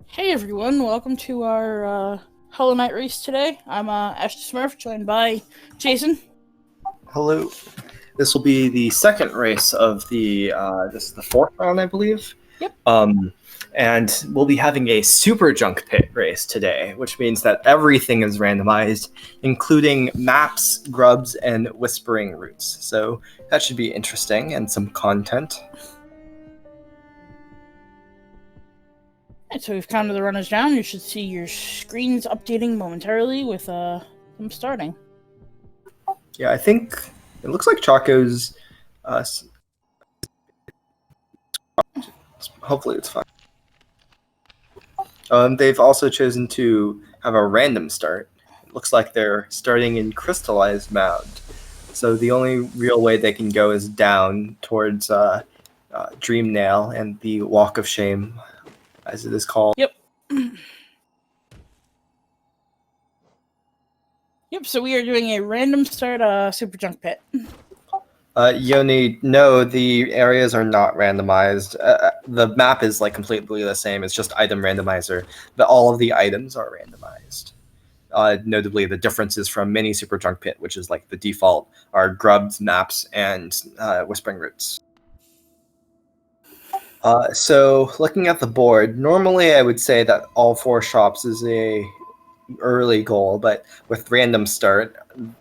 Hey everyone, welcome to our Hollow Knight race today. I'm Ashton Smurf, joined by Jason. Hello. This will be the second race of this is the fourth round, I believe. Yep. And we'll be having a super junk pit race today, which means that everything is randomized, including maps, grubs, and whispering roots. So that should be interesting and some content. Alright, so we've counted the runners down. You should see your screens updating momentarily with them starting. Yeah, I think it looks like Choco's. Hopefully, it's fine. They've also chosen to have a random start. It looks like they're starting in Crystallized Mound. So the only real way they can go is down towards Dream Nail and the Walk of Shame, as it is called. Yep. Yep, so we are doing a random start super junk pit. Yoni, no, the areas are not randomized. The map is like completely the same. It's just item randomizer, but all of the items are randomized. Notably, the differences from Mini Super Junk Pit, which is like the default, are grubs, maps, and whispering roots. So looking at the board, normally I would say that all four shops is a early goal, but with random start,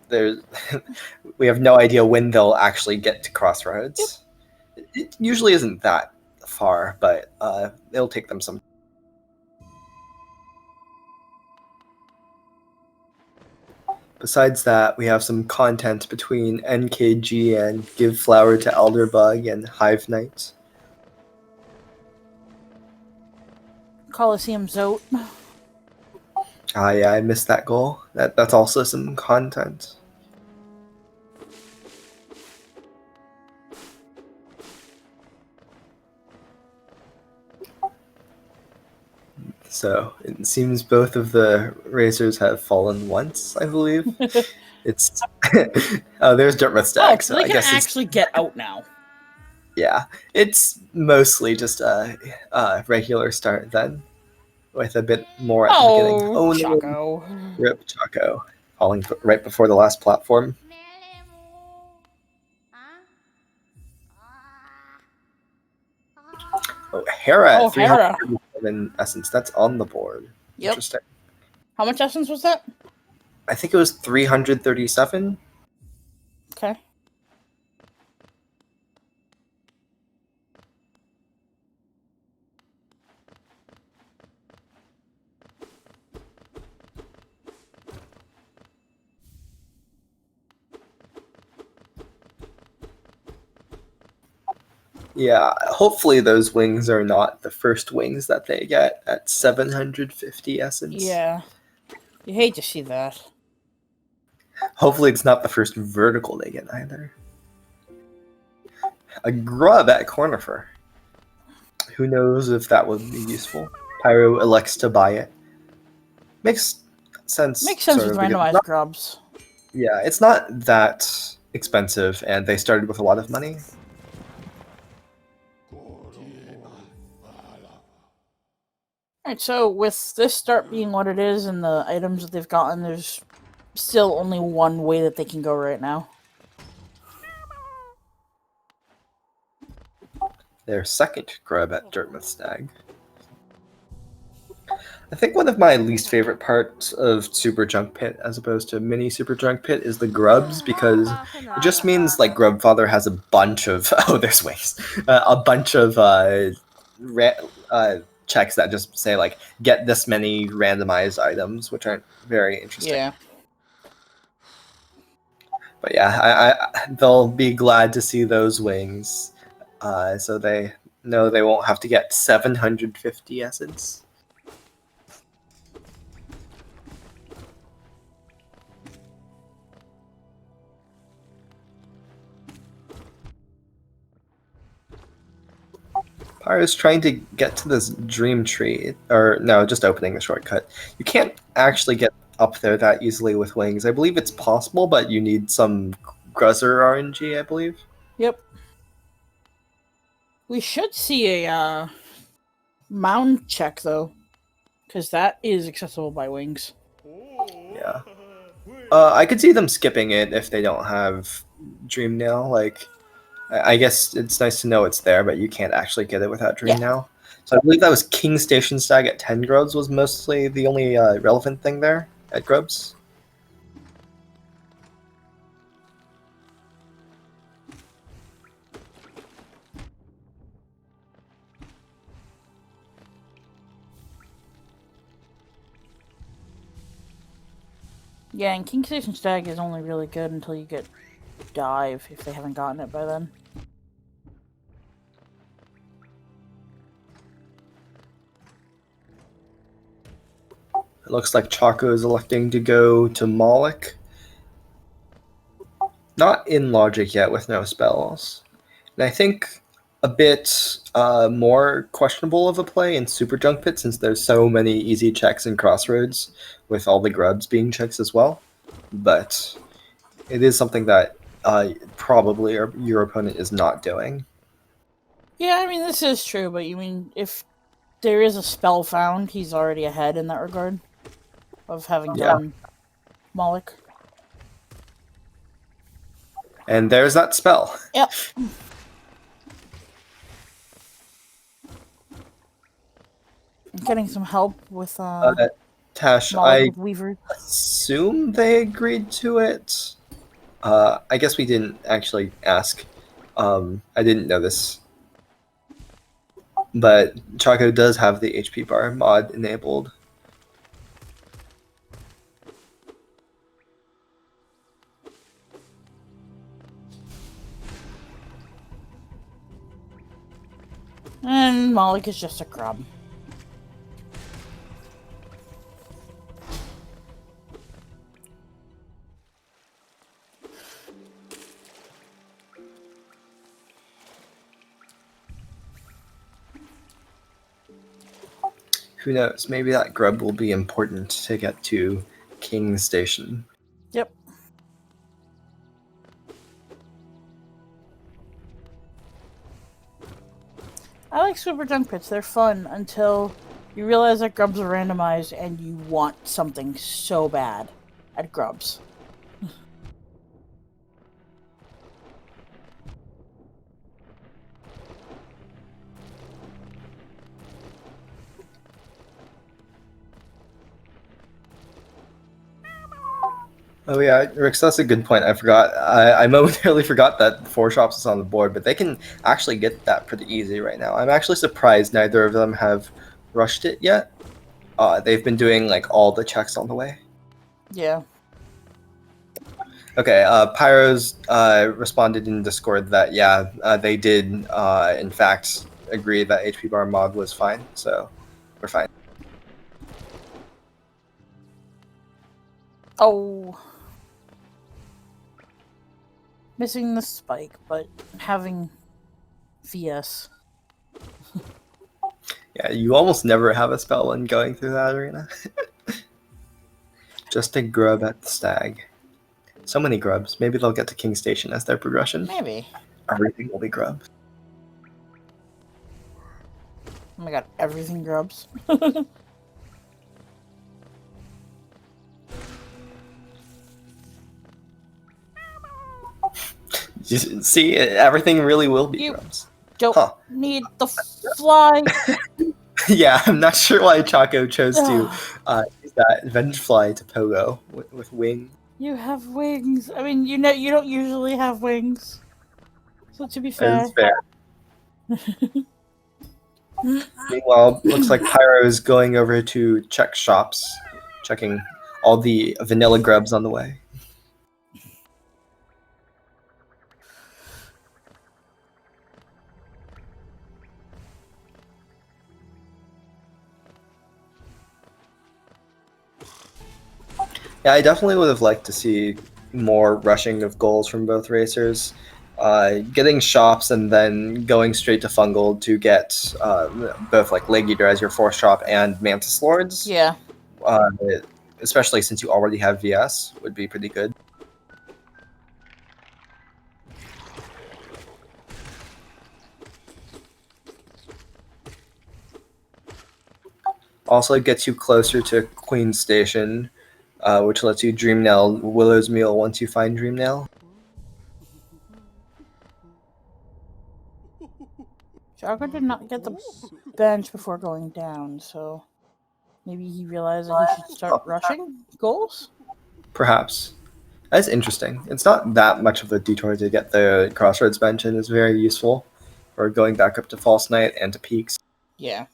there's we have no idea when they'll actually get to Crossroads. It usually isn't that far, but it'll take them some. Besides that, we have some content between NKG and Give Flower to Elderbug and Hive Knight. Coliseum Zote. Yeah, I missed that goal. That's also some content. So it seems both of the racers have fallen once, I believe. It's oh, there's Dartmouth Stag. So they can actually get out now. Yeah, it's mostly just a regular start then, with a bit more at the beginning. Oh, Choco. Rip Choco, falling right before the last platform. Oh, Hera at 307 essence. That's on the board. Yep. Interesting. How much essence was that? I think it was 337. Okay. Yeah, hopefully those wings are not the first wings that they get at 750 essence. Yeah. You hate to see that. Hopefully it's not the first vertical they get either. A grub at Cornifer. Who knows if that would be useful. Pyro elects to buy it. Makes sense. Makes sense with randomized grubs. Yeah, it's not that expensive, and they started with a lot of money. Alright, so with this start being what it is and the items that they've gotten, there's still only one way that they can go right now. Their second grub at Dartmouth Stag. I think one of my least favorite parts of Super Junk Pit as opposed to Mini Super Junk Pit is the grubs, because it just means like Grubfather has a bunch of there's ways, a bunch of checks that just say like get this many randomized items, which aren't very interesting. Yeah. But yeah, they'll be glad to see those wings, so they know they won't have to get 750 essence. Pyro's trying to get to this dream tree, or no, just opening the shortcut. You can't actually get up there that easily with wings. I believe it's possible, but you need some Gruzzer RNG, I believe. Yep. We should see a mound check, though. because that is accessible by wings. Yeah. I could see them skipping it if they don't have Dream Nail. Like, I guess it's nice to know it's there, but you can't actually get it without Dream Yeah. Nail. So I believe that was King Station Stag at 10 grubs was mostly the only relevant thing there at grubs. Yeah, and King Station Stag is only really good until you get Dive, if they haven't gotten it by then. It looks like Choco is electing to go to Moloch. Not in Logic yet with no spells. And I think a bit more questionable of a play in Super Junk Pit since there's so many easy checks in Crossroads with all the grubs being checks as well. But it is something that probably your opponent is not doing. Yeah, I mean, this is true, but you mean, if there is a spell found, he's already ahead in that regard of having done Moloch. And there's that spell. Yep. Getting some help with Tash, Moloch I with Weaver. assume they agreed to it. I guess we didn't actually ask. I didn't know this. But Choco does have the HP bar mod enabled. And Moloch is just a grub. Who knows? Maybe that grub will be important to get to King Station. Yep. I like Super Junk Pits. They're fun until you realize that grubs are randomized and you want something so bad at grubs. Oh yeah, Rix, that's a good point. I forgot. I momentarily forgot that 4 shops is on the board, but they can actually get that pretty easy right now. I'm actually surprised neither of them have rushed it yet. They've been doing like all the checks on the way. Yeah. Okay, Pyros responded in Discord that yeah, they did in fact agree that HP bar mod was fine, so we're fine. Oh. Missing the spike, but having VS. Yeah, you almost never have a spell when going through that arena. Just a grub at the stag. So many grubs. Maybe they'll get to King Station as their progression. Maybe. Everything will be grubs. Oh my god, everything grubs. See, everything really will be grubs. Don't need the fly. Yeah, I'm not sure why Choco chose to use that Vengefly to Pogo with wing. You have wings. I mean, you don't usually have wings. So to be fair. That is fair. Meanwhile, looks like Pyro is going over to check shops, checking all the vanilla grubs on the way. Yeah, I definitely would have liked to see more rushing of goals from both racers. Getting shops and then going straight to Fungal to get both like Leg Eater as your 4th shop and Mantis Lords. Yeah. Especially since you already have VS, would be pretty good. Also gets you closer to Queen Station, which lets you dream nail Willow's Meal once you find dream nail. Choco did not get the bench before going down, so maybe he realized that he should start rushing goals? Perhaps. That's interesting. It's not that much of a detour to get the Crossroads bench, and it's very useful for going back up to False Night and to Peaks. Yeah.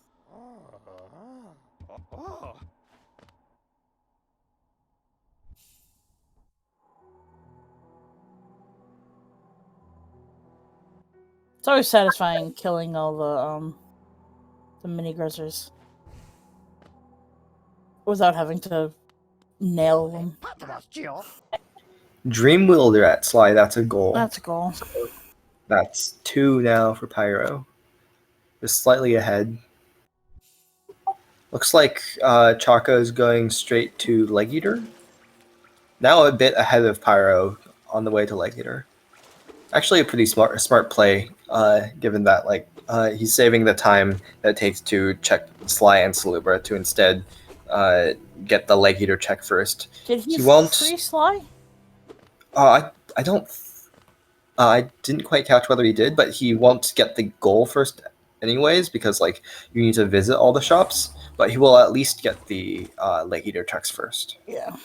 It's always satisfying killing all the mini aggressors without having to nail them. Dream Wielder at Sly, that's a goal. That's a goal. That's 2 now for Pyro. Just slightly ahead. Looks like Choco's going straight to Leg Eater. Now a bit ahead of Pyro on the way to Leg Eater. Actually a pretty smart play, given that he's saving the time that it takes to check Sly and Salubra to instead get the Leg Eater check first. Did he won't free Sly? I don't. I didn't quite catch whether he did, but he won't get the goal first, anyways, because you need to visit all the shops. But he will at least get the Leg Eater checks first. Yeah.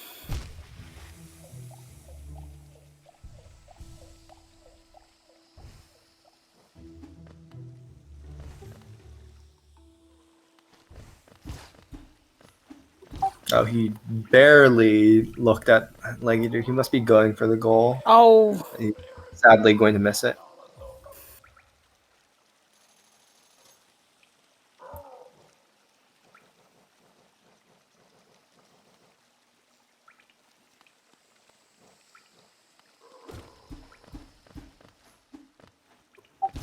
Oh, he barely looked at Leg Eater. He must be going for the goal. Oh. He's sadly going to miss it.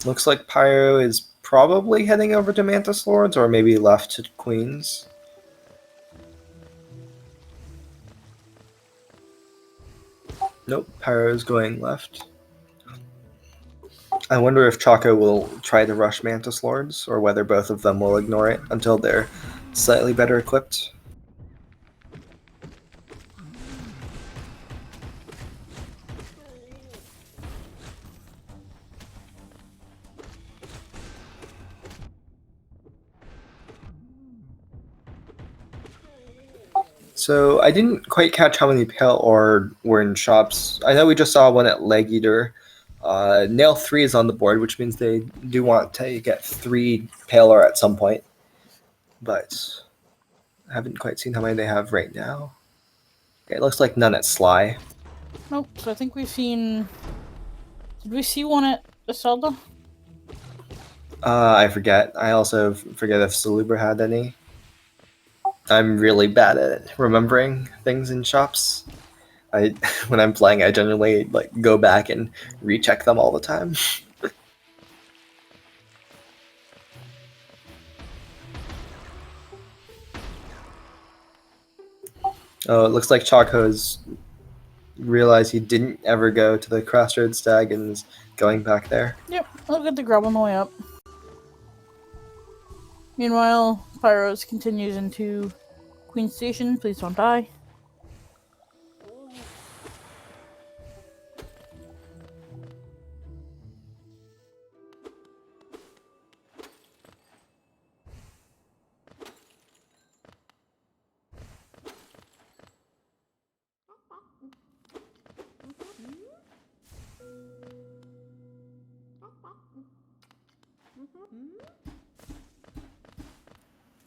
Looks like Pyro is probably heading over to Mantis Lords, or maybe left to Queens. Nope, Pyro is going left. I wonder if Choco will try to rush Mantis Lords, or whether both of them will ignore it until they're slightly better equipped. So I didn't quite catch how many Pale Ore were in shops. I know we just saw one at Leg Eater. Nail 3 is on the board, which means they do want to get 3 Pale Ore at some point. But I haven't quite seen how many they have right now. Okay, it looks like none at Sly. Nope, so I think we've seen... Did we see one at Iselda? I forget. I also forget if Salubra had any. I'm really bad at remembering things in shops. When I'm playing, I generally go back and recheck them all the time. Oh, it looks like Choco's realized he didn't ever go to the Crossroads Stag and is going back there. Yep, I'll get the grub on the way up. Meanwhile, Pyros continues into Queen Station. Please don't die.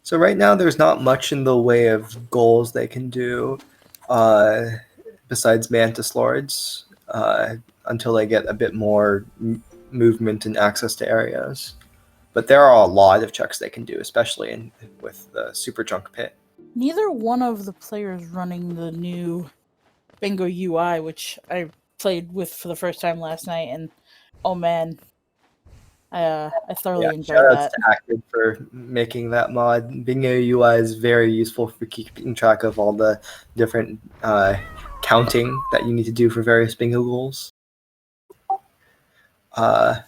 So right now there's not much in the way of goals they can do besides Mantis Lords until they get a bit more movement and access to areas. But there are a lot of checks they can do, especially with the Super Chunk Pit. Neither one of the players running the new Bingo UI, which I played with for the first time last night, and oh man, I thoroughly enjoyed that. Shoutouts to Active for making that mod. Bingo UI is very useful for keeping track of all the different counting that you need to do for various bingo goals. That's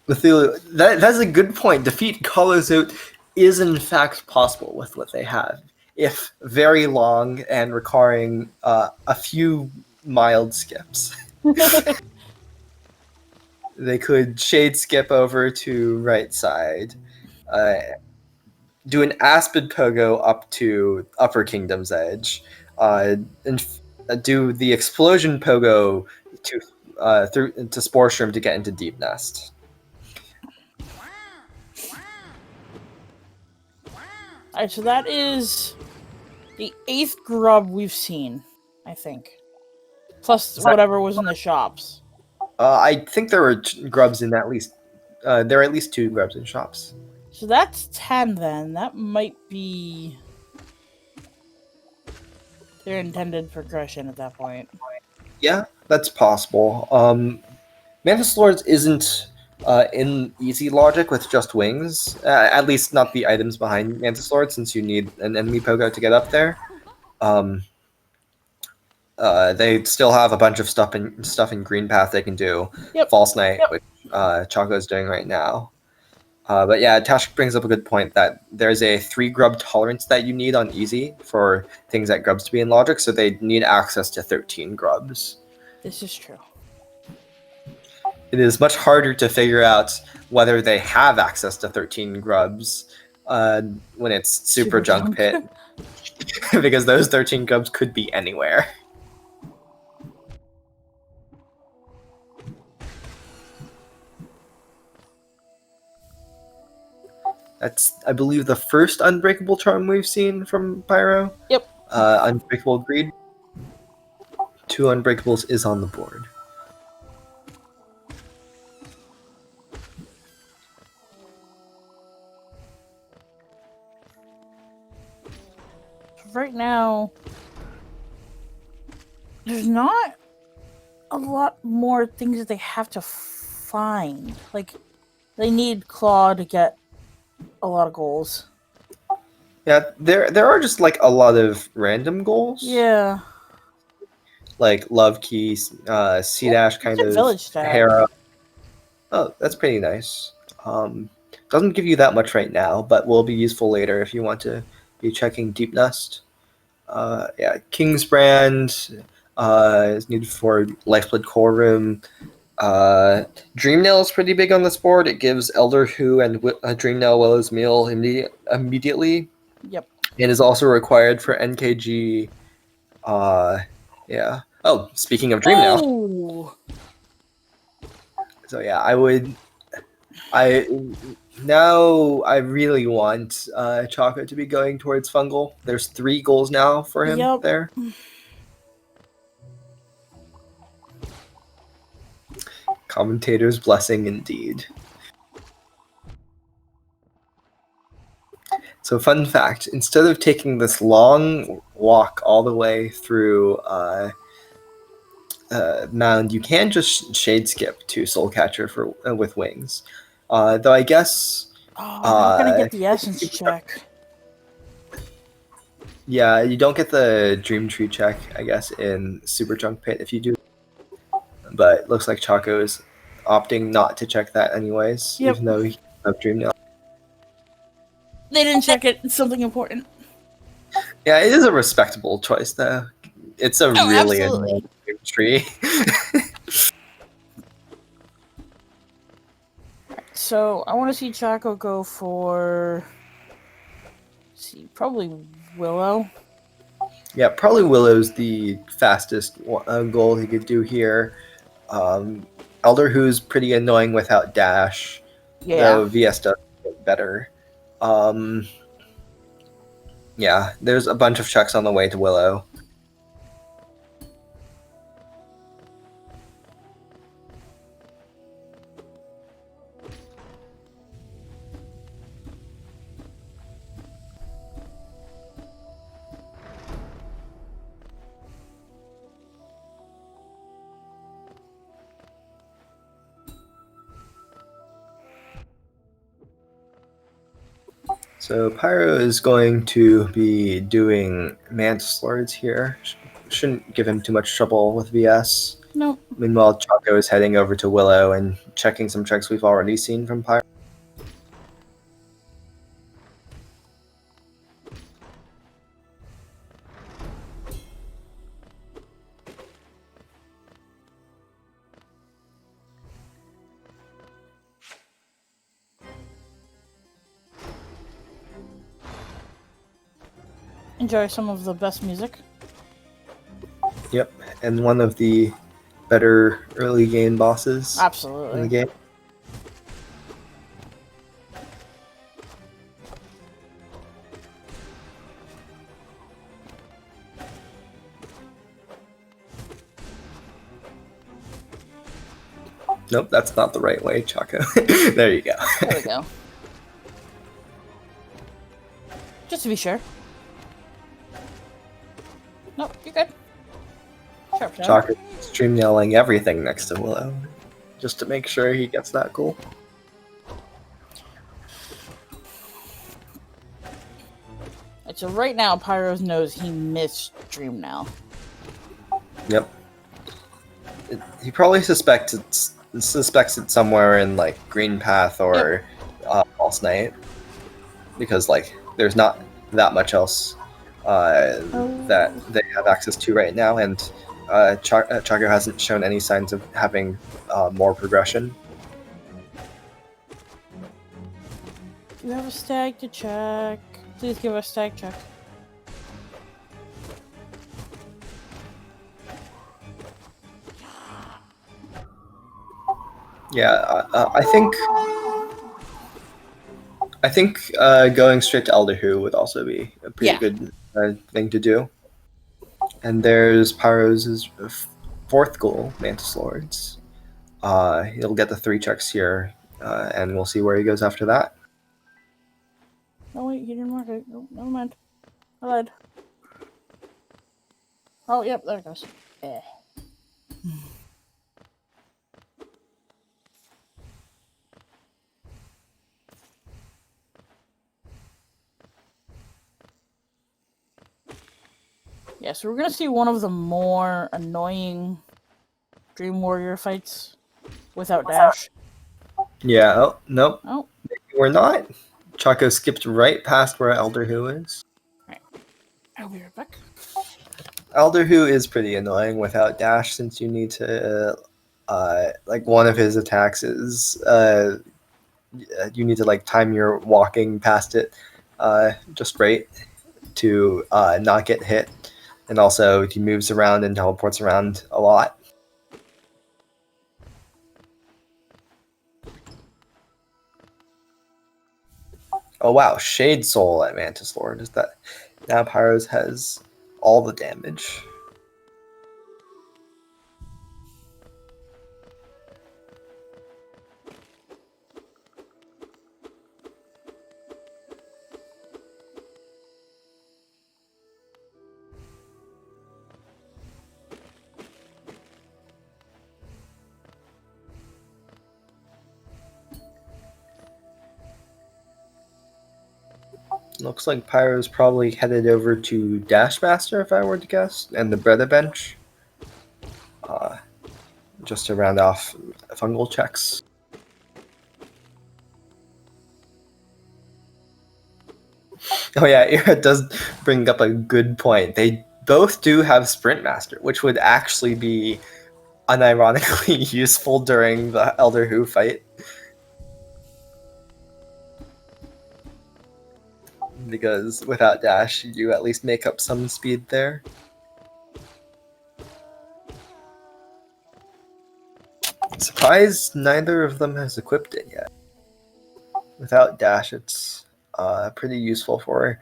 a good point. Defeat calls out is in fact possible with what they have, if very long and requiring a few mild skips. They could shade skip over to right side, do an Aspid Pogo up to Upper Kingdom's Edge, and do the Explosion Pogo to through to Spore Shroom to get into Deep Nest. Alright, so that is the 8th grub we've seen, I think. Plus whatever was in the shops. I think there were grubs in at least. There are at least 2 grubs in shops. So that's 10 then. That might be their intended progression at that point. Yeah, that's possible. Mantis Lords isn't in easy logic with just wings. At least not the items behind Mantis Lords, since you need an enemy Pogo to get up there. They still have a bunch of stuff in Green Path they can do. Yep. False Knight, which Choco's doing right now. But yeah, Tash brings up a good point that there's a 3 grub tolerance that you need on easy for things like grubs to be in logic, so they need access to 13 grubs. This is true. It is much harder to figure out whether they have access to 13 grubs when it's Super Junk Pit, because those 13 grubs could be anywhere. That's, I believe, the first Unbreakable Charm we've seen from Pyro. Yep. Unbreakable Greed. 2 Unbreakables is on the board. Right now, there's not a lot more things that they have to find. Like, they need Claw to get a lot of goals. Yeah, there are just like a lot of random goals. Yeah. Like Love Key, C Dash kind of, Village tag. Hera. Oh, that's pretty nice. Doesn't give you that much right now, but will be useful later if you want to be checking Deep Nest. Yeah, King's Brand is needed for Lifeblood Core Room. Dreamnail is pretty big on this board. It gives Elder Who and Dreamnail Willow's Meal immediately. Yep. It is also required for NKG. Yeah. Oh, speaking of Dreamnail. Oh! So yeah, I really want Choco to be going towards Fungal. There's 3 goals now for him there. Commentator's blessing indeed. So fun fact, instead of taking this long walk all the way through Mound, you can just shade skip to Soul Catcher for with wings. Though I guess... Oh, I'm not going to get the Essence check. Yeah, you don't get the Dream Tree check, I guess, in Super Junk Pit if you do. But it looks like Choco is opting not to check that anyways, even though he have Dream Nail. They didn't check it. It's something important. Yeah, it is a respectable choice, though. It's a really annoying Dream Tree. So, I want to see Choco go for... probably Willow. Yeah, probably Willow's the fastest goal he could do here. Elder Who's pretty annoying without dash, though VS does get better. Yeah, there's a bunch of checks on the way to Willow. So Pyro is going to be doing Mantis Lords here. Shouldn't give him too much trouble with VS. Nope. Meanwhile, Choco is heading over to Willow and checking some checks we've already seen from Pyro. enjoy some of the best music. Yep, and one of the better early game bosses in the Absolutely. game. Nope, that's not the right way, Choco. There you go. There we go. Just to be sure. Nope, you're good. Sharp shot. Choco stream yelling everything next to Willow, just to make sure he gets that goal. Right, so right now, Pyros knows he missed Dream now. Yep. He probably suspects it somewhere in like Green Path or False Knight, because like there's not that much else that they have access to right now, and Chaco hasn't shown any signs of having more progression. Do you have a stag to check? Please give us stag check. Yeah, I think going straight to Elder Who would also be a pretty good thing to do. And there's Pyros' fourth goal, Mantis Lords. He'll get the 3 checks here, and we'll see where he goes after that. Oh wait, he didn't mark it. Oh, never mind. I lied. Oh, yep, there it goes. Yeah. Yeah, so we're gonna see one of the more annoying Dream Warrior fights without dash. Yeah, oh, nope. Oh. We're not. Chaco skipped right past where Elder Who is. Right. I'll be right back. Elder Who is pretty annoying without dash, since you need to, like, one of his attacks is, you need to, like, time your walking past it just right to not get hit. And also, he moves around and teleports around a lot. Oh wow, Shade Soul at Mantis Lord. Is that now Pyros has all the damage? Looks like Pyro's probably headed over to Dashmaster, if I were to guess, and the Breda Bench. Just to round off fungal checks. Oh yeah, Ira does bring up a good point. They both do have Sprint Master, which would actually be unironically useful during the Elder Who fight. Because without dash, you at least make up some speed there. Surprised neither of them has equipped it yet. Without dash, it's pretty useful for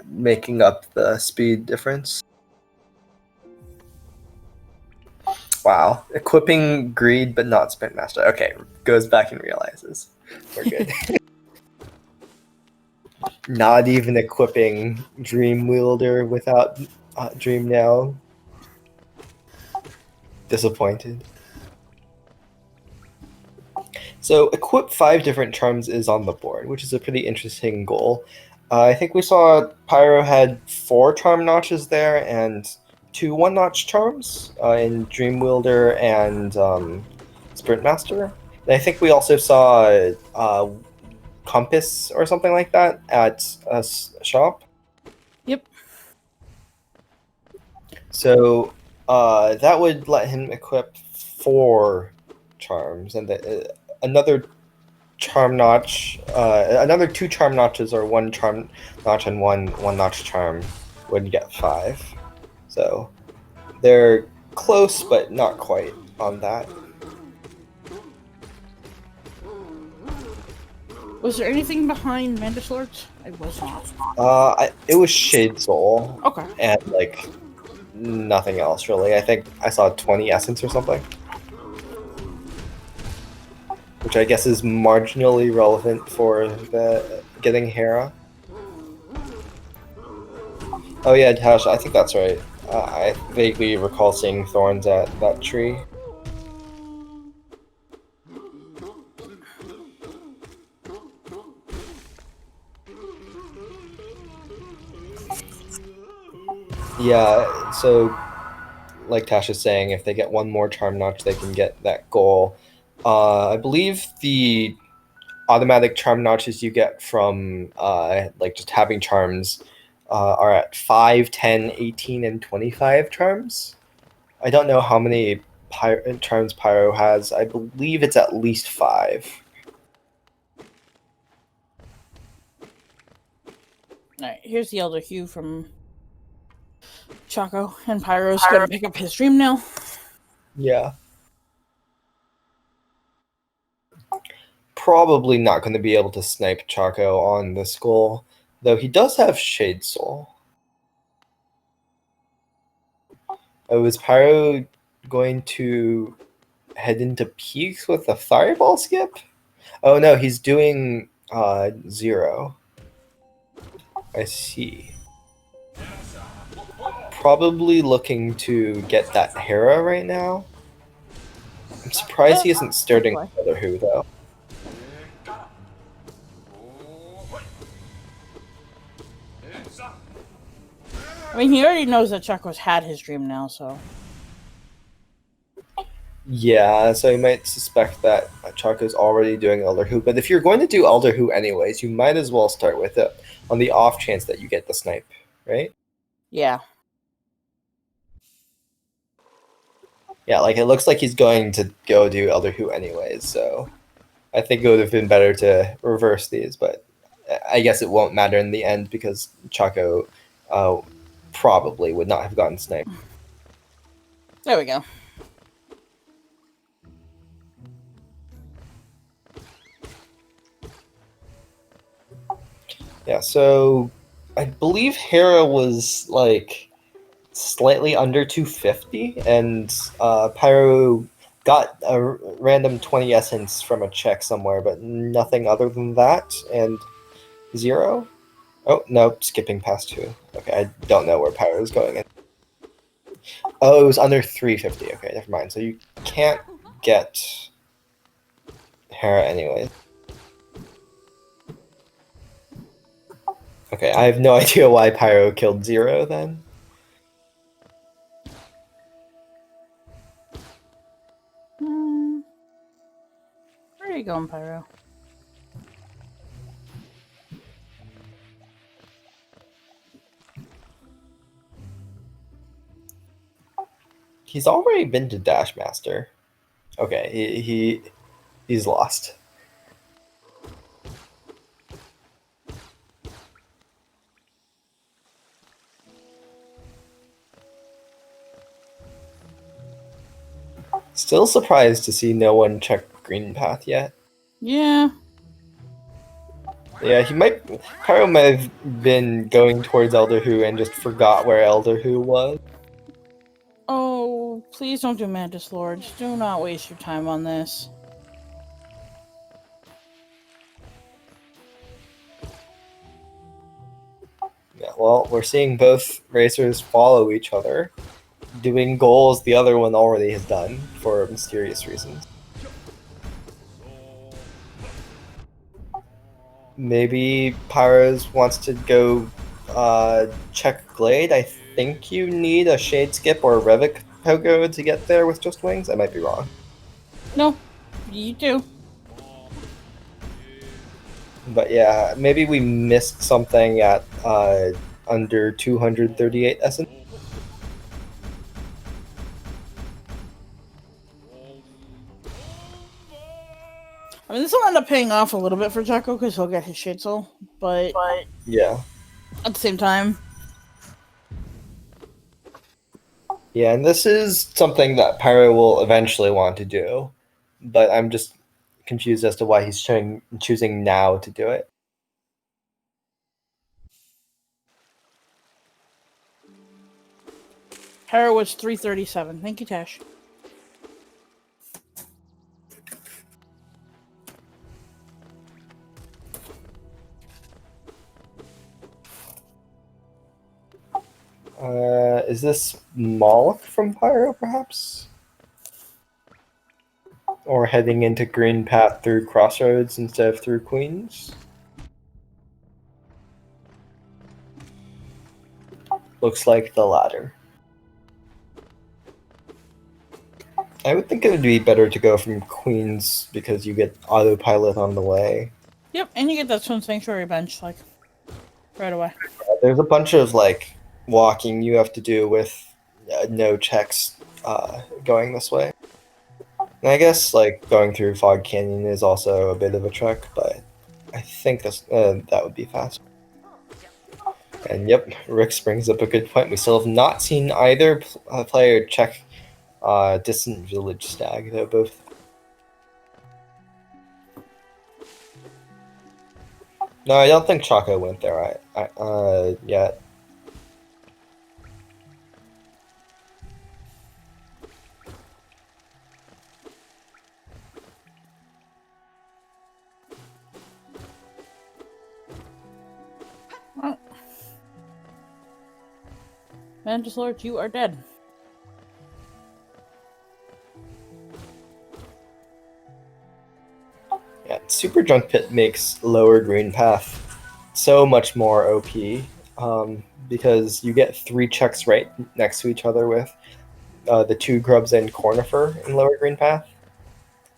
making up the speed difference. Wow, equipping Greed but not Sprint Master. Okay, goes back and realizes. We're good. Not even equipping Dream Wielder without Dream Now. Disappointed. So equip 5 different charms is on the board, which is a pretty interesting goal. I think we saw Pyro had 4 charm notches there and 2 1-notch charms in Dream Wielder and Sprint Master. And I think we also saw Compass or something like that at a shop. Yep. So that would let him equip 4 charms, and another charm notch, another 2 charm notches or 1 charm notch and one notch charm would get 5. So they're close, but not quite on that. Was there anything behind Mantis Lords? I was not. It was Shade Soul. Okay. And like nothing else really. I think I saw 20 essence or something, which I guess is marginally relevant for the getting Hera. Oh yeah, Tash, I think that's right. I vaguely recall seeing thorns at that tree. Yeah, so like Tash is saying, if they get 1 more charm notch, they can get that goal. I believe the automatic charm notches you get from like just having charms are at 5, 10, 18, and 25 charms. I don't know how many charms Pyro has. I believe it's at least 5. Alright, here's the Elder Hue from Choco, and Pyro's gonna pick up his dream now. Yeah. Probably not going to be able to snipe Choco on this goal, though he does have Shade Soul. Oh, is Pyro going to head into Peaks with a Fireball skip? Oh no, he's doing 0. I see. Probably looking to get that Hera right now. I'm surprised he isn't starting Other Who though. I mean, he already knows that Choco's had his dream now, so... Yeah, so you might suspect that Choco's already doing Elder Who, but if you're going to do Elder Who anyways, you might as well start with it on the off chance that you get the snipe, right? Yeah. Yeah, like it looks like he's going to go do Elder Who anyways, so I think it would have been better to reverse these, but I guess it won't matter in the end because Choco probably would not have gotten sniped. There we go. Yeah, so I believe Hera was like slightly under 250, and Pyro got a random 20 essence from a check somewhere, but nothing other than that, and 0. Oh, no, skipping past 2. Okay, I don't know where Pyro is going. Oh, it was under 350. Okay, never mind. So you can't get Hera anyway. Okay, I have no idea why Pyro killed 0 then. Where are you going, Pyro? He's already been to Dash Master. Okay, he's lost. Still surprised to see no one check Green Path yet. Yeah. Yeah, Pyro might have been going towards Elder Who and just forgot where Elder Who was. Oh, please don't do Mantis Lords. Do not waste your time on this. Yeah, well, we're seeing both racers follow each other, doing goals the other one already has done for mysterious reasons. Maybe Pyros wants to go check Glade. I think you need a Shade Skip or a Revic Pogo to get there with just wings. I might be wrong. No, you do. But yeah, maybe we missed something at under 238 essence. I mean, this one end up paying off a little bit for Choco because he'll get his Shitzel, but Yeah. at the same time, Yeah, and this is something that Pyro will eventually want to do, but I'm just confused as to why he's choosing now to do it. Hera was 337. Thank you, Tash. Is this Moloch from Pyro, perhaps? Or heading into Green Path through Crossroads instead of through Queens? Looks like the latter. I would think it would be better to go from Queens because you get autopilot on the way. Yep, and you get that Swim Sanctuary bench, like, right away. There's a bunch of, like, walking you have to do with no checks going this way. And I guess, like, going through Fog Canyon is also a bit of a trek, but I think that would be fast. And yep, Rix brings up a good point. We still have not seen either player check Distant Village Stag. They're both. No, I don't think Choco went there yet. Oh. Mantis Lord, you are dead. Yeah, Super Junk Pit makes Lower Green Path so much more OP because you get 3 checks right next to each other with the 2 grubs and Cornifer in Lower Green Path.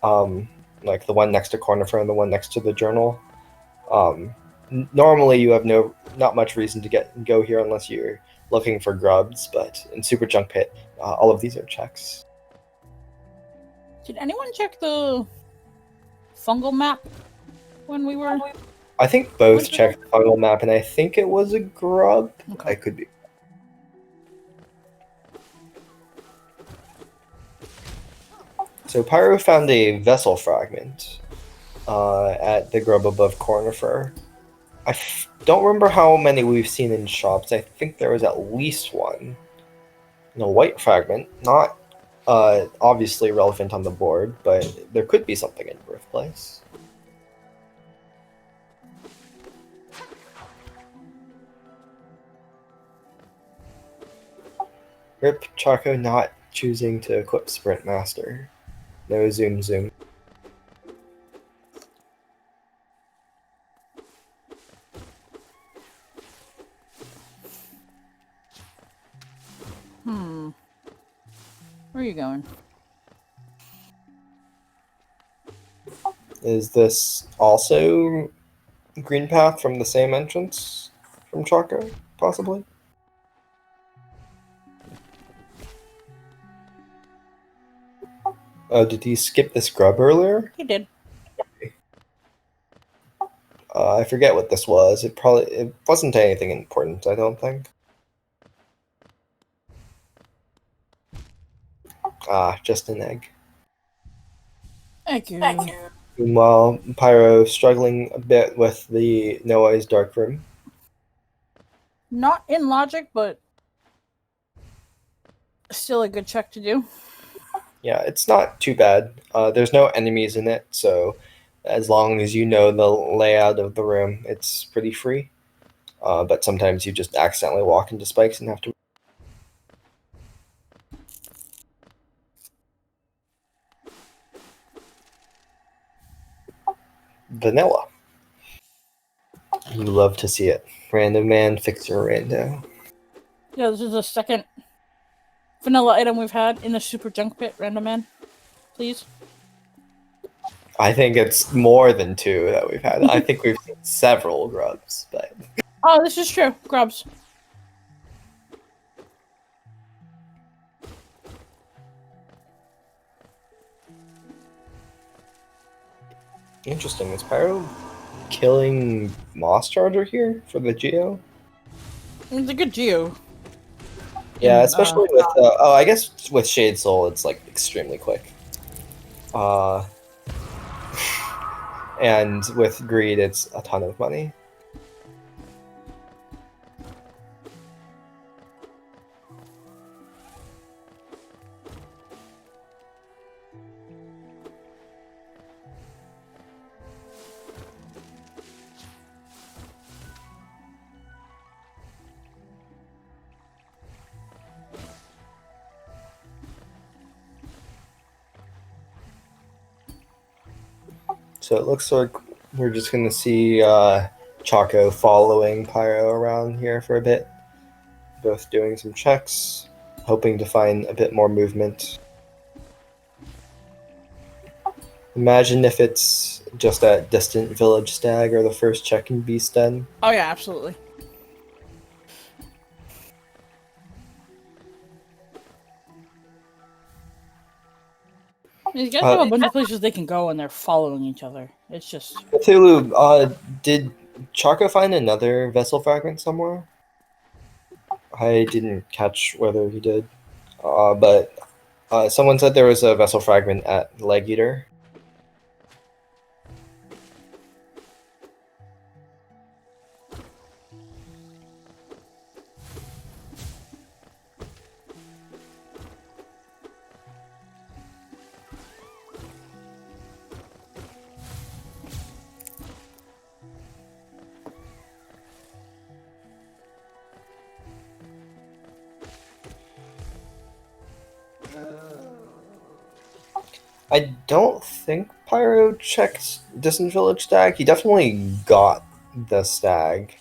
Like the one next to Cornifer and the one next to the Journal. Normally you have not much reason to go here unless you're looking for grubs, but in Super Junk Pit, all of these are checks. Did anyone check the fungal map when we were? I think both checked the fungal map, and I think it was a grub. Okay. I could be. So Pyro found a vessel fragment at the grub above Cornifer. I don't remember how many we've seen in shops. I think there was at least one. And a white fragment, not obviously relevant on the board, but there could be something in Birthplace. Rip Choco not choosing to equip Sprint Master. No zoom zoom. Where are you going? Is this also Green Path from the same entrance from Choco, possibly? Oh, did he skip this grub earlier? He did. I forget what this was. It wasn't anything important, I don't think. Ah, just an egg. Thank you. Meanwhile, Pyro struggling a bit with the Noah's Dark Room. Not in logic, but still a good check to do. Yeah, it's not too bad. There's no enemies in it, so as long as you know the layout of the room, it's pretty free. But sometimes you just accidentally walk into spikes and have to. Vanilla. You love to see it. Random man, fixer rando. Yeah, this is the second vanilla item we've had in the Super Junk Pit, Random Man. Please. I think it's more than 2 that we've had. I think we've seen several grubs, but. Oh, this is true. Grubs. Interesting. Is Pyro killing Moss Charger here for the Geo? It's a good Geo. Yeah, And, especially with I guess with Shade Soul, it's like extremely quick. And with Greed, it's a ton of money. So it looks like we're just going to see Choco following Pyro around here for a bit. Both doing some checks, hoping to find a bit more movement. Imagine if it's just that distant village stag or the first check in Beast Den. oh yeah, absolutely. These guys have a bunch of places they can go, and they're following each other. It's just... Cthulhu, did Choco find another vessel fragment somewhere? I didn't catch whether he did. But someone said there was a vessel fragment at Leg Eater. I don't think Pyro checked Distant Village Stag. He definitely got the stag.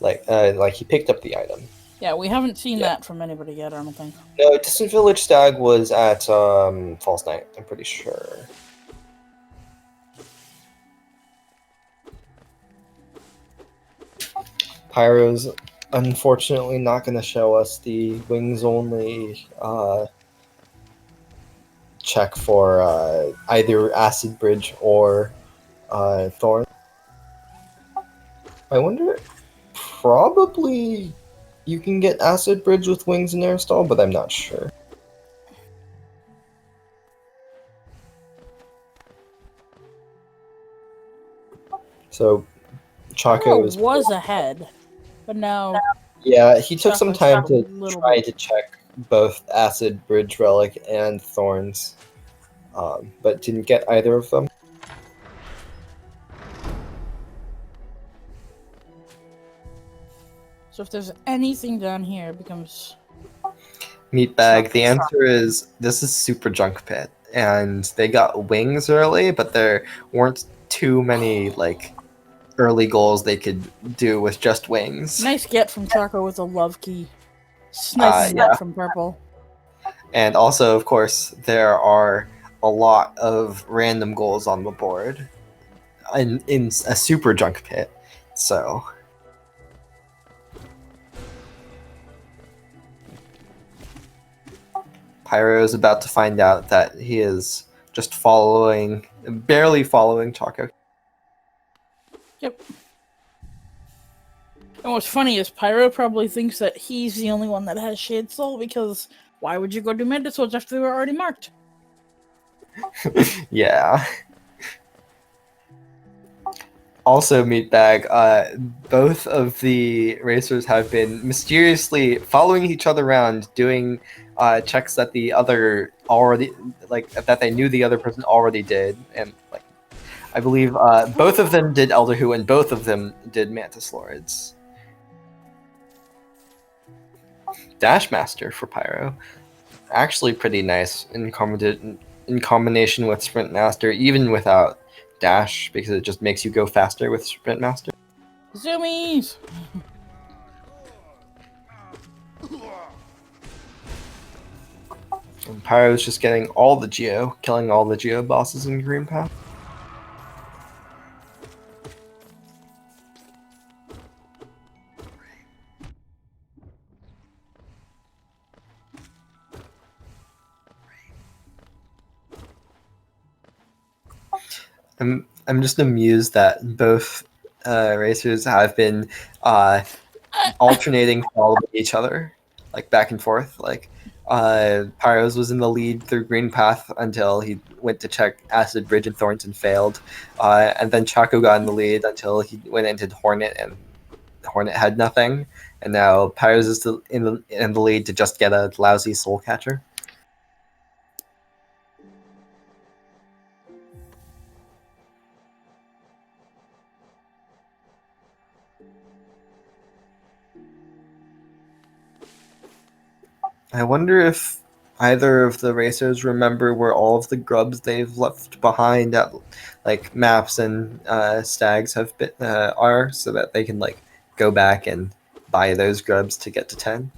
Like he picked up the item. Yeah, we haven't seen that from anybody yet, I don't think. No, Distant Village Stag was at False Night, I'm pretty sure. Pyro's unfortunately not going to show us the wings only check for either Acid Bridge or Thorn. I wonder, probably you can get Acid Bridge with wings and airstall, but I'm not sure. So Choco was ahead, but now... Yeah, he took some Choco's time a to little try bit. to check both Acid Bridge Relic and Thorns, but didn't get either of them. So if there's anything down here, it becomes... Meatbag, the answer is this is Super Junk Pit, and they got wings early, but there weren't too many like early goals they could do with just wings. Nice get from Choco with a love key. Nice get from Purple. And also, of course, there are a lot of random goals on the board in a Super Junk Pit, so... Pyro is about to find out that he is just barely following Choco. Yep. And what's funny is Pyro probably thinks that he's the only one that has Shade Soul, because why would you go do Manta Swords after they were already marked? Yeah. Also, Meatbag, both of the racers have been mysteriously following each other around, doing checks that the other already, that they knew the other person already did, and I believe both of them did Elder Who, and both of them did Mantis Lords. Dash Master for Pyro, actually pretty nice in combination with Sprint Master, even without Dash, because it just makes you go faster with Sprint Master. Zoomies! And Pyro's just getting all the Geo, killing all the Geo bosses in Green Path. I'm just amused that both racers have been alternating following each other, like back and forth. Like Pyros was in the lead through Green Path until he went to check Acid Bridge and Thornton failed, and then Chaco got in the lead until he went into Hornet and Hornet had nothing, and now Pyros is in the lead to just get a lousy Soul Catcher. I wonder if either of the racers remember where all of the grubs they've left behind at like maps and stags have been are, so that they can like go back and buy those grubs to get to 10.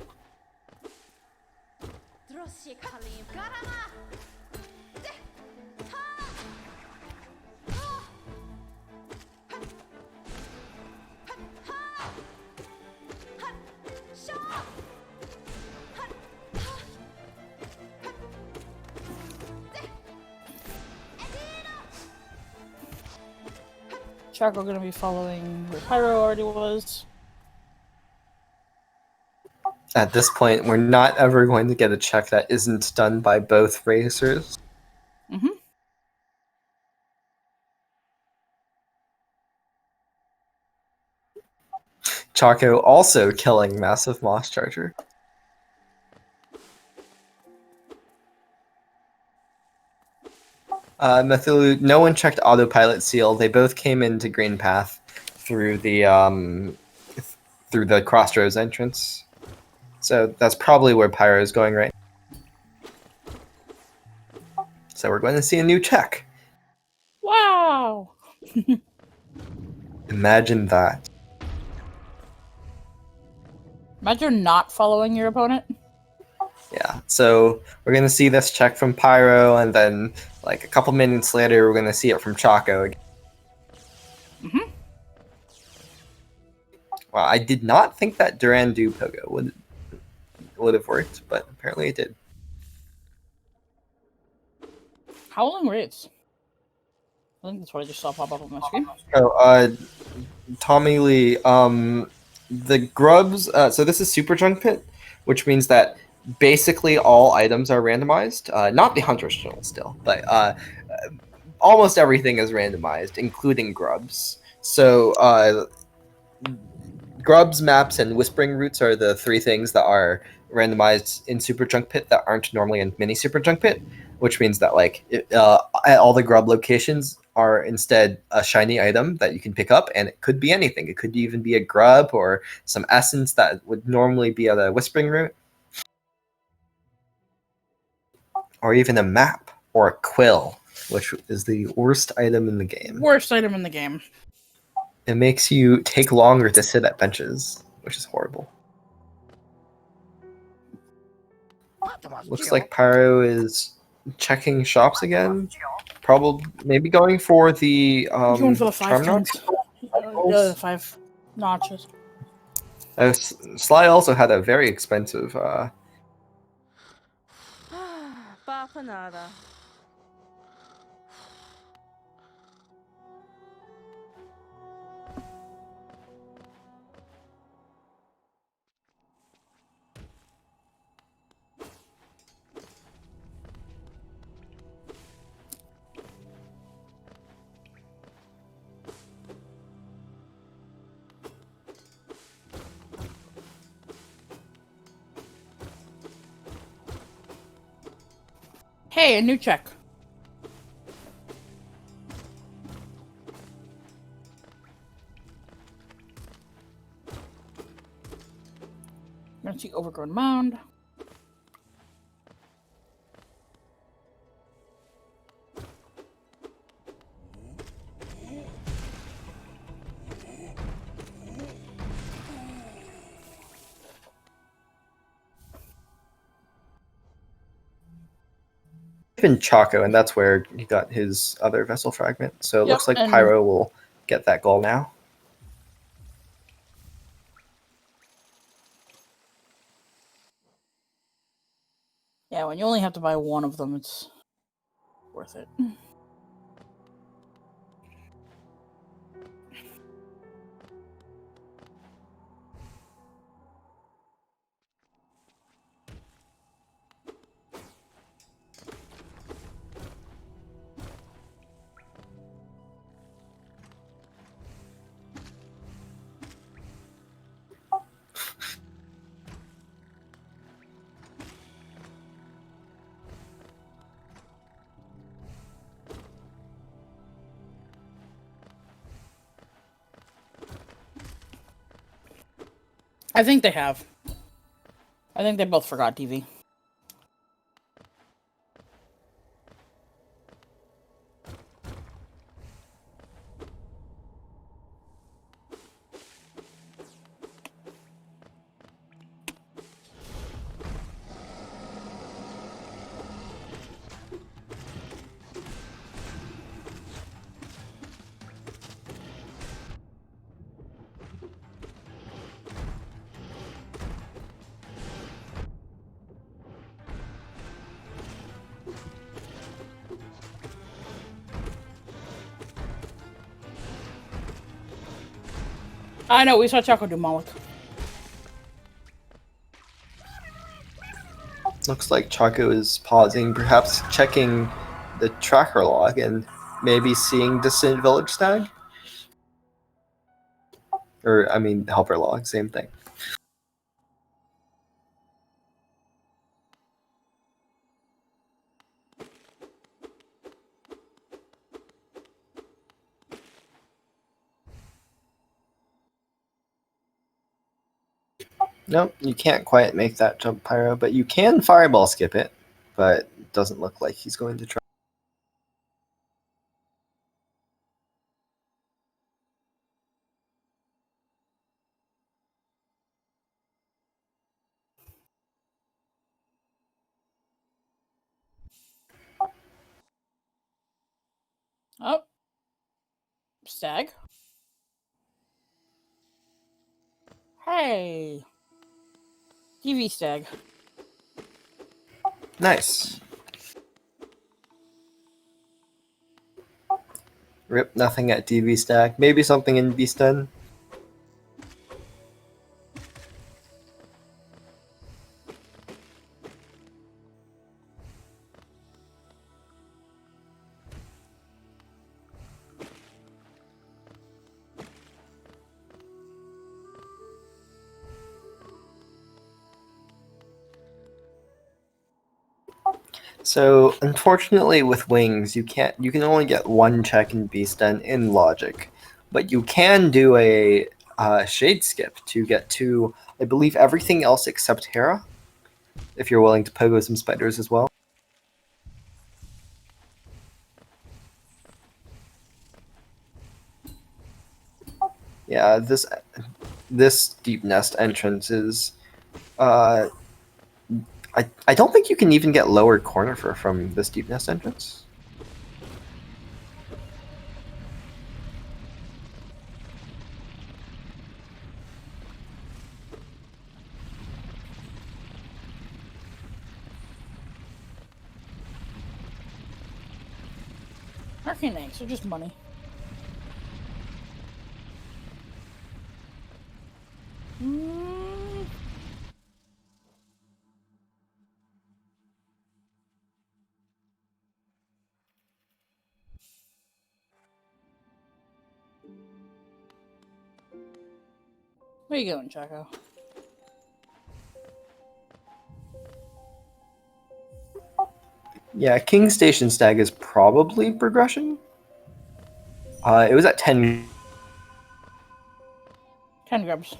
Chaco gonna be following where Pyro already was. At this point, we're not ever going to get a check that isn't done by both racers. Mm-hmm. Chaco also killing Massive Moss Charger. Methilu, no one checked Autopilot Seal. They both came into Green Path through the Crossroads entrance. So that's probably where Pyro is going right. So we're going to see a new check. Wow! Imagine that. Imagine not following your opponent. Yeah, so we're going to see this check from Pyro, and then like a couple minutes later, we're going to see it from Chaco again. Mm-hmm. Well, I did not think that Duran do Pogo would have worked, but apparently it did. Howling Raids. I think that's what I just saw pop up on my screen. Oh, Tommy Lee, the grubs, so this is Super Junk Pit, which means that basically all items are randomized. Not the Hunter's Journal still, but almost everything is randomized, including grubs. So grubs, maps, and whispering roots are the three things that are randomized in Super Junk Pit that aren't normally in Mini Super Junk Pit, which means that like at all the grub locations are instead a shiny item that you can pick up, and it could be anything. It could even be a grub or some essence that would normally be at a whispering root, or even a map or a quill, which is the worst item in the game. Worst item in the game. It makes you take longer to sit at benches, which is horrible. Looks like Pyro is checking shops again. Probably, maybe going for the Going for the 5 charm tons. notch. 5 notches. Sly also had a very expensive. Hey, a new check. I'm gonna see Overgrown Mound. In Chaco, and that's where he got his other vessel fragment. So it looks like Pyro will get that goal now. Yeah, when you only have to buy one of them, it's worth it. I think they have. I think they both forgot TV. I know, we saw Choco do Moloch. Looks like Choco is pausing, perhaps checking the tracker log and maybe seeing Distant Village Stag? Or, I mean, helper log, same thing. Nope, you can't quite make that jump, Pyro, but you can fireball skip it, but it doesn't look like he's going to try. Oh. Stag. Hey. TV Stag. Nice. Rip, nothing at DV Stack. Maybe something in Beastden. So unfortunately, with wings, you can only get one check in Beastden in logic, but you can do a shade skip to get to, I believe, everything else except Hera, if you're willing to pogo some spiders as well. Yeah, this deep nest entrance is. I don't think you can even get lower corner from this deep nest entrance. Arcane eggs are just money. Where you going, Choco? Yeah, King Station Stag is probably progression. It was at 10. 10 grubs.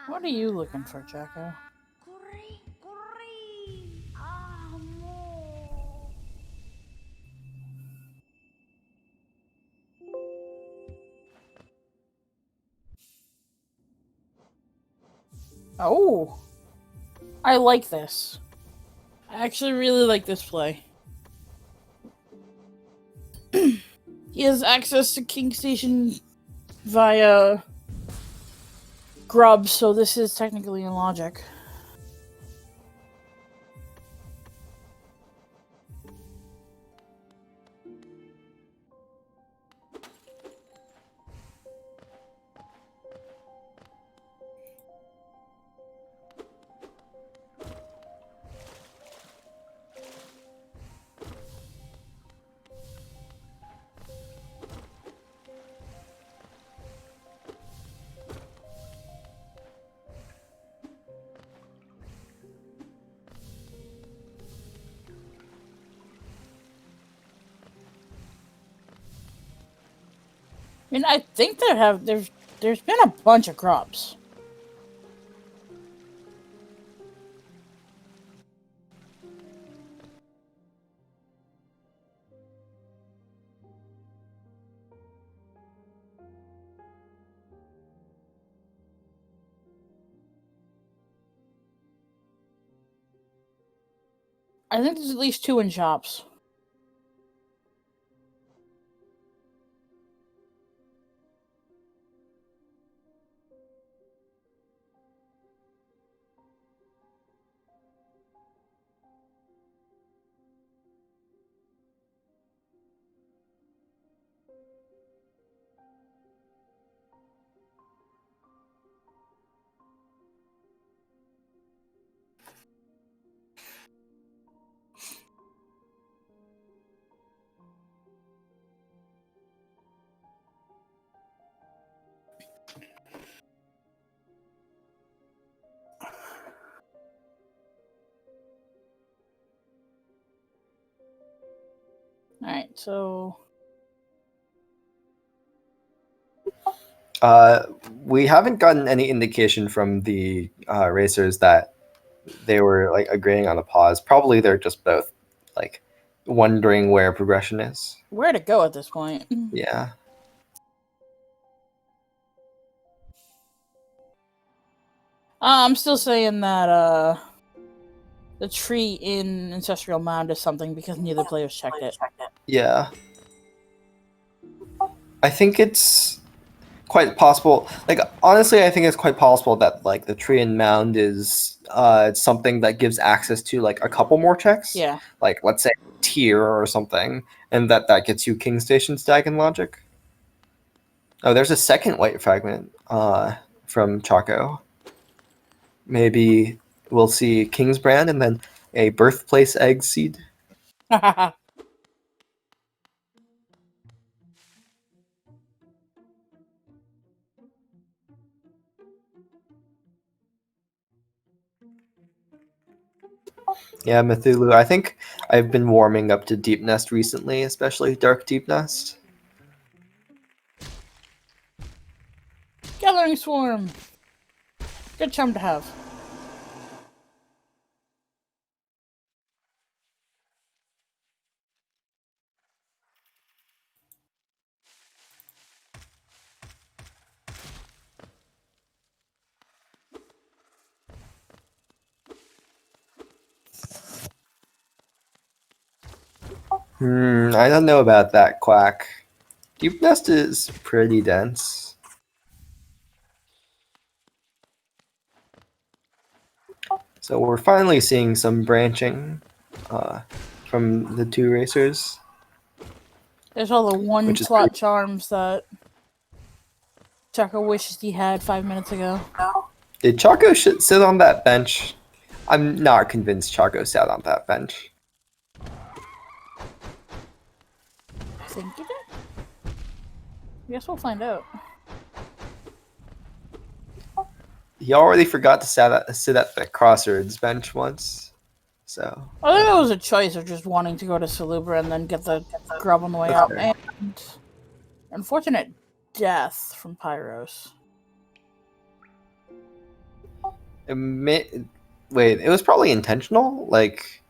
What are you looking for, Choco? Oh, I like this. I actually really like this play. He has access to King Station via grubs, so this is technically in logic. I mean, I think there's been a bunch of grubs. I think there's at least 2 in shops. Alright, so... We haven't gotten any indication from the racers that they were like agreeing on a pause. Probably they're just both like wondering where progression is. Where to go at this point? Yeah. I'm still saying that the tree in Ancestral Mound is something because neither player's checked it. Yeah. I think it's quite possible. Like honestly, I think it's quite possible that like the tree and mound is something that gives access to like a couple more checks. Yeah. Like let's say tier or something, and that gets you King Station stack in logic. Oh, there's a second white fragment from Choco. Maybe we'll see King's Brand and then a birthplace egg seed. Yeah, Cthulhu. I think I've been warming up to Deep Nest recently, especially Dark Deep Nest. Gathering Swarm! Good chum to have. I don't know about that, Quack. Deep Nest is pretty dense. So we're finally seeing some branching from the two racers. There's all the one-slot charms that Choco wishes he had 5 minutes ago. Did Choco sit on that bench? I'm not convinced Choco sat on that bench. Think you did? I guess we'll find out. He already forgot to sit at the Crossroads bench once, so... I think it was a choice of just wanting to go to Salubra and then get the grub on the way out. And unfortunate death from Pyros. Wait, it was probably intentional? Like...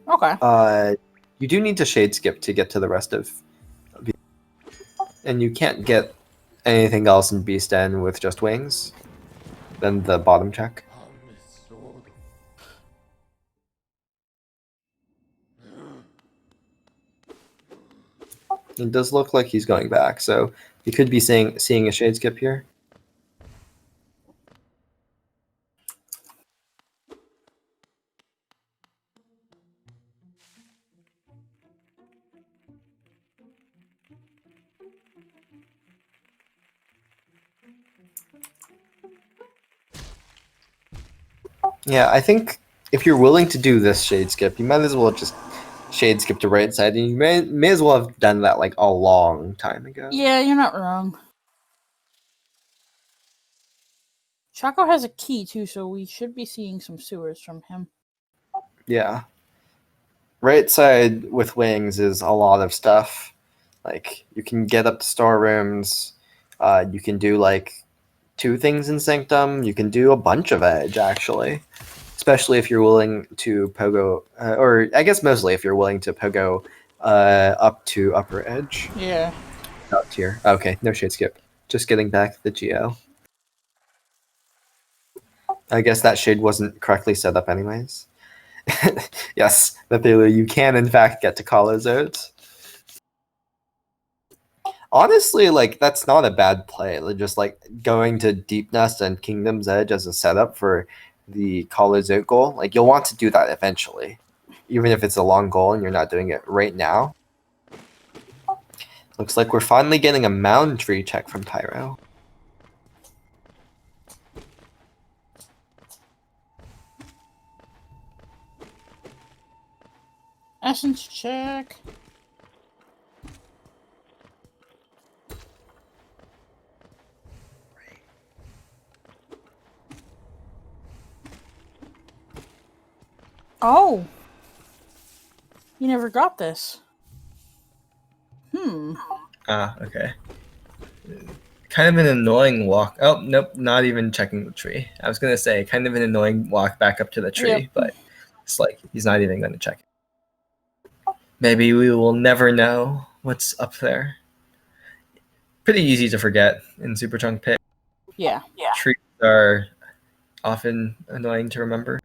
Okay. You do need to shade skip to get to the rest of... And you can't get anything else in Beast Den with just wings. Then the bottom check. It does look like he's going back, so you could be seeing a shade skip here. Yeah, I think if you're willing to do this shade skip, you might as well just shade skip to right side, and you may as well have done that like a long time ago. Yeah, you're not wrong. Choco has a key too, so we should be seeing some sewers from him. Yeah. Right side with wings is a lot of stuff. Like you can get up to storerooms. You can do like 2 things in Sanctum. You can do a bunch of edge actually, especially if you're willing to pogo, or I guess mostly if you're willing to pogo up to upper edge. Yeah. Up tier. Okay, no shade skip. Just getting back the geo. I guess that shade wasn't correctly set up anyways. Yes, Nathela, you can in fact get to Kala's out. Honestly, like that's not a bad play. Like, just like going to Deep Nest and Kingdom's Edge as a setup for the Kala's out goal. Like you'll want to do that eventually, even if it's a long goal and you're not doing it right now. Looks like we're finally getting a mound tree check from Pyro. Essence check. Oh! You never got this. Ah, okay. Kind of an annoying walk. Oh, nope, not even checking the tree. I was going to say, kind of an annoying walk back up to the tree, Yep. but it's like he's not even going to check it. Maybe we will never know what's up there. Pretty easy to forget in Super Chunk Pit. Yeah. Trees are often annoying to remember.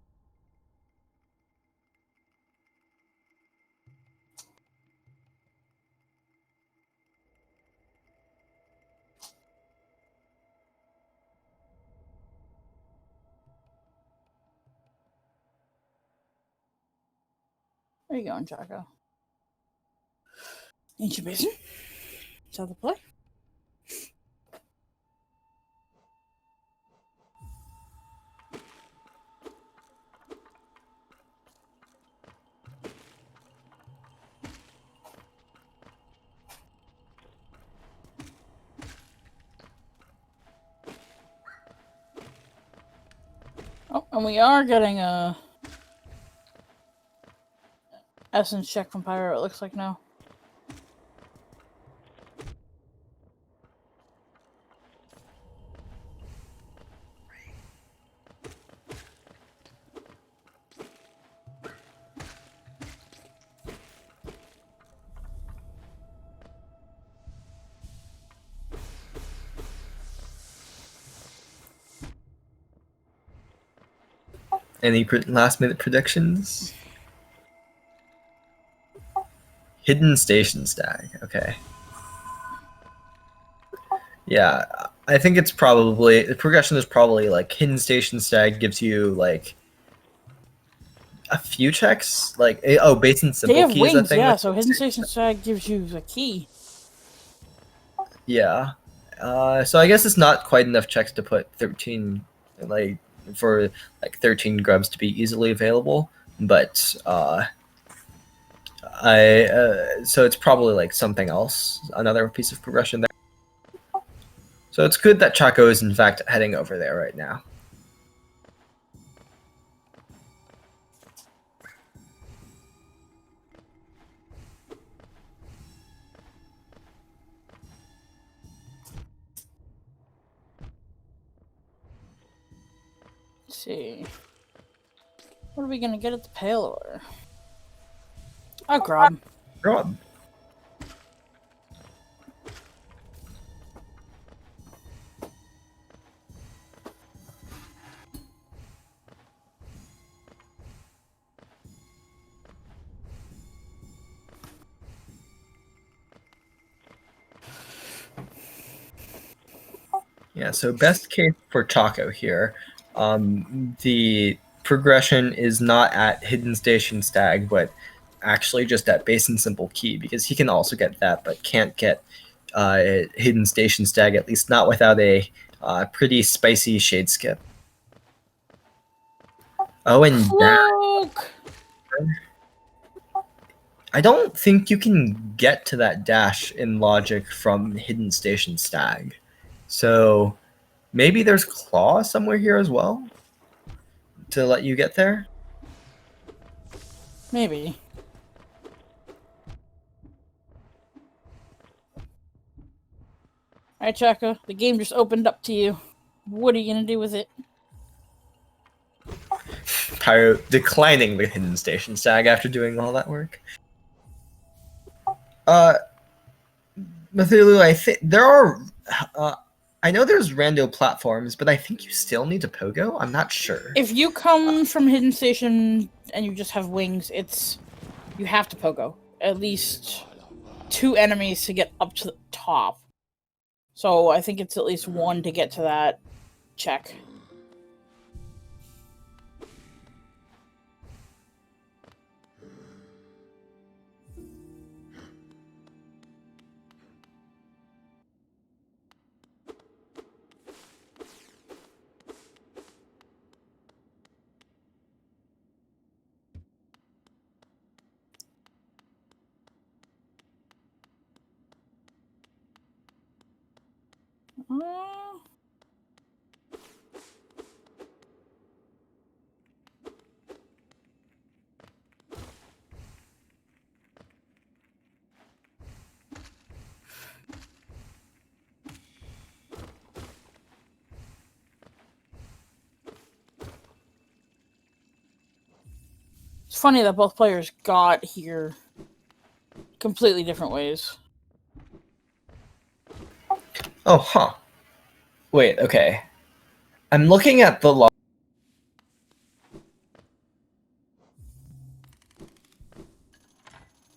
Where you going, Choco? Ancient Basin? Is that the play? Oh, and we are getting a essence check from Pyro, it looks like now. Any last minute predictions? Hidden Station Stag. Okay. Yeah, I think it's probably the progression is probably like Hidden Station Stag gives you like a few checks, like base and simple They have key is a wings, thing. yeah, with so Hidden Station Stag gives you the key. Yeah. So I guess it's not quite enough checks to put 13 like for like 13 grubs to be easily available, but so it's probably like something else, another piece of progression there. So it's good that Chaco is in fact heading over there right now. Let's see. What are we gonna get at the Palor? A grub. Grub. Yeah, so best case for Chaco here, the progression is not at Hidden Station Stag, but actually just at Base and Simple Key, because he can also get that, but can't get Hidden Station Stag, at least not without a pretty spicy shade skip. Oh, and that, Cloak! I don't think you can get to that dash in Logic from Hidden Station Stag. So maybe there's Claw somewhere here as well to let you get there. Maybe. Alright, Choco, the game just opened up to you. What are you gonna do with it? Pyro declining the Hidden Station Stag after doing all that work. Mathulu, I think there are. I know there's rando platforms, but I think you still need a pogo. I'm not sure. If you come from Hidden Station and you just have wings, you have to pogo. At least 2 enemies to get up to the top. So I think it's at least 1 to get to that check. It's funny that both players got here completely different ways. Oh, huh. Wait, okay. I'm looking at the log.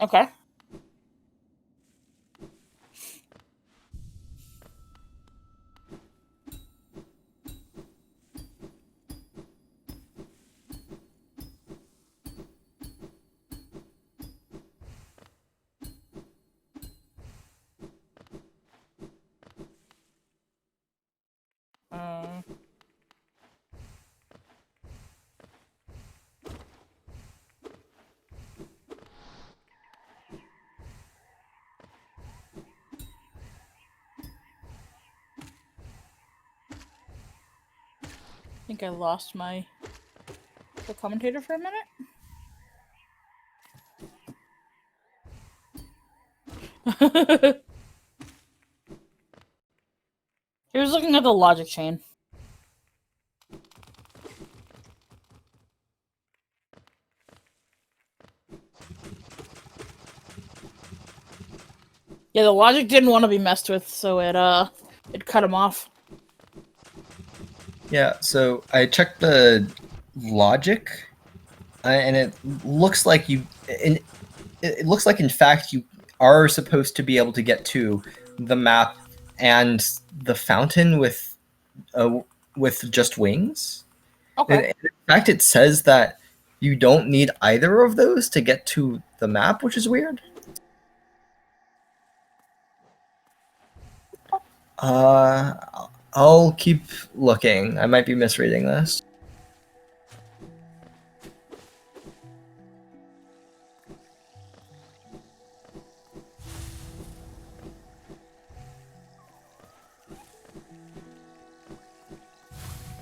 Okay. I think I lost my commentator for a minute. He was looking at the logic chain. Yeah, the logic didn't want to be messed with, so it cut him off. Yeah, so I checked the logic, and it looks like it looks like in fact you are supposed to be able to get to the map and the fountain with just wings. Okay. In fact, it says that you don't need either of those to get to the map, which is weird. I'll keep looking. I might be misreading this.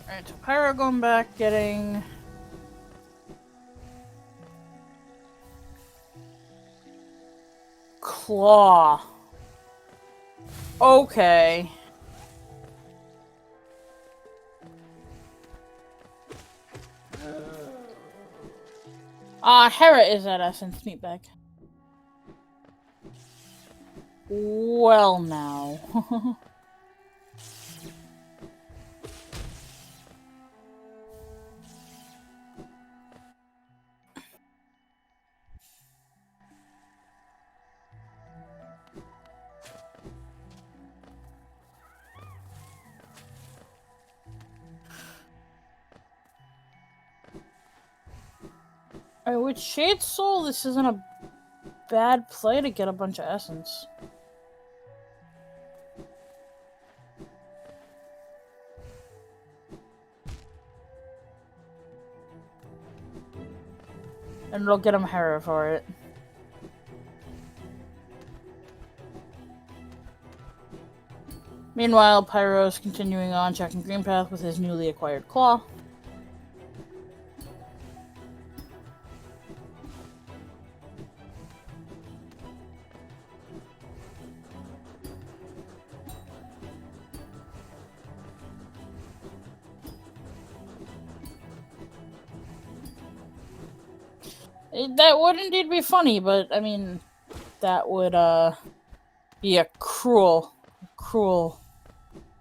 Alright, so Pyro going back, getting... Claw. Okay. Hera is at Essence Meatbag. Well, now. Alright, with Shade Soul, this isn't a bad play to get a bunch of Essence. And it'll get him hero for it. Meanwhile, Pyro's continuing on checking Green Path with his newly acquired claw. That would indeed be funny, but I mean, that would be a cruel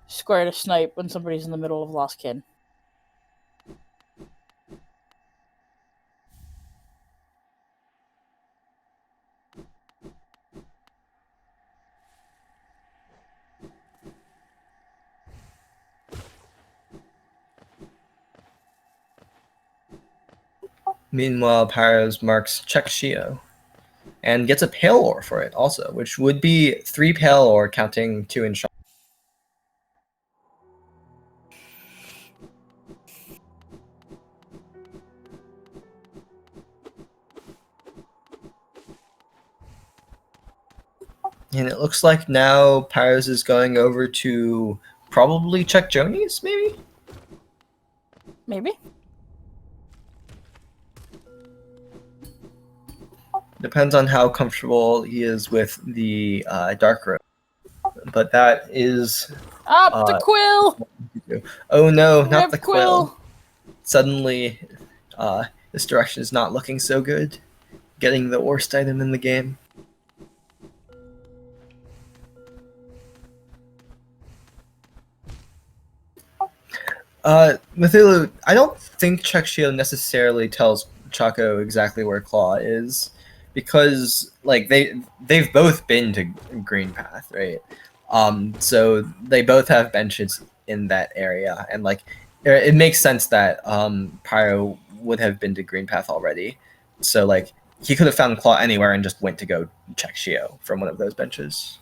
square to snipe when somebody's in the middle of Lost Kin. Meanwhile, Pyros marks ChocoChipPancakes and gets a pale ore for it also, which would be 3 pale ore counting 2 in shot. And it looks like now Pyros is going over to probably check Joni's, maybe? Maybe. Depends on how comfortable he is with the dark room. But that is... Up the quill! Oh no, not Rip the quill. Suddenly, this direction is not looking so good. Getting the worst item in the game. Cthulhu, I don't think ChocoChipPancakes necessarily tells Choco exactly where Claw is, because like they've both been to Green Path, right? So they both have benches in that area, and like it makes sense that Pyro would have been to Green Path already. So like he could have found Claw anywhere and just went to go check Shio from one of those benches.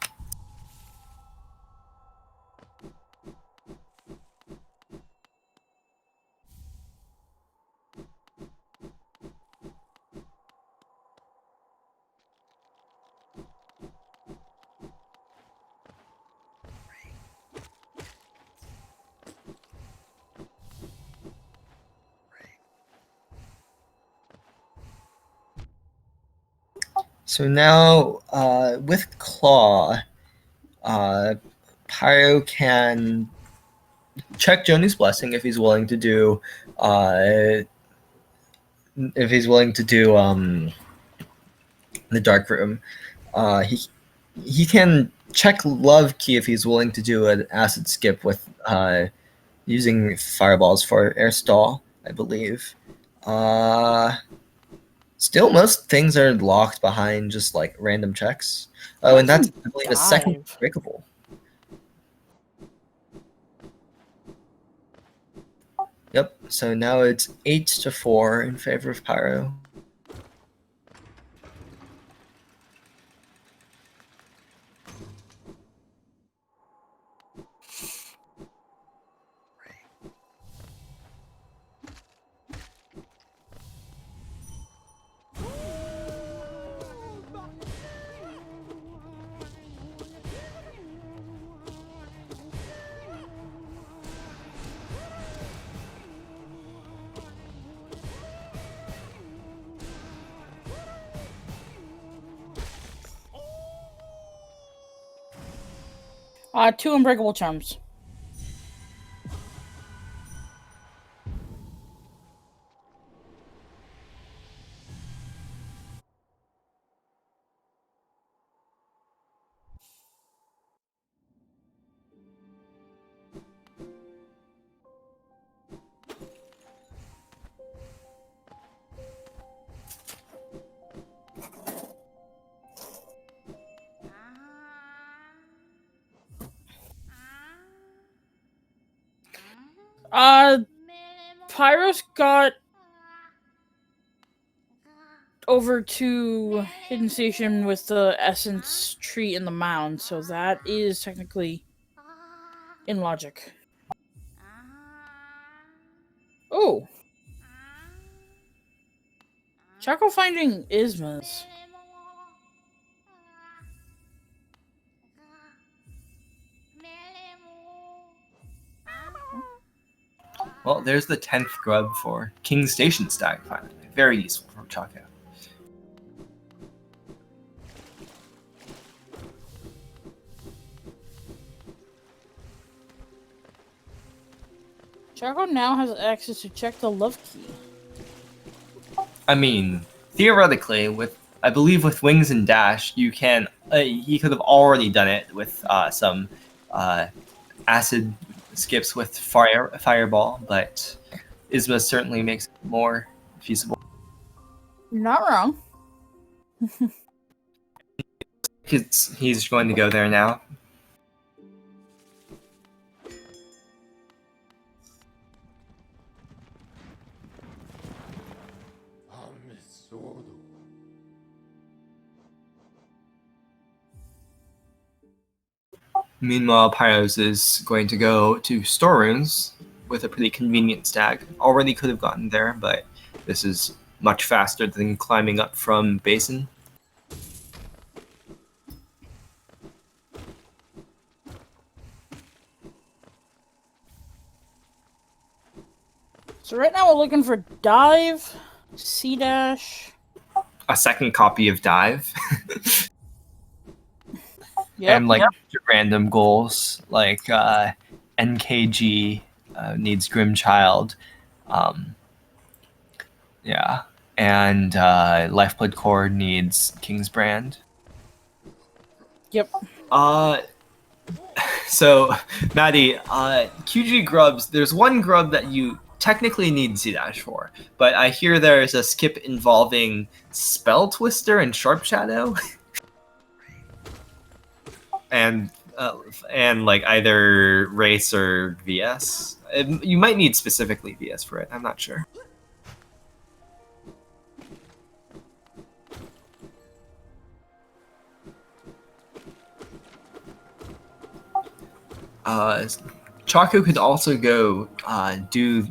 So now, with Claw, Pyro can check Joni's Blessing if he's willing to do, the Dark Room. He can check Love Key if he's willing to do an Acid Skip with using Fireballs for Air Stall, I believe. Still, most things are locked behind just like random checks. Oh, and that's, I believe, a second breakable. Yep, so now it's 8-4 in favor of Pyro. Two Unbreakable Charms. Pyros got over to Hidden Station with the Essence Tree in the mound, so that is technically in logic. Oh. Choco finding Ismas. Well, there's the 10th grub for King Station Stag finally. Very useful from Choco. Choco now has access to check the love key. I mean, theoretically, I believe with Wings and Dash, you can. He could have already done it with some acid skips with Fireball, but Isma certainly makes it more feasible. You're not wrong. He's going to go there now. Meanwhile, Pyros is going to go to storerooms with a pretty convenient stag. Already could have gotten there, but this is much faster than climbing up from Basin. So right now we're looking for Dive, C-Dash. A second copy of Dive. Yep, and like random goals like NKG needs Grimchild. Yeah. And Lifeblood Core needs Kingsbrand. Yep. So, Maddie, QG grubs, there's one grub that you technically need Z-Dash for, but I hear there's a skip involving Spell Twister and Sharp Shadow. and like either race or VS. You might need specifically VS for it. I'm not sure. Choco could also go do.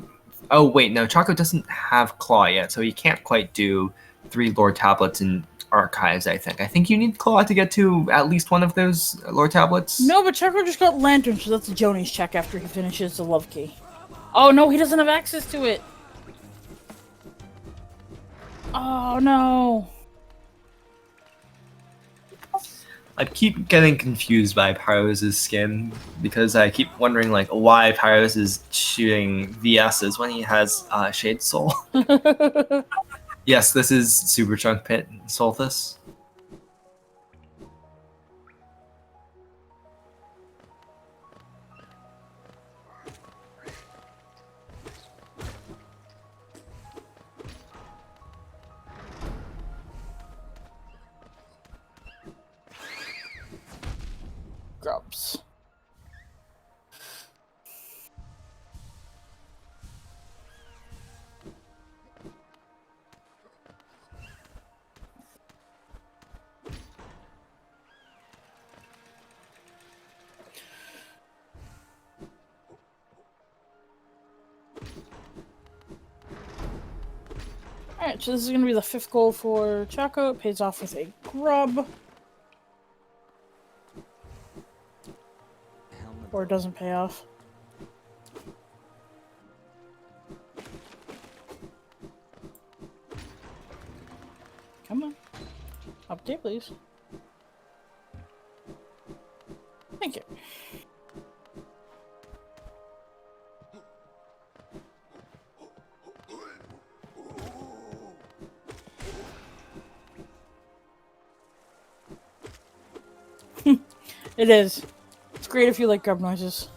Oh wait, no, Choco doesn't have Claw yet, so he can't quite do 3 lore tablets in Archives. I think you need Claw to get to at least one of those lore tablets. No, but Choco just got Lantern, so that's a Joni's check after he finishes the love key. Oh no, he doesn't have access to it. Oh no. I keep getting confused by Pyros' skin because I keep wondering like why Pyros is shooting VSs when he has Shade Soul. Yes, this is Super Chunk Pit Solthus. Grubs. Alright, so this is going to be the 5th goal for Choco. It pays off with a grub. Or it doesn't pay off. Come on. Update, please. Thank you. It is. It's great if you like grub noises.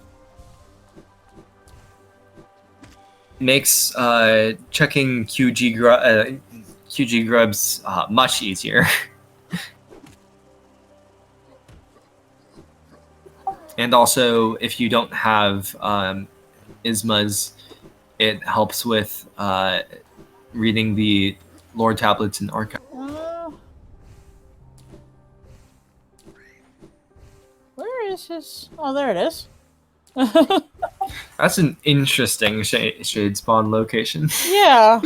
Makes checking QG grubs much easier. And also, if you don't have Ismas, it helps with reading the lore tablets in Archive. Where is his... Oh, there it is. That's an interesting shade spawn location. Yeah.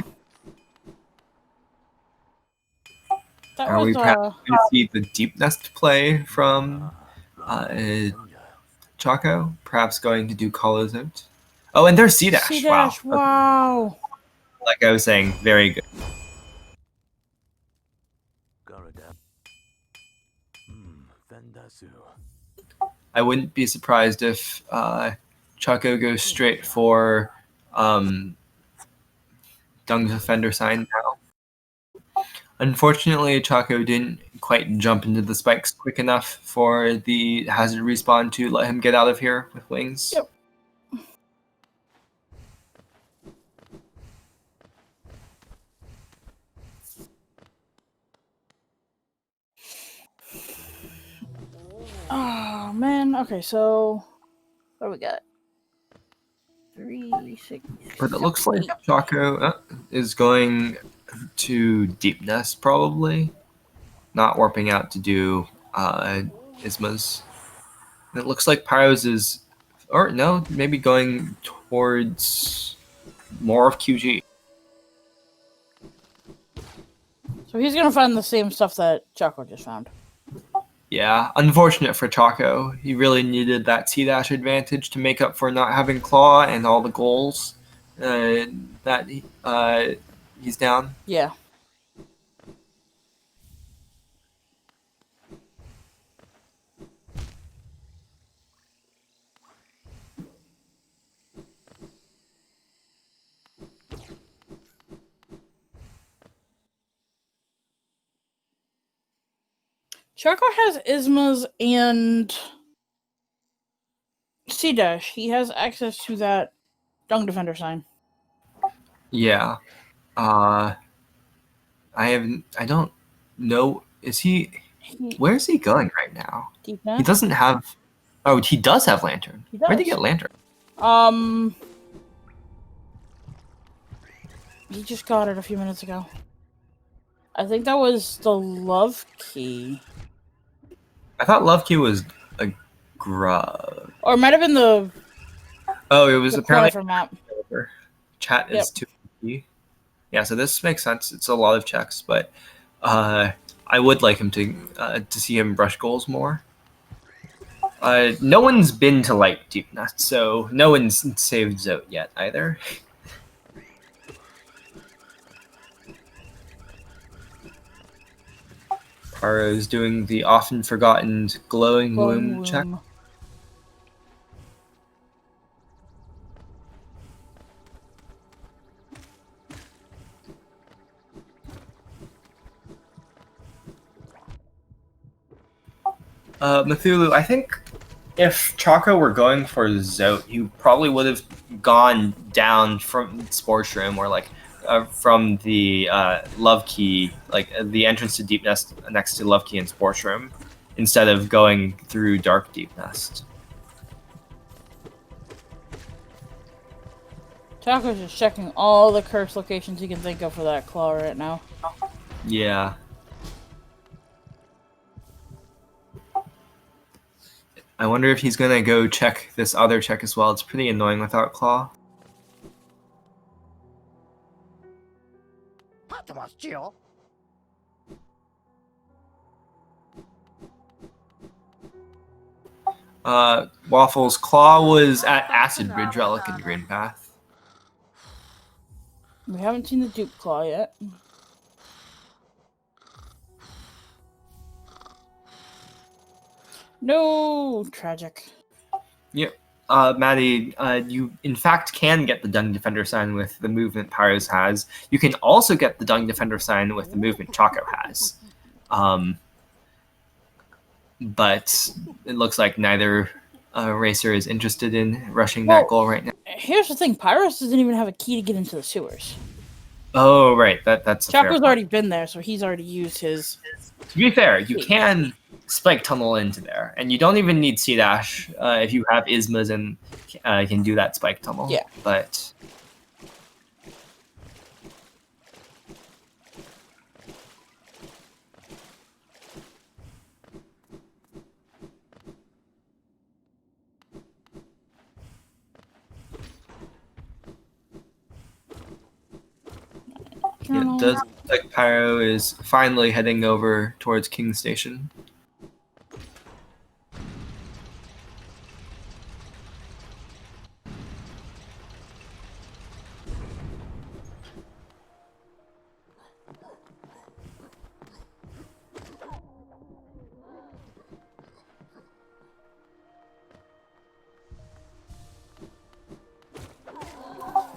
That Are was we perhaps going to see the deep nest play from Choco? Perhaps going to do Callers Out? Oh, and there's C Dash. Wow. C-Dash, wow. Like I was saying, very good. I wouldn't be surprised if Choco goes straight for Dung Defender sign now. Unfortunately, Choco didn't quite jump into the spikes quick enough for the hazard respawn to let him get out of here with wings. Yep. Oh, man. Okay, so what do we got? 3, 6, But it looks 7, like 8. Choco is going to Deep Nest, probably. Not warping out to do Ismas. And it looks like Pyros is... Or no, maybe going towards more of QG. So he's gonna find the same stuff that Choco just found. Yeah, unfortunate for Choco. He really needed that C-Dash advantage to make up for not having Claw and all the goals that he's down. Yeah. Choco has Ismas and C-Dash. He has access to that Dung Defender sign. Yeah. I don't know. Is he... Where is he going right now? Deep He Nest? doesn't have... Oh, he does have Lantern. He Where'd he does. get Lantern? He just got it a few minutes ago. I think that was the Love Key. I thought Love Key was a grub. Or it might have been the Oh, it was apparently... Clever map. Chat is 2 Yeah, so this makes sense. It's a lot of checks, but I would like him to see him brush goals more. No one's been to like Deep Nest, so no one's saved Zote yet either. Paro's doing the often forgotten glowing womb check. Cthulhu, I think if Choco were going for Zote, he probably would have gone down from Sports Room or like from the Love Key, like the entrance to Deep Nest next to Love Key and Sports Room, instead of going through Dark Deep Nest. Choco's just checking all the curse locations he can think of for that claw right now. Yeah. I wonder if he's gonna go check this other check as well. It's pretty annoying without Claw. Waffles, Claw was at Acid Ridge Relic in Green Path. We haven't seen the Duke Claw yet. No, tragic. Yep. Maddie, you in fact can get the Dung Defender sign with the movement Pyros has. You can also get the Dung Defender sign with the movement Choco has. But it looks like neither racer is interested in rushing that goal right now. Here's the thing, Pyros doesn't even have a key to get into the sewers. Oh, right. That's Choco's already been there, so he's already used his... To be fair, you can spike tunnel into there, and you don't even need C-Dash if you have Ismas and can do that spike tunnel. Yeah. But... Yeah, it does look like Pyro is finally heading over towards King Station.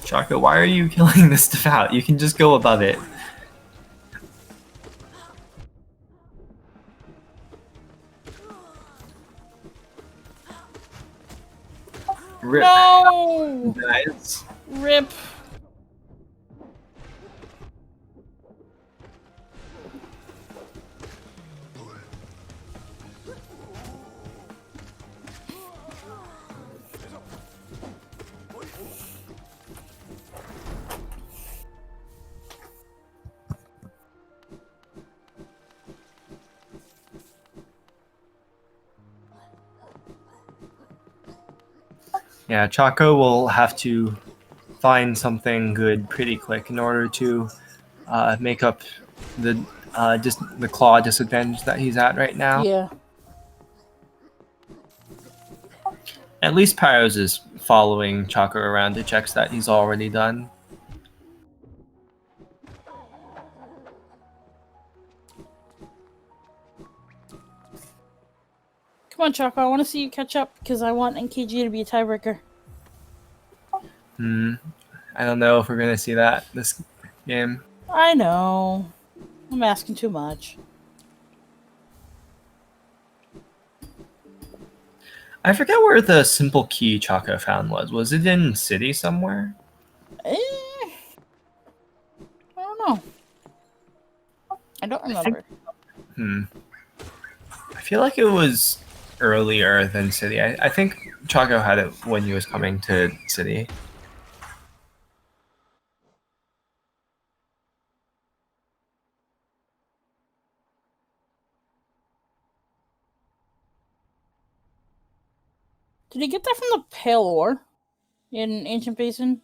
Choco, why are you killing this stuff out? You can just go above it. Rip. No! Nice. Rip. Yeah, Choco will have to find something good pretty quick in order to make up the the claw disadvantage that he's at right now. Yeah. At least Pyros is following Choco around to check that he's already done. Come on, Choco. I want to see you catch up because I want NKG to be a tiebreaker. I don't know if we're gonna see that this game. I know. I'm asking too much. I forget where the simple key Choco found was. Was it in city somewhere? I don't know. I don't remember. I feel like it was earlier than city. I think Choco had it when he was coming to city. Did he get that from the Pale Ore in Ancient Basin?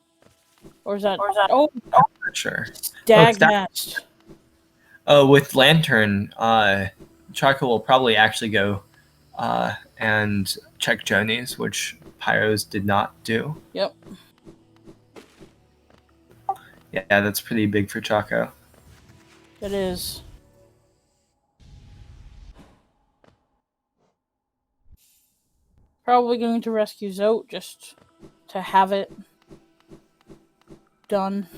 Or is that... Oh, I'm not sure. Stag Nest. With Lantern, Choco will probably actually go and check Joni's, which Pyros did not do. Yep. Yeah, that's pretty big for Choco. It is. Probably going to rescue Zote just to have it done.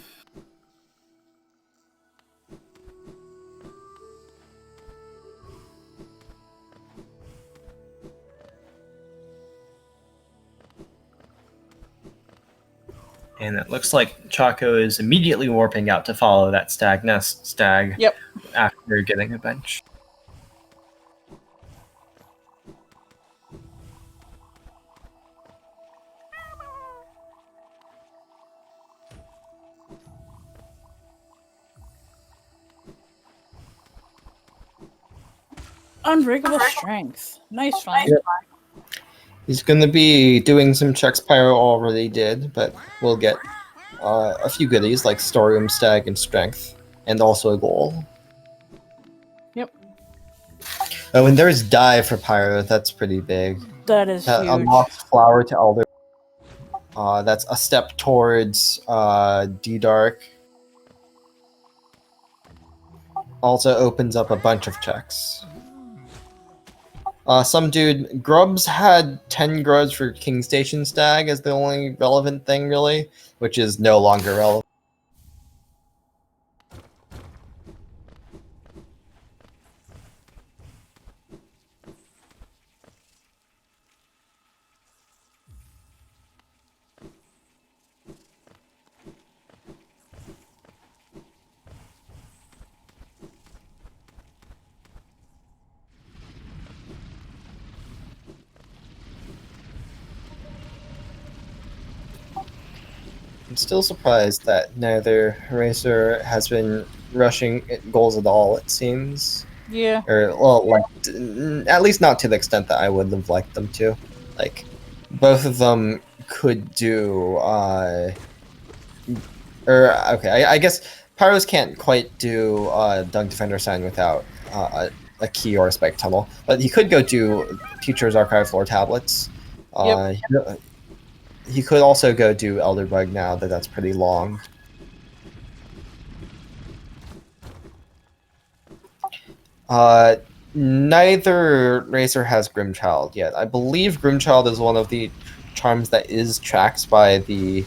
And it looks like Choco is immediately warping out to follow that stag nest stag. Yep. After getting a bench. Unbreakable Strength. Nice find. Yep. He's going to be doing some checks Pyro already did, but we'll get a few goodies like Storium, Stag, and Strength, and also a goal. Yep. Oh, and there's Die for Pyro. That's pretty big. That is huge. Unlocks Flower to Elder. That's a step towards D-Dark. Also opens up a bunch of checks. Some dude, Grubs had 10 grubs for King Station Stag as the only relevant thing, really, which is no longer relevant. I'm still surprised that neither racer has been rushing goals at all, it seems. Yeah. Or, well, like, at least not to the extent that I would have liked them to. Like, both of them could do, okay, I guess Pyros can't quite do Dunk Defender Sign without a key or a spike tunnel, but he could go do Teacher's Archive Floor Tablets. Yep. He could also go do Elderbug now that that's pretty long. Neither racer has Grimchild yet. I believe Grimchild is one of the charms that is tracked by the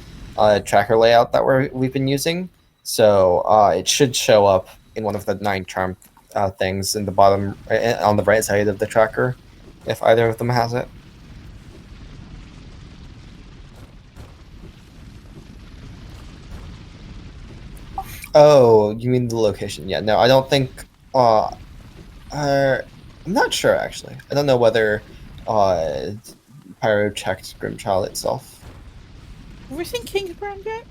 tracker layout that we've been using. So it should show up in one of the 9 charm things in the bottom on the right side of the tracker, if either of them has it. Oh, you mean the location? Yeah, no, I don't think. I'm not sure actually. I don't know whether Pyro checked Grimchild itself. Have we seen Kingsbrand yet?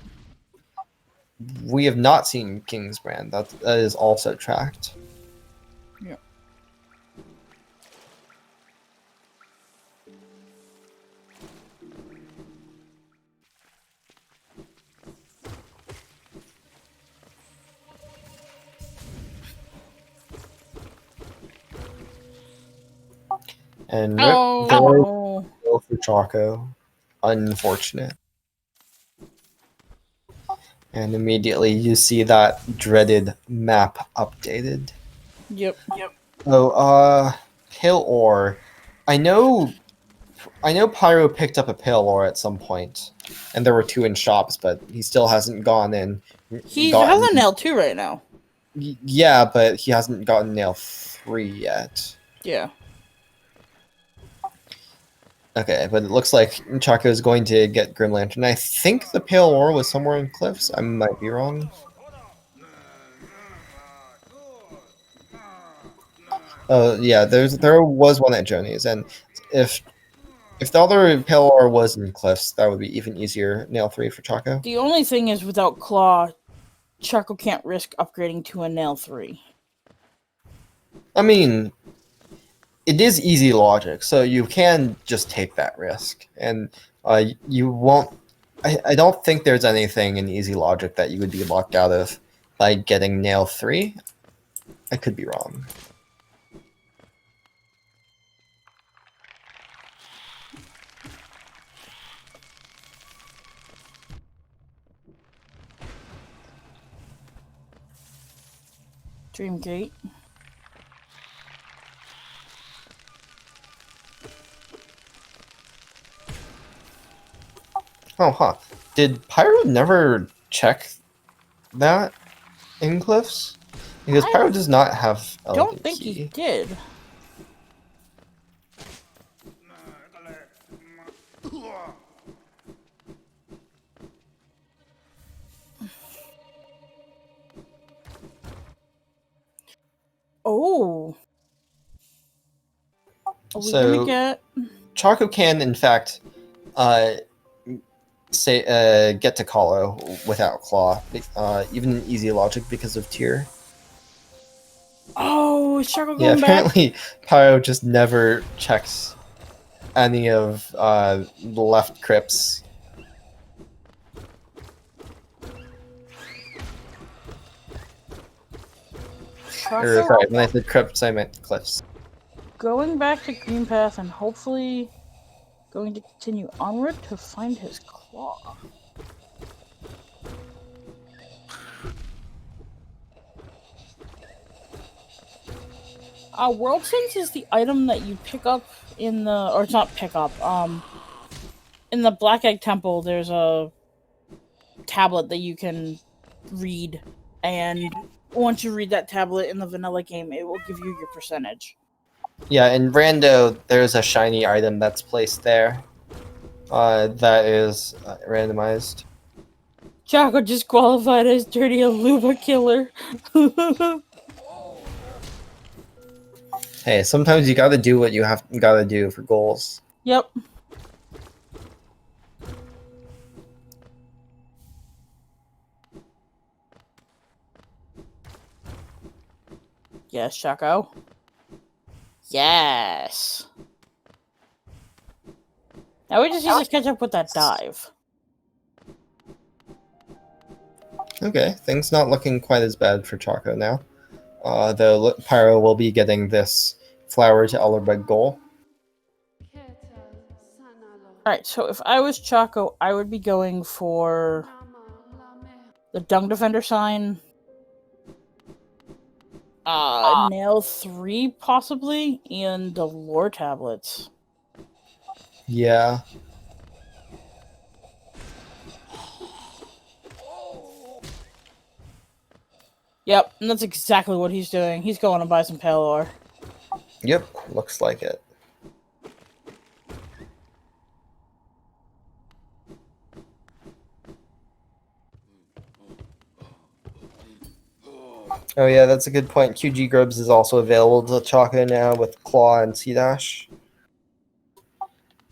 We have not seen Kingsbrand. That is also tracked. Yeah. And Oh, go for Choco. Unfortunate. And immediately you see that dreaded map updated. Yep. Oh, Pale Ore. I know Pyro picked up a Pale Ore at some point, and there were 2 in shops, but he still hasn't gone in. He has a nail 2 right now. Yeah, but he hasn't gotten nail 3 yet. Yeah. Okay, but it looks like Chaco is going to get Grim Lantern. I think the Pale Ore was somewhere in Cliffs. I might be wrong. Oh yeah, there was one at Joni's, and if the other Pale Ore was in Cliffs, that would be even easier. Nail 3 for Chaco. The only thing is, without Claw, Choco can't risk upgrading to a nail 3. I mean, it is easy logic, so you can just take that risk, and you won't. I don't think there's anything in easy logic that you would be locked out of by getting nail 3. I could be wrong. Dreamgate. Oh, huh. Did Pyro never check that in Cliffs? Because Pyro does not have I don't think he did. Oh. Are we gonna get... Choco can, in fact, get to Colo without Claw, even easy logic because of tier. Oh, is Choco Yeah, going back? apparently Pyro just never checks any of the left crypts. Or, sorry, when I said crypts, I meant cliffs. Going back to Green Path and hopefully going to continue onward to find his claw. World Sense is the item that you pick up in the, or it's not pick up, in the Black Egg Temple there's a tablet that you can read, and once you read that tablet in the vanilla game, it will give you your percentage. Yeah, in Rando, there's a shiny item that's placed there. That is randomized. Choco just qualified as Dirty Aluba Killer. Hey, sometimes you gotta do what you gotta do for goals. Yep. Yes, Choco. Yes. Now we just need to catch up with that dive. Okay, things not looking quite as bad for Choco now. Though Pyro will be getting this flower to Ellerbug goal. Alright, so if I was Choco, I would be going for the Dung Defender sign. Nail 3 possibly, and the lore tablets. Yeah. Yep, and that's exactly what he's doing. He's going to buy some pale ore. Yep, looks like it. Oh yeah, that's a good point. QG Grubs is also available to Choco now with Claw and C-Dash.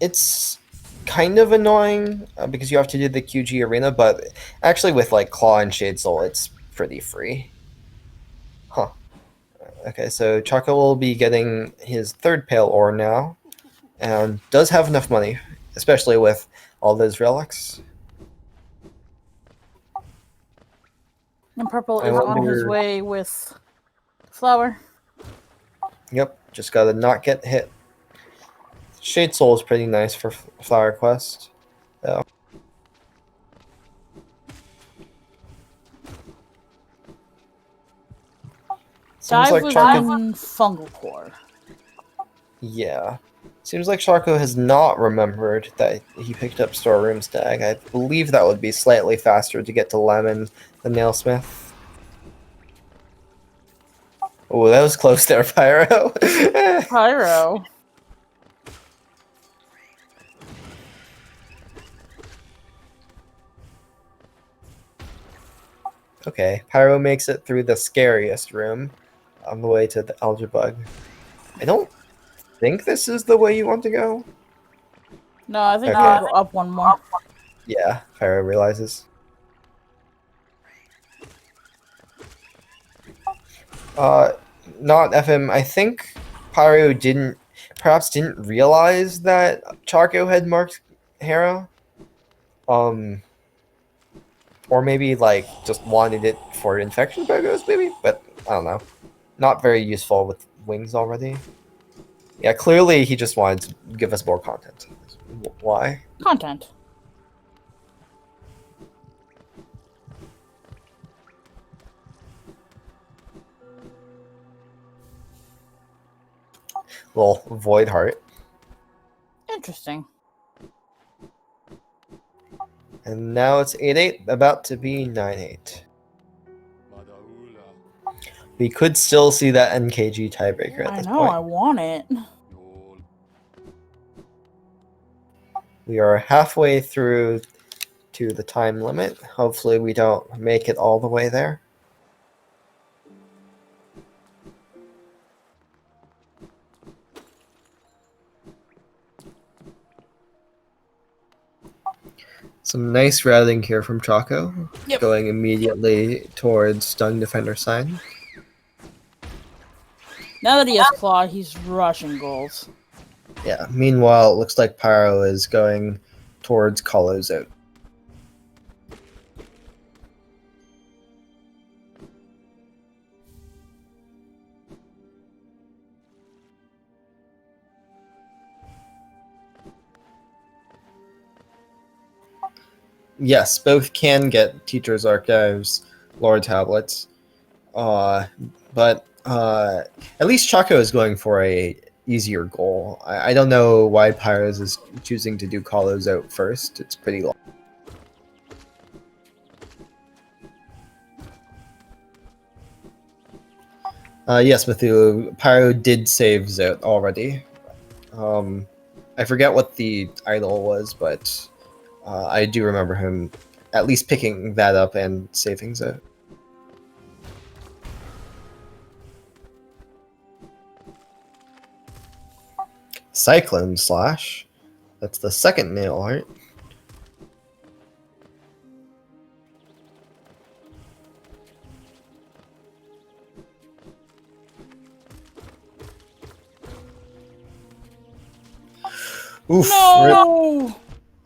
It's kind of annoying because you have to do the QG arena, but actually with like Claw and Shade Soul, it's pretty free. Huh. Okay, so Choco will be getting his third Pale Ore now, and does have enough money, especially with all those relics. And Purple is on his way with Flower. Yep, just gotta not get hit. Shade Soul is pretty nice for Flower Quest. Though. Dive like was on Fungal Core. Yeah. Seems like Charco has not remembered that he picked up Storeroom Stag. I believe that would be slightly faster to get to Lemon than Nailsmith. Oh, that was close there, Pyro. Pyro. Okay, Pyro makes it through the scariest room on the way to the Algebug. I don't think this is the way you want to go. No, I think you gotta go up one more. Yeah, Pyro realizes. Not FM. I think Pyro perhaps didn't realize that Charco had marked Hera. Or maybe like just wanted it for infection bogos, maybe. But I don't know. Not very useful with wings already. Yeah, clearly he just wanted to give us more content. Why? Content. Little Void Heart. Interesting. And now it's 8-8, about to be 9-8. We could still see that NKG tiebreaker at this point. I want it. We are halfway through to the time limit. Hopefully we don't make it all the way there. Some nice routing here from Choco. Yep. Going immediately towards Stung Defender sign. Now that he has Claw, he's rushing goals. Yeah, meanwhile, it looks like Pyro is going towards Colo's out. Yes, both can get Teacher's Archives lore tablets. But at least Choco is going for a easier goal. I don't know why Pyros is choosing to do Colo's out first. It's pretty long. Yes, Cthulhu. Pyro did save Zote already. I forget what the idol was, but I do remember him at least picking that up and saving Zote. Cyclone Slash. That's the second nail art. Oof. No!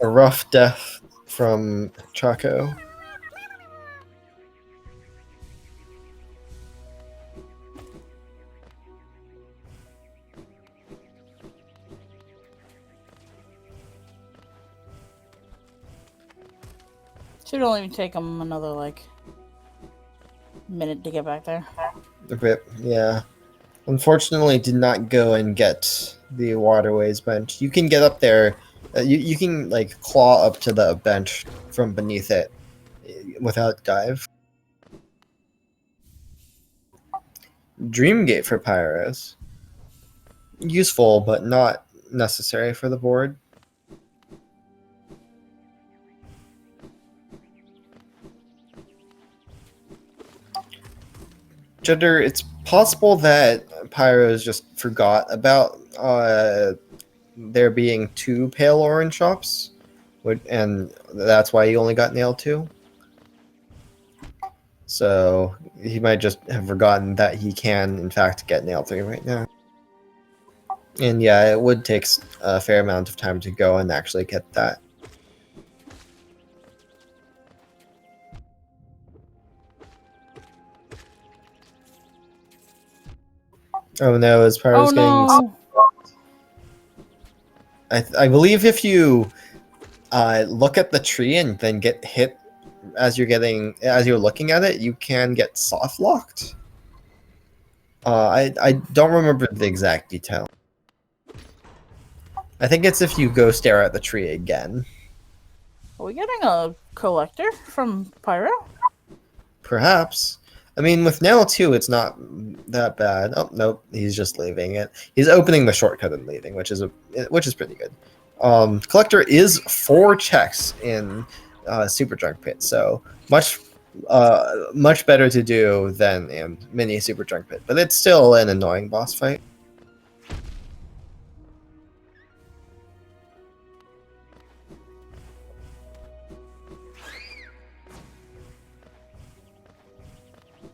A rough death from Choco. Should only take them another, like, minute to get back there. A bit, yeah. Unfortunately, did not go and get the waterways bench. You can get up there. You can like claw up to the bench from beneath it without dive. Dreamgate for Pyros. Useful, but not necessary for the board. Jitter, it's possible that Pyros just forgot about there being 2 pale orange shops, and that's why he only got nailed 2. So he might just have forgotten that he can, in fact, get nailed 3 right now. And yeah, it would take a fair amount of time to go and actually get that. Oh no, his Pyro's getting... I believe if you look at the tree and then get hit as you're looking at it, you can get soft locked. I don't remember the exact detail. I think it's if you go stare at the tree again. Are we getting a collector from Pyro? Perhaps. I mean, with nail 2, it's not that bad. Oh nope, he's just leaving it. He's opening the shortcut and leaving, which is pretty good. Collector is 4 checks in Super Drunk Pit, so much better to do than in Mini Super Drunk Pit, but it's still an annoying boss fight.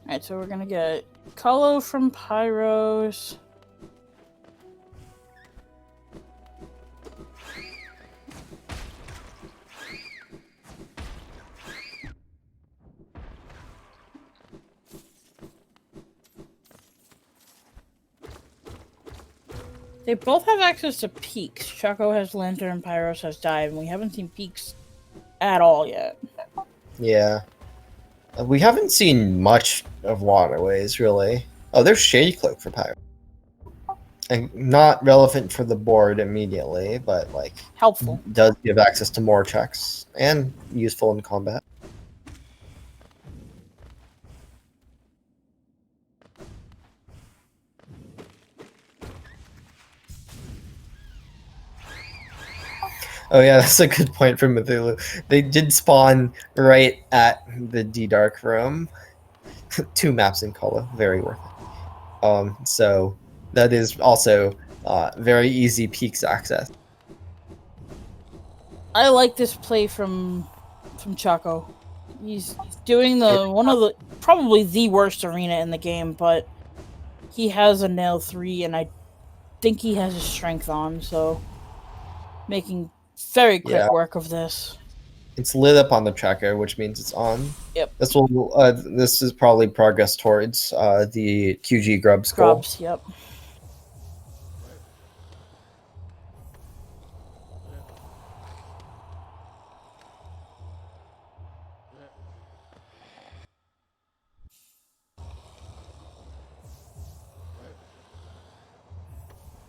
Alright, so we're gonna get Colo from Pyros. They both have access to peaks. Choco has Lantern, Pyros has Dive, and we haven't seen peaks at all yet. Yeah. We haven't seen much of waterways, really. Oh, there's Shady Cloak for Pyro. And not relevant for the board immediately, but, like... Helpful. Does give access to more checks, and useful in combat. Oh yeah, that's a good point from Cthulhu. They did spawn right at the D-Dark room. 2 maps in Colo, very worth it. So that is also very easy peaks access. I like this play from Choco. He's doing one of the probably the worst arena in the game, but he has a nail 3, and I think he has his strength on, so making very quick work of this. It's lit up on the tracker, which means it's on. Yep. This is probably progress towards the QG Grubs goal. Grubs, yep.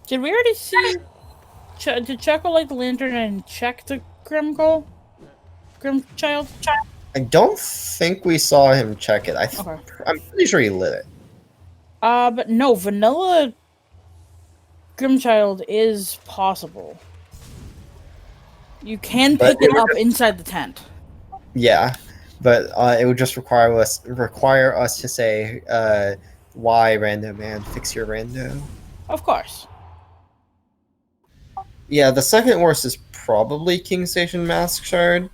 Did we already see... Did Choco light the lantern and check the Grim Child? I don't think we saw him check it. I'm pretty sure he lit it. But no, vanilla Grimchild is possible. You can pick it up inside the tent. Yeah, but it would just require us to say why random man fix your rando. Of course. Yeah, the second worst is probably King Station Mask Shard.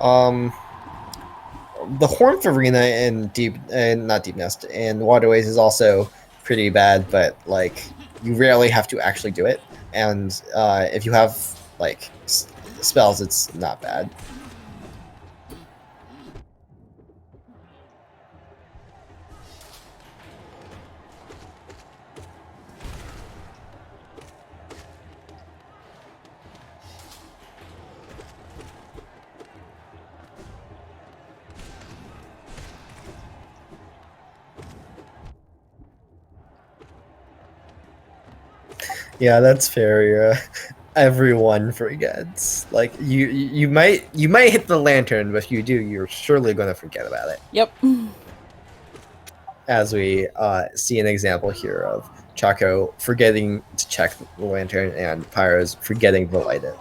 The Hornth Arena in not Deep Nest, in Waterways is also pretty bad, but like you rarely have to actually do it, and if you have like spells, it's not bad. Yeah, that's fair. Everyone forgets. Like you might hit the lantern, but if you do, you're surely going to forget about it. Yep. As we see an example here of Choco forgetting to check the lantern and Pyro's forgetting to light it.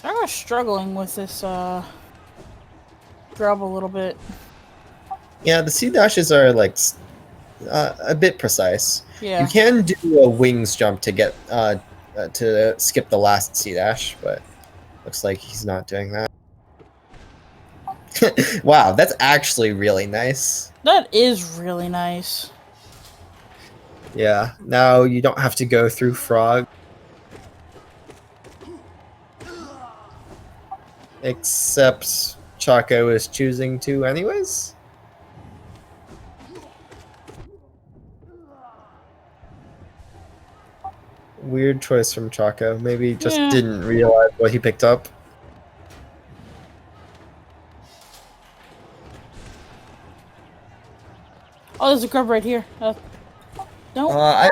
I was struggling with this grub a little bit. Yeah, the C dashes are like a bit precise. Yeah. You can do a wings jump to get to skip the last C dash, but looks like he's not doing that. Wow, that's actually really nice. That is really nice. Yeah, now you don't have to go through Frog. Except Choco is choosing to anyways. Weird choice from Choco. Maybe he just didn't realize what he picked up. Oh, there's a grub right here. No.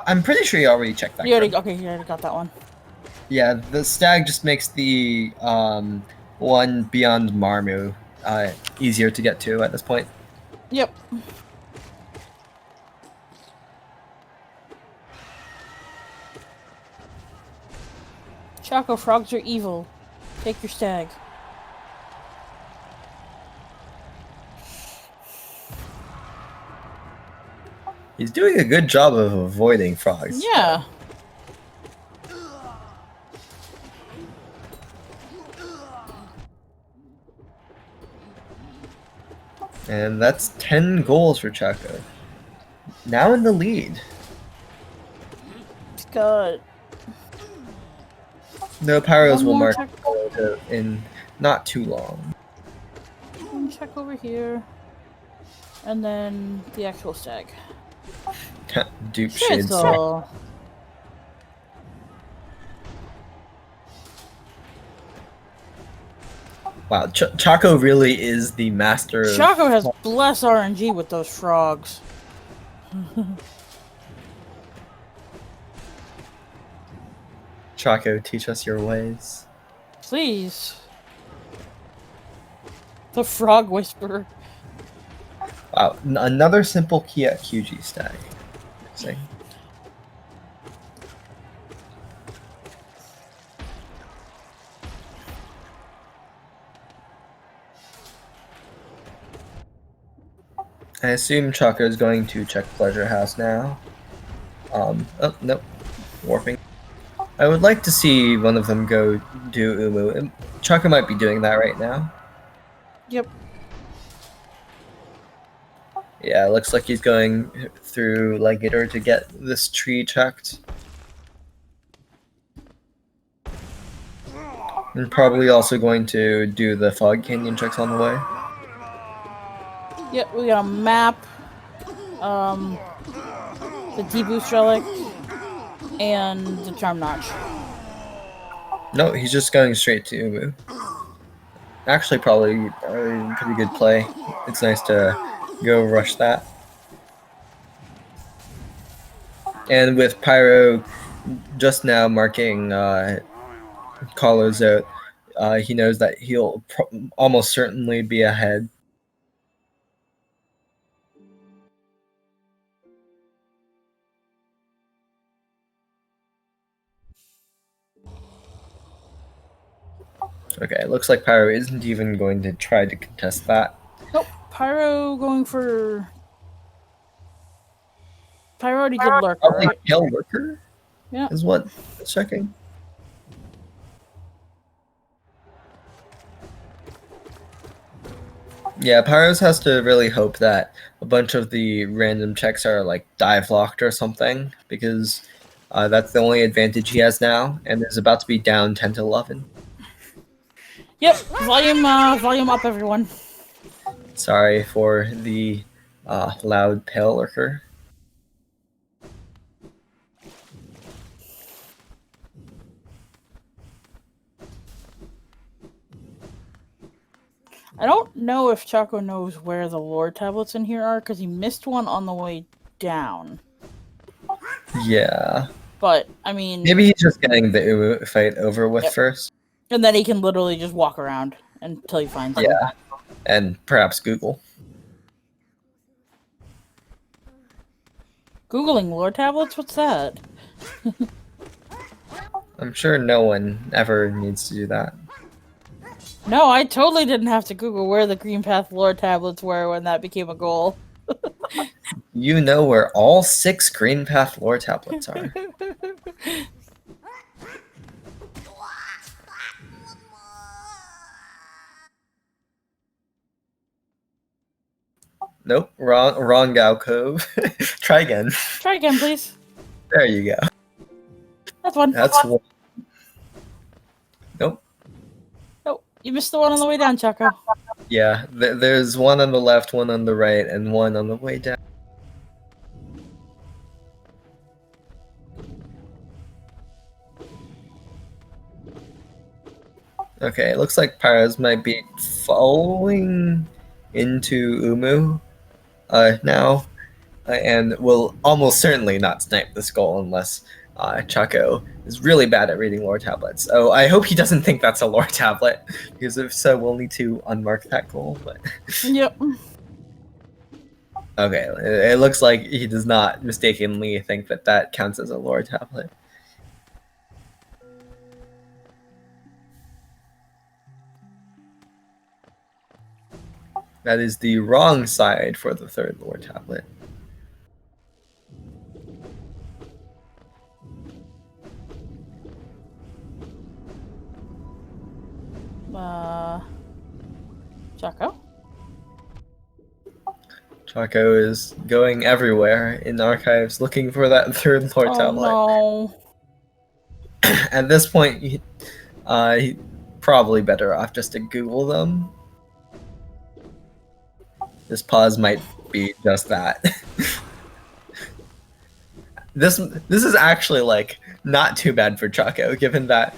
I'm pretty sure you already checked that. You already got that one. Yeah, the stag just makes the one beyond Marmu easier to get to at this point. Yep. Choco frogs are evil. Take your stag. He's doing a good job of avoiding frogs. Yeah. And that's 10 goals for Choco. Now in the lead. It's good. No, Pyros One will more mark check. in not too long. One check over here. And then the actual stag. Dupe shade stag. Shizzle. Wow, Choco really is the master of... Choco has bless RNG with those frogs. Choco, teach us your ways. Please. The frog whisperer. Wow, another simple key at QG stag. Interesting. I assume Choco is going to check Pleasure House now. Oh, nope. Warping. I would like to see one of them go do Umu. Choco might be doing that right now. Yep. Yeah, it looks like he's going through Legator to get this tree checked. And probably also going to do the Fog Canyon checks on the way. Yep, we got a map. The D-Boost Relic. And the Charm Notch. No, he's just going straight to Umu. Actually, probably a pretty good play. It's nice to go rush that. And with Pyro just now marking Carlos out, he knows that he'll almost certainly be ahead. Okay, it looks like Pyro isn't even going to try to contest that. Nope, Pyro going for... Pyro already did Lurker, right? Pale Lurker? Yeah. Is what it's checking. Yeah, Pyros has to really hope that a bunch of the random checks are like dive locked or something, because that's the only advantage he has now, and is about to be down 10 to 11. Yep, volume up, everyone. Sorry for the loud pale lurker. I don't know if Choco knows where the lore tablets in here are, because he missed one on the way down. Yeah. But, I mean... Maybe he's just getting the Umu fight over with first. And then he can literally just walk around until he finds them. Yeah. And perhaps Google. Googling lore tablets? What's that? I'm sure no one ever needs to do that. No, I totally didn't have to Google where the Green Path lore tablets were when that became a goal. You know where all 6 Green Path lore tablets are. Nope, wrong Gao Cove. Try again. Try again, please. There you go. That's one. That's one. Nope. Oh, you missed the one on the way down, Choco. Yeah, there's one on the left, one on the right, and one on the way down. Okay, it looks like Pyros might be following into Umu now, and will almost certainly not snipe this goal unless Chaco is really bad at reading lore tablets. Oh, I hope he doesn't think that's a lore tablet, because if so, we'll need to unmark that goal. But Yep. okay, it looks like he does not mistakenly think that that counts as a lore tablet. That is the wrong side for the third lore tablet. Choco? Chaco is going everywhere in archives looking for that third lore tablet. No. At this point, he probably better off just to Google them. This pause might be just that. This is actually like not too bad for Chaco, given that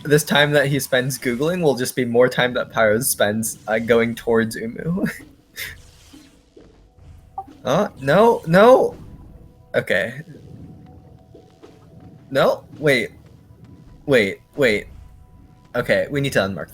this time that he spends Googling will just be more time that Pyros spends going towards Umu. No. Okay. No, wait. Okay, we need to unmark.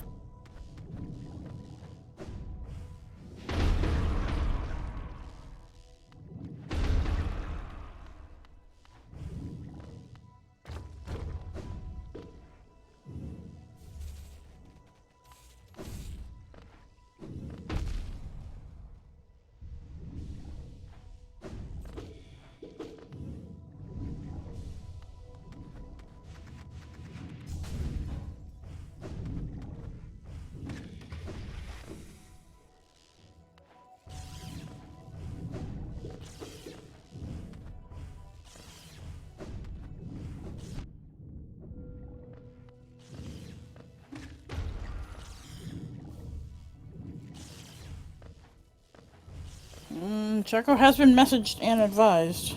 Choco has been messaged and advised.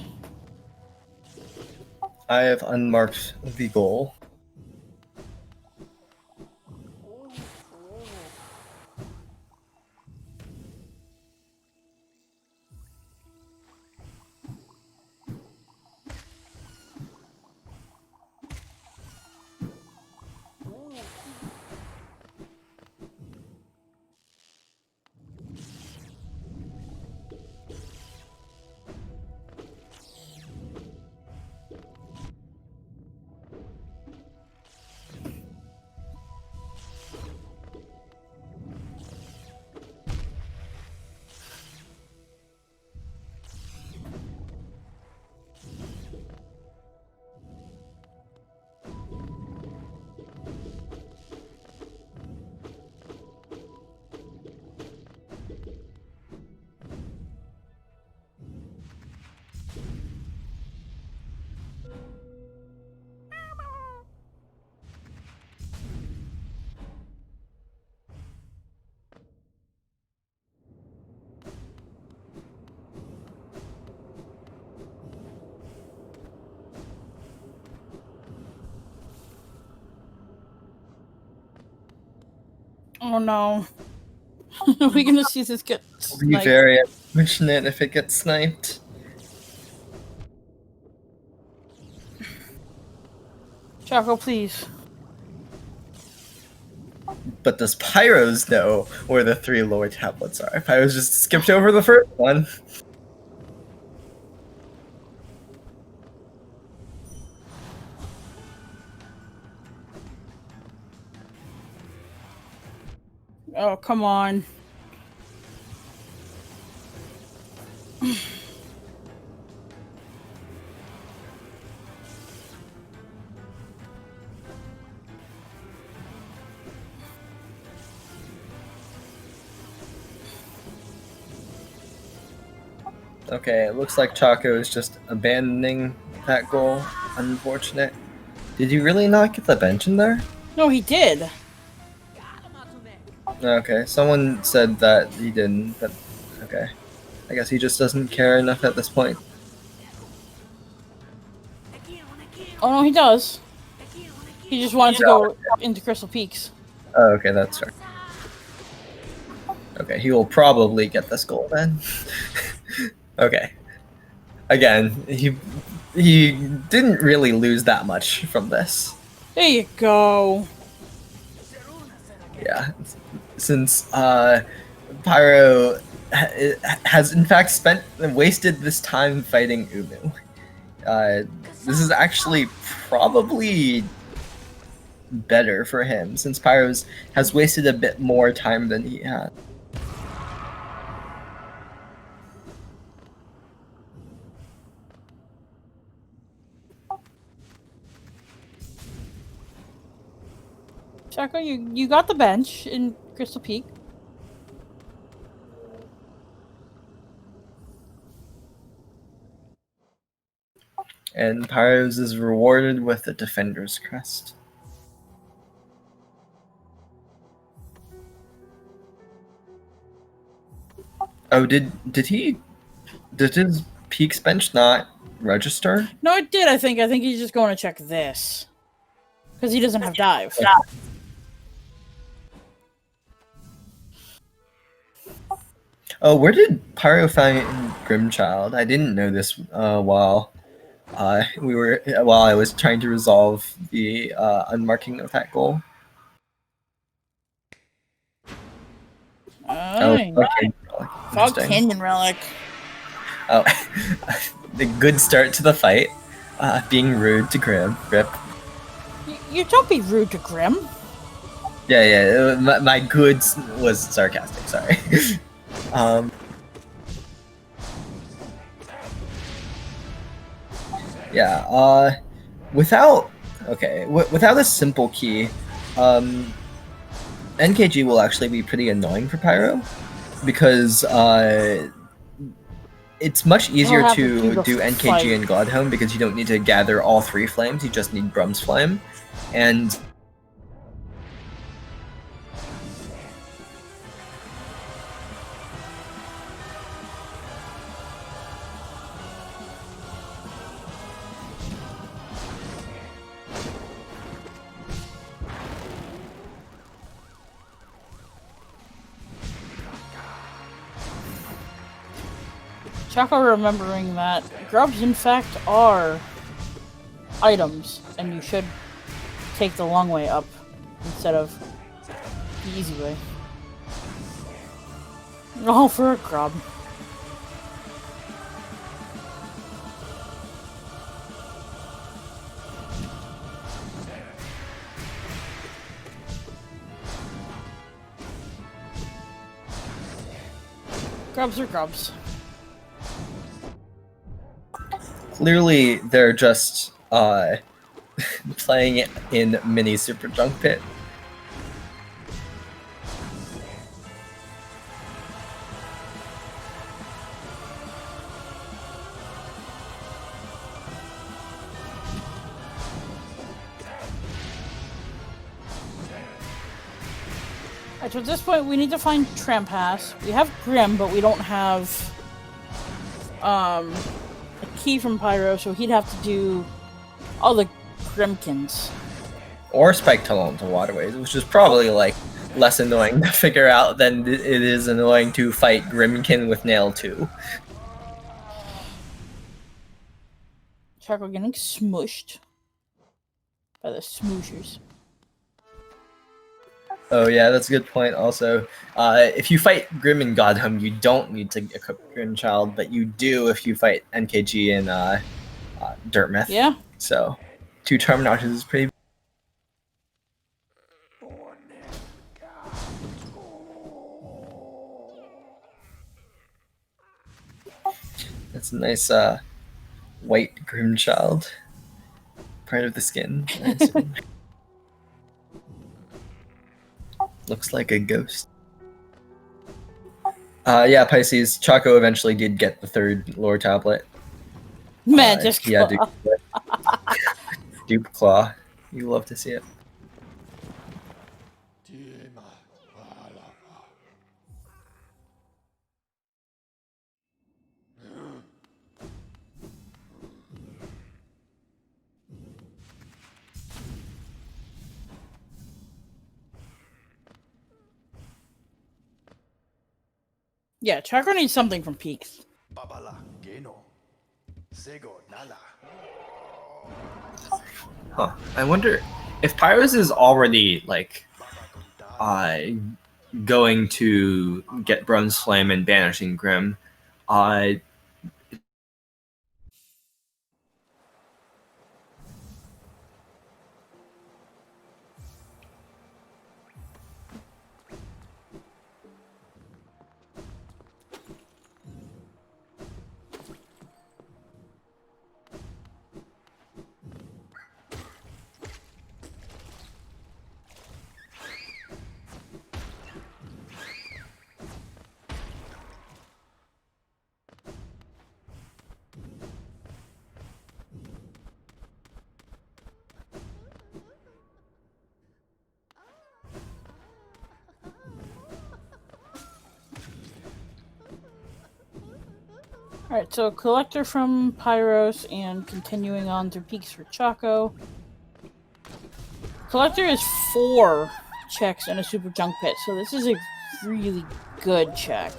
I have unmarked the goal. Oh no. We're gonna see this get I'll be sniped. very unfortunate if it gets sniped. Choco, please. But does Pyros know where the 3 lower tablets are? Pyros just skipped over the first one. Oh, come on. Okay, it looks like Choco is just abandoning that goal. Unfortunate. Did you really not get the bench in there? No, he did. Okay, someone said that he didn't, but okay. I guess he just doesn't care enough at this point. Oh no, he does. He just wanted to go into Crystal Peaks. Oh, okay, that's fair. Okay, he will probably get this goal then. Okay. Again, he didn't really lose that much from this. There you go. Yeah, since Pyro has in fact wasted this time fighting Umu. This is actually probably better for him since Pyro's has wasted a bit more time than he had. Choco, you got the bench in Crystal Peak. And Pyros is rewarded with the Defender's Crest. Oh, did his Peaks bench not register? No, it did, I think. I think he's just going to check this. Because he doesn't have dive. Oh, where did Pyro find Grimchild? I didn't know this while I was trying to resolve the unmarking of that goal. Oh, Fog Canyon Relic. Oh, the good start to the fight. Being rude to Grim. Rip. You don't be rude to Grim. Yeah. My good was sarcastic. Sorry. Yeah. Without a simple key, NKG will actually be pretty annoying for Pyro because it's much easier to do NKG and Godhome because you don't need to gather all 3 flames. You just need Brum's Flame, and Choco remembering that grubs in fact are items, and you should take the long way up instead of the easy way. Oh, for a grub. Grubs are grubs. clearly they're just playing it in mini Super Junk Pit. Alright, so at this point we need to find Trampass. We have Grim, but we don't have a key from Pyro, so he'd have to do all the Grimkins. Or Spike Tunnel into Waterways, which is probably like less annoying to figure out than it is annoying to fight Grimkin with Nail 2. Choco getting smushed by the smooshers. Oh yeah, that's a good point. Also, if you fight Grim and Godham, you don't need to equip Grimchild, but you do if you fight NKG and Dirtmouth. Yeah. So, 2 charm notches is pretty. That's a nice white Grimchild. Part of the skin. I assume. Looks like a ghost. Yeah, Pisces. Choco eventually did get the 3rd lore tablet. Magic Claw. Yeah, Dupe Claw. You love to see it. Yeah, Choco needs something from Peaks. Huh. I wonder if Pyros is already like going to get Bronze Flame and banishing Grim. Alright, so Collector from Pyros and continuing on through Peaks for Choco. Collector is 4 checks and a Super Junk Pit, so this is a really good check.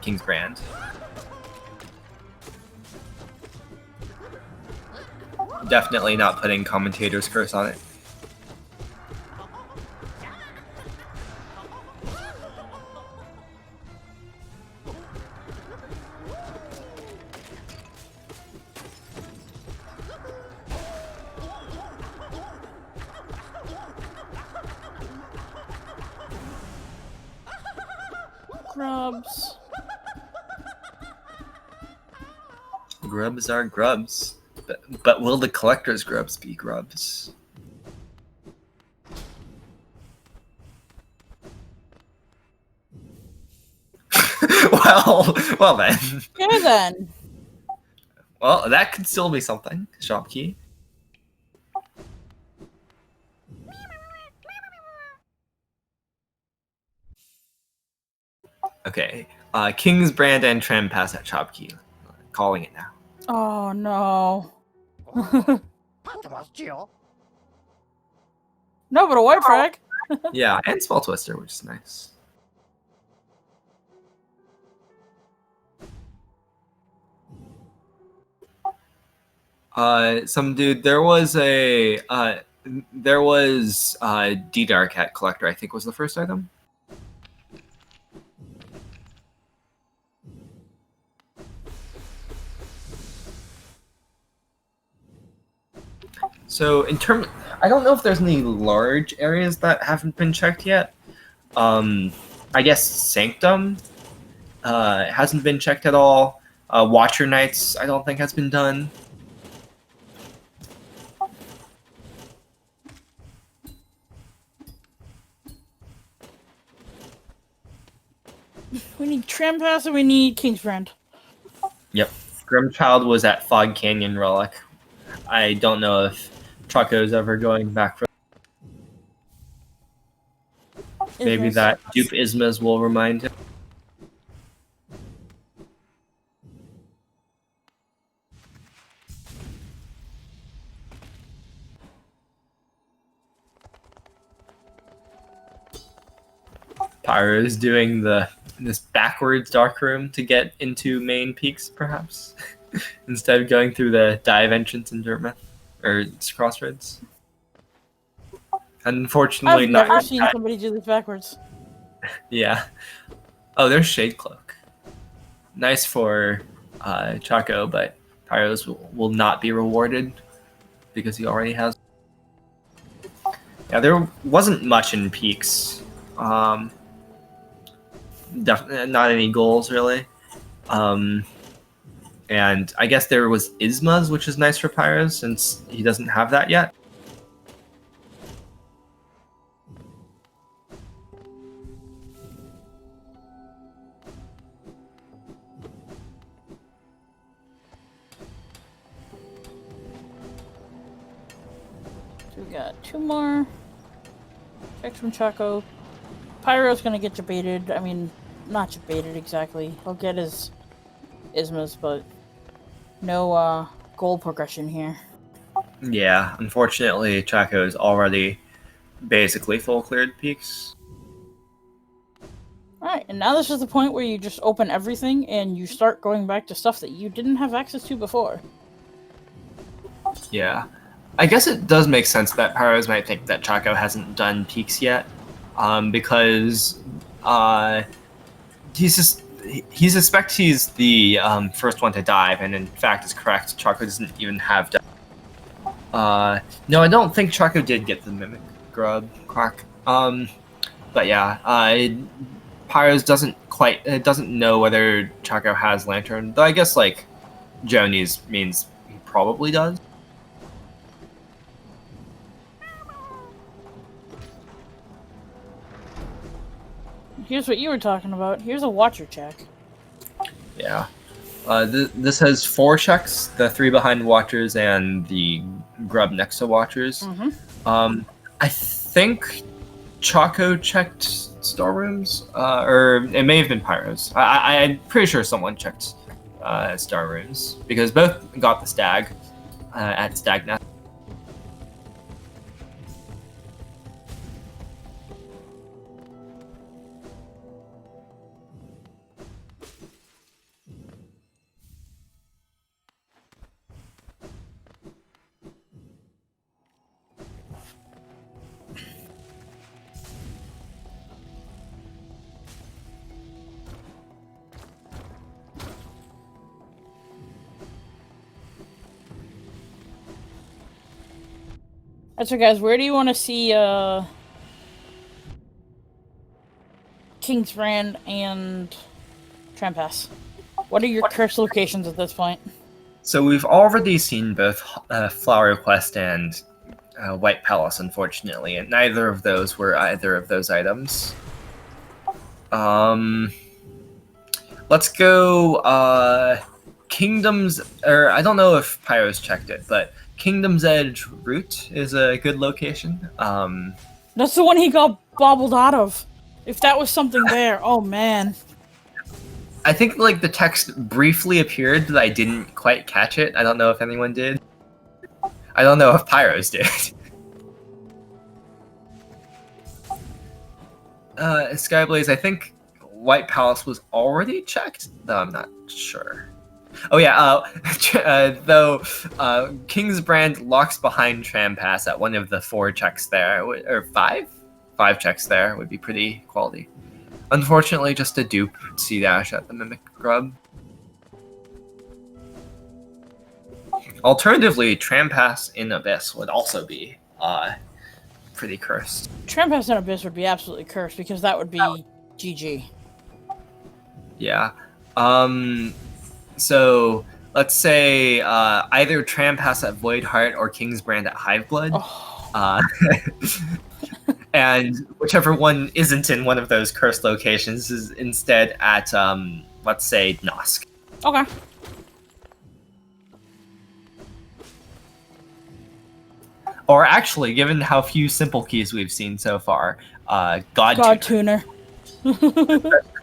King's Brand. Definitely not putting Commentator's Curse on it. Grubs. Grubs are grubs. But will the collector's grubs be grubs? well then. Yeah then. Well, that could still be something. Shop key. Okay. King's Brand and Trim pass that shop key. Calling it now. Oh no. No, but a white frag. Yeah, and Spell Twister, which is nice. Some dude, there was D-Dark at Collector, I think was the first item. So in terms, I don't know if there's any large areas that haven't been checked yet. I guess Sanctum hasn't been checked at all. Watcher Knights, I don't think has been done. We need Tram Pass and we need King's Brand. Yep. Grimchild was at Fog Canyon Relic. I don't know if Choco's ever going back for. Maybe Ismas. that dupe Ismas will remind him. Pyro's doing this backwards dark room to get into main peaks, perhaps, instead of going through the dive entrance in Dirtmouth or Crossroads. Unfortunately, I've not. never seen somebody do this backwards. Yeah. Oh, there's Shade Cloak. Nice for Choco, but Pyros will not be rewarded because he already has. Yeah, there wasn't much in peaks. Definitely not any goals really. And I guess there was Ismas, which is nice for Pyros since he doesn't have that yet. So we got 2 more. Checks from Choco. Pyro's gonna get debated. I mean, not debated exactly. He'll get his Ismas, but no goal progression here. Yeah, unfortunately, Choco is already basically full cleared peaks. Alright, and now this is the point where you just open everything and you start going back to stuff that you didn't have access to before. Yeah. I guess it does make sense that Pyros might think that Choco hasn't done peaks yet, because he suspects he's the first one to dive, and in fact is correct. Choco doesn't even have dive. No, I don't think Choco did get the Mimic Grub Quack. But yeah, Pyros doesn't know whether Choco has Lantern, though I guess like Joni's means he probably does. Here's what you were talking about. Here's a Watcher check. Yeah. This has 4 checks, the 3 behind Watchers and the grub next to Watchers. Mm-hmm. I think Choco checked storerooms, or it may have been Pyros. I'm pretty sure someone checked storerooms, because both got the stag at Stag Nest. Alright, so guys, where do you want to see Kingsbrand and Trampas? What are your cursed locations at this point? So we've already seen both Flower Quest and White Palace, unfortunately, and neither of those were either of those items. Let's go Kingdom's, or I don't know if Pyro's checked it, but Kingdom's Edge Route is a good location. That's the one he got bobbled out of. If that was something there, oh man. I think like the text briefly appeared, but I didn't quite catch it. I don't know if anyone did. I don't know if Pyros did. Skyblaze, I think White Palace was already checked, though I'm not sure. Oh yeah, though Kingsbrand locks behind Trampas at one of the 4 checks there, or 5? 5 checks there would be pretty quality. Unfortunately, just a dupe C-Dash at the Mimic Grub. Alternatively, Trampas in Abyss would also be pretty cursed. Trampas in Abyss would be absolutely cursed, because that would be GG. Yeah. So let's say either Trampas at Void Heart or Kingsbrand at Hiveblood. Oh. And whichever one isn't in one of those cursed locations is instead at, let's say, Nosk. Okay. Or actually, given how few simple keys we've seen so far, God Tuner.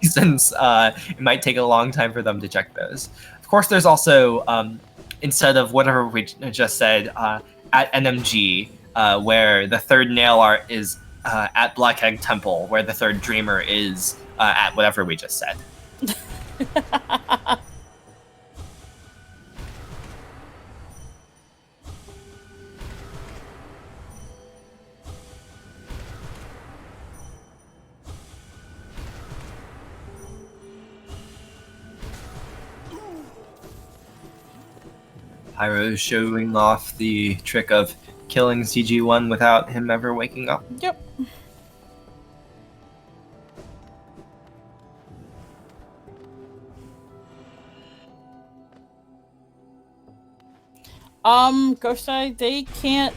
Since it might take a long time for them to check those. Of course, there's also, instead of whatever we just said, at NMG, where the third nail art is at Black Egg Temple, where the third dreamer is at whatever we just said. Pyro showing off the trick of killing CG1 without him ever waking up. Yep. Ghost Eye, they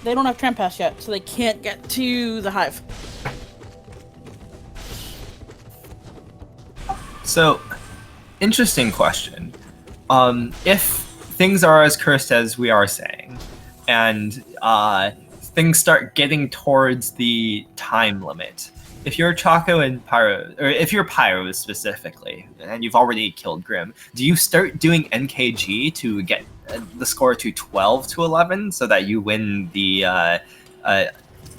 don't have tramp pass yet, so they can't get to the hive. So, interesting question. If things are as cursed as we are saying, and things start getting towards the time limit, if you're Choco and Pyro, or if you're Pyro specifically, and you've already killed Grim, do you start doing NKG to get the score to 12 to 11 so that you win the,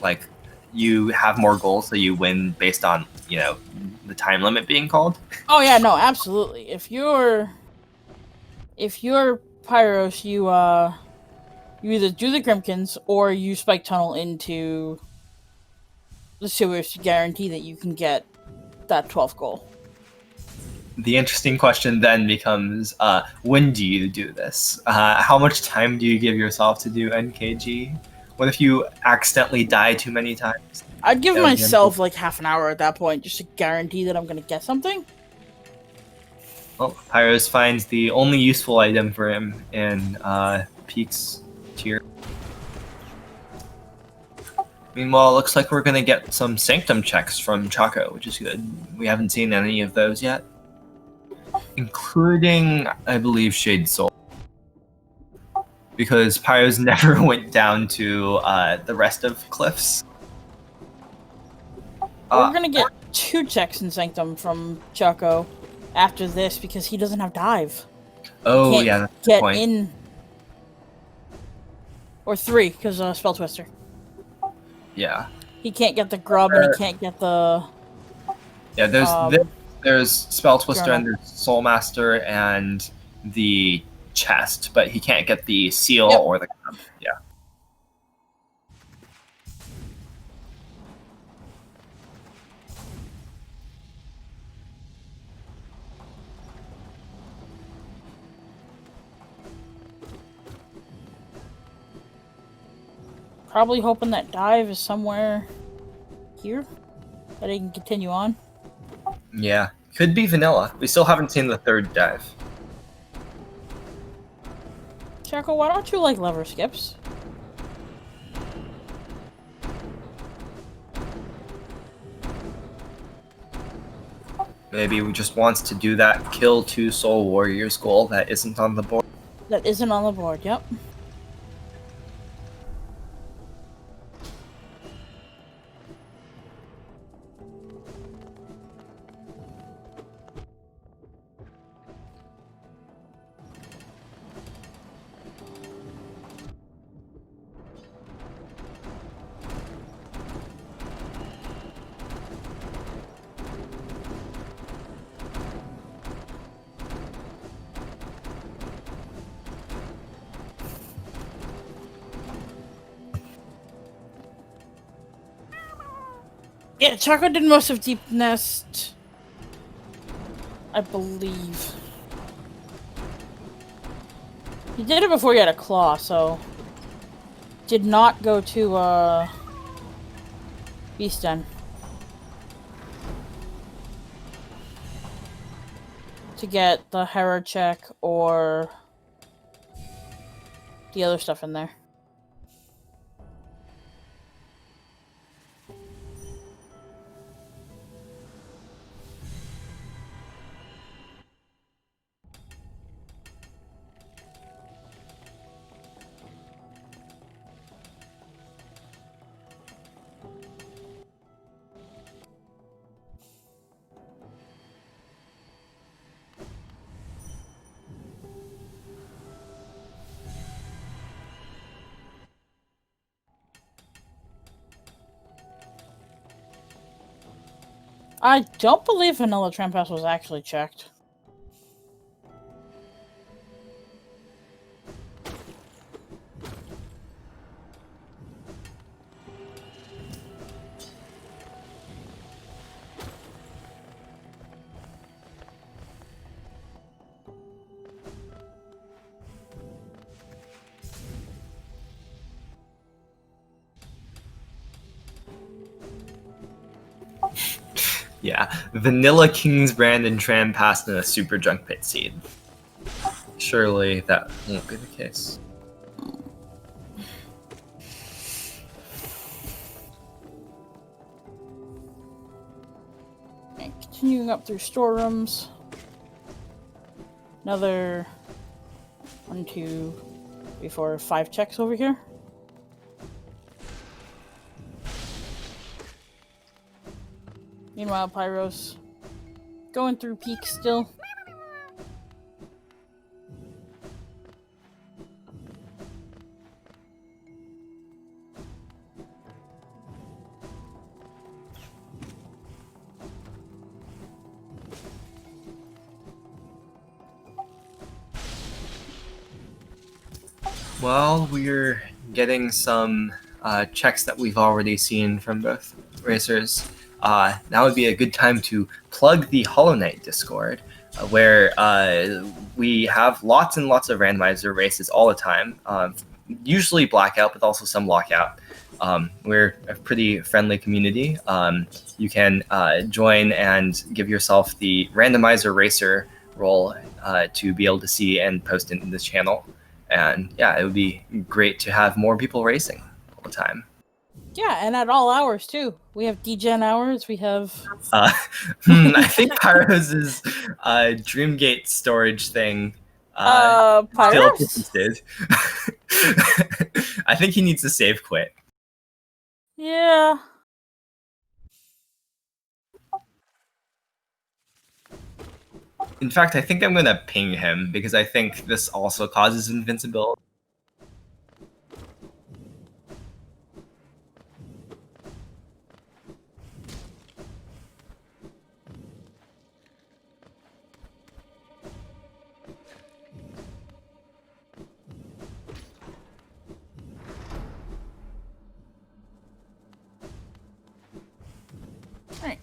like, you have more goals so you win based on, you know, the time limit being called? Oh yeah, no, absolutely. If you're Pyros, you either do the Grimkins or you spike tunnel into the sewers to guarantee that you can get that 12th goal. The interesting question then becomes, when do you do this? How much time do you give yourself to do NKG? What if you accidentally die too many times? I'd give myself like half an hour at that point just to guarantee that I'm going to get something. Well, Pyros finds the only useful item for him in Peak's tier. Meanwhile, it looks like we're going to get some Sanctum checks from Choco, which is good. We haven't seen any of those yet. Including, I believe, Shade Soul. Because Pyros never went down to the rest of Cliffs. We're going to get 2 checks in Sanctum from Choco after this because he doesn't have dive. Oh, yeah, that's get the point. In. Or 3, because Spell Twister. Yeah. He can't get the grub and he can't get the... Yeah, there's Spell Twister Journal. and there's Soul Master and the chest, but he can't get the seal or the grub. Yeah. Probably hoping that dive is somewhere here that he can continue on. Yeah. Could be vanilla. We still haven't seen the third dive. Choco, why don't you like lever skips? Maybe he just wants to do that kill 2 Soul Warriors goal that isn't on the board. That isn't on the board, yep. Yeah, Choco did most of Deep Nest, I believe. He did it before he had a claw, so... Did not go to, Beast Den. To get the Hera check or... the other stuff in there. I don't believe Vanilla Trampas was actually checked. Yeah, Vanilla King's Brandon Tram passed in a Super Junk Pit seed. Surely that won't be the case. Okay, continuing up through storerooms. Another 1, 2, 3, 4, 5 checks over here. Meanwhile, Pyro's going through peaks still. Well, we're getting some checks that we've already seen from both racers. Now would be a good time to plug the Hollow Knight Discord, where we have lots and lots of randomizer races all the time. Usually Blackout, but also some Lockout. We're a pretty friendly community. You can join and give yourself the Randomizer Racer role to be able to see and post into this channel. And yeah, it would be great to have more people racing all the time. Yeah, and at all hours too. We have DGen hours. We have. I think Pyro's Dreamgate storage thing still Pyros? persisted. I think he needs to save quit. Yeah. In fact, I think I'm gonna ping him because I think this also causes invincibility. Alright.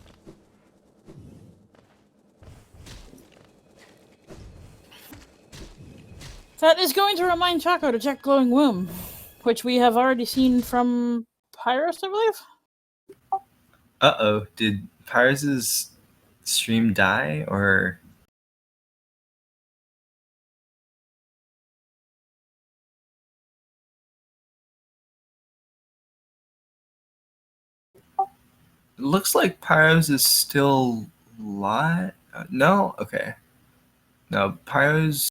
That is going to remind Choco to check Glowing Womb, which we have already seen from Pyros, I believe. Uh-oh, did Pyros's stream die, or... It looks like Pyros is still live. No? Okay. No, Pyros...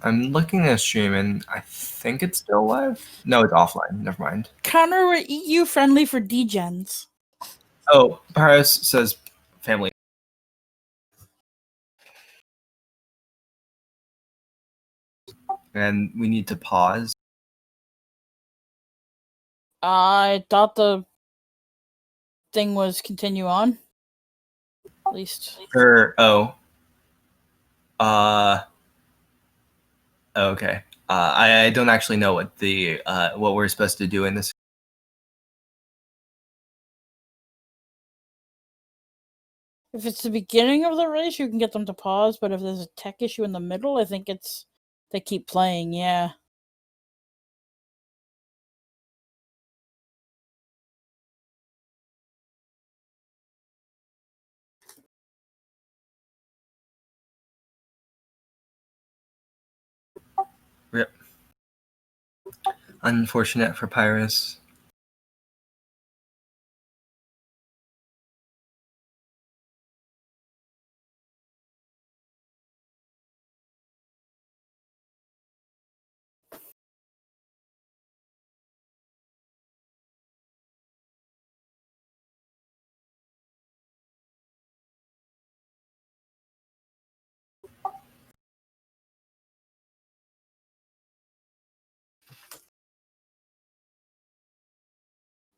I'm looking at a stream and I think it's still live. No, it's offline. Never mind. Connor, we're EU friendly for degens. Oh, Pyros says family. And we need to pause. I thought the thing was continue on. At least. Okay. I don't actually know what the what we're supposed to do in this. If it's the beginning of the race, you can get them to pause, but if there's a tech issue in the middle, I think it's they keep playing, yeah. Rip. Unfortunate for Pyrus.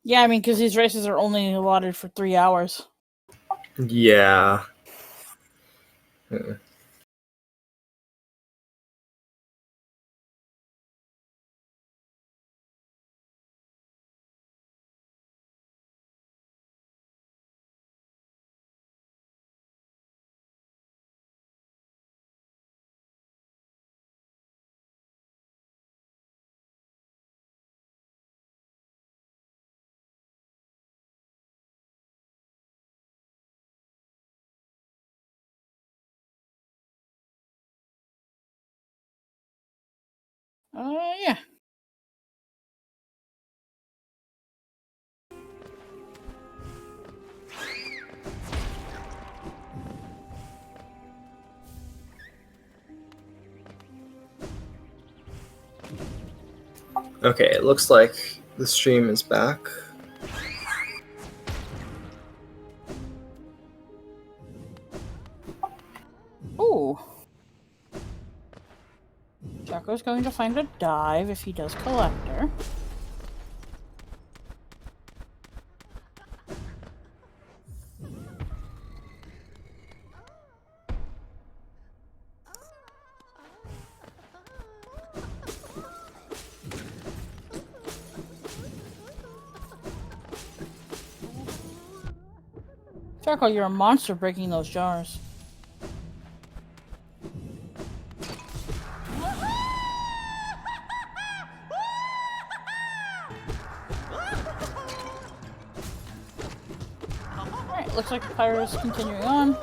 Yeah, I mean, because these races are only allotted for 3 hours. Yeah. Yeah. Okay, it looks like the stream is back. Ooh. Choco's going to find a dive if he does Collector. Choco, you're a monster breaking those jars. Alright, looks like the Pyro's continuing on.